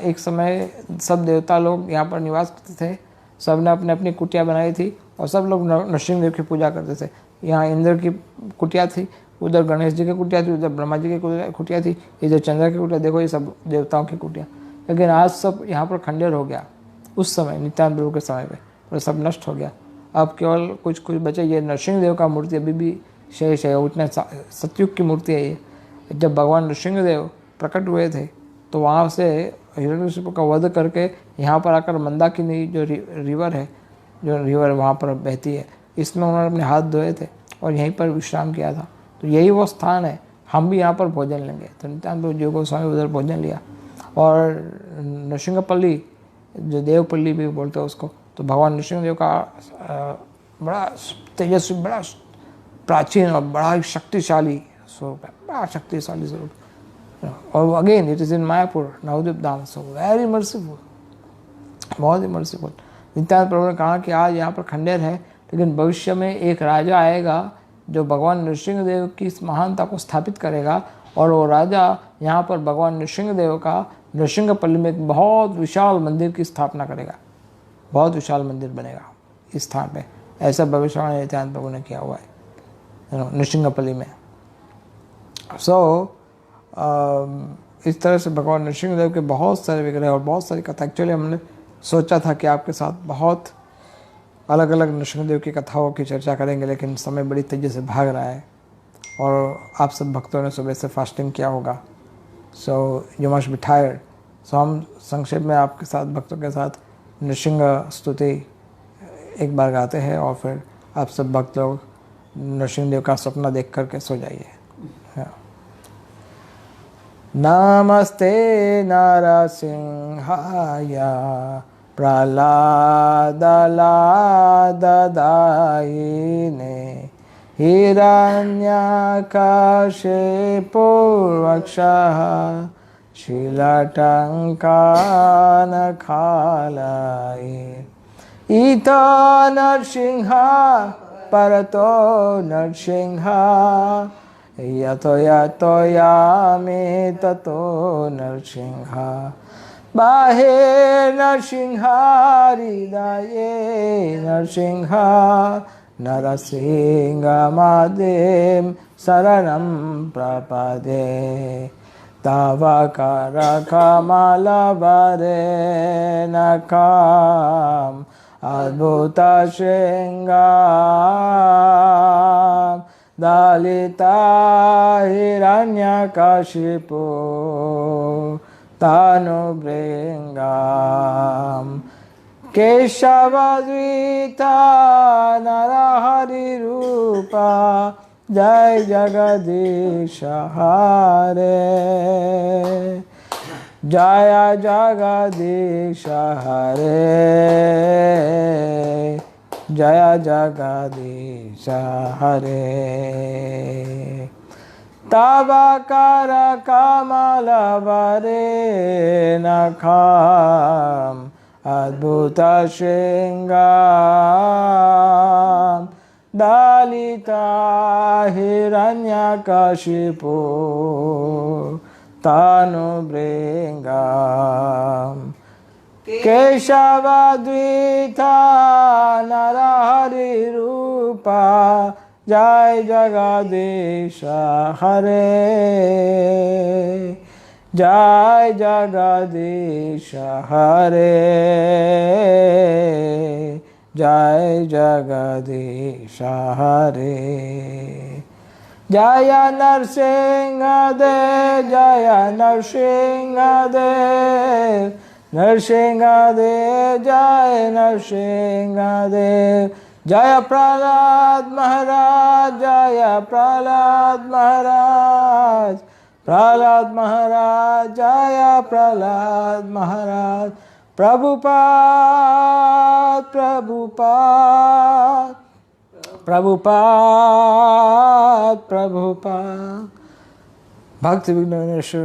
एक समय सब देवता लोग यहाँ पर निवास करते थे। सब ने अपने अपनी कुटिया बनाई थी और सब लोग नृसिंहदेव की पूजा करते थे। यहाँ इंद्र की कुटिया थी, उधर गणेश जी की कुटिया थी, उधर ब्रह्मा जी की कुटिया थी, इधर चंद्र की कुटिया। देखो ये सब देवताओं की कुटिया। लेकिन आज सब यहाँ पर खंडेर हो गया। उस समय नित्यानंद प्रभु के समय पे तो सब नष्ट हो गया। अब केवल कुछ कुछ बचे। ये नरसिंहदेव का मूर्ति अभी भी शेष है। उतने सतयुग की मूर्ति है ये। जब भगवान नरसिंहदेव प्रकट हुए थे तो वहाँ से हिरण्यकशिपु का वध करके यहाँ पर आकर मंदाकिनी जो रिवर है, जो रिवर वहाँ पर बहती है, इसमें उन्होंने अपने हाथ धोए थे और यहीं पर विश्राम किया था। तो यही वो स्थान है। हम भी यहाँ पर भोजन लेंगे। तो नित्यानंद प्रभु जीव गोस्वामी उधर भोजन लिया। और नृसिंहपल्ली जो देवपल्ली भी बोलते हैं उसको, तो भगवान नृसिंहदेव का बड़ा तेजस्वी, बड़ा प्राचीन और बड़ा शक्तिशाली स्वरूप है, बड़ा शक्तिशाली स्वरूप। और again it is in Mayapur Navadvip Dham. So very merciful, बहुत ही मर्सीफुल। नित्यानंद प्रभु ने कहा कि आज यहाँ पर खंडेर है, लेकिन भविष्य में एक राजा आएगा जो भगवान नृसिंहदेव की इस महानता को स्थापित करेगा। और वो राजा यहाँ पर भगवान नृसिंहदेव का नृसिंहपल्ली में एक बहुत विशाल मंदिर की स्थापना करेगा। बहुत विशाल मंदिर बनेगा इस स्थान पे। ऐसा भविष्यवाणी नित्यानंद प्रभु ने किया हुआ है नृसिंहपल्ली में। इस तरह से भगवान नृसिंहदेव के बहुत सारे विग्रह और बहुत सारी कथा। एक्चुअली हमने सोचा था कि आपके साथ बहुत अलग अलग नृसिंहदेव की कथाओं की चर्चा करेंगे, लेकिन समय बड़ी तेज़ी से भाग रहा है और आप सब भक्तों ने सुबह से फास्टिंग किया होगा। So you must be tired. So हम संक्षेप में आपके साथ, भक्तों के साथ नृसिंह स्तुति एक बार गाते हैं और फिर आप सब भक्त लोग नृसिंहदेव का सपना देख करके सो जाइए। नमस्ते नरसिंहाय प्रह्लादलाददायिने हिरण्यकशिपुर्वक्षः शीलटङ्कानखालये इतो नरसिंहा परतो नरसिंहा यतो यतो यामि ततो नरसिंहा बाहे नरसिंहा हृदये नरसिंहा नरसिंहमादिं शरणं प्रपदे तव करकमलवरेणकाम् अद्भुतशृङ्गां दलिता हिरण्यकशिपु तनुभृङ्गां केशवद्विता नरहरिरूपा जय जगदीश हरे जय जगदीश हरे जय जगदीश हरे तव करकमलवरेणकाम् अद्भुतशृङ्गां दलिता हिरण्यकशिपु तनुभृङ्गां केशवद्विता नरहरिरूपा जय जगदीश हरे जय जगदीश हरे जय जगदीश हरे जय नरसिंहदेव जय नरसिंहदेव नरसिंहदेव जय नरसिंहदेव जय प्रह्लाद महाराज जय प्रह्लाद महाराज प्रह्लाद महाराज जय प्रह्लाद महाराज प्रभुपाद प्रभुपाद प्रभुपाद प्रभुपाद भक्त विघ्न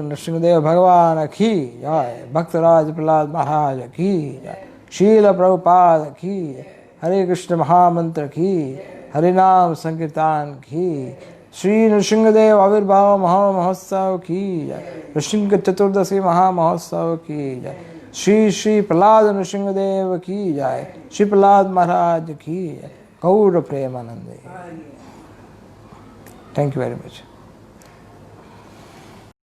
नृसिंहदेव भगवान की जय, भक्तराज प्रहलाद महाराज की जय, शील प्रभुपाद की, हरे कृष्ण महामंत्र की, हरे नाम संकीर्तन की, श्री नृसिंहदेव आविर्भाव महामहोत्सव की जय, नृसिंह चतुर्दशी महामहोत्सव की जय, श्री श्री प्रहलाद नृसिंहदेव की जय, श्री प्रहलाद महाराज की जय, Gaura Premanande. Thank you very much.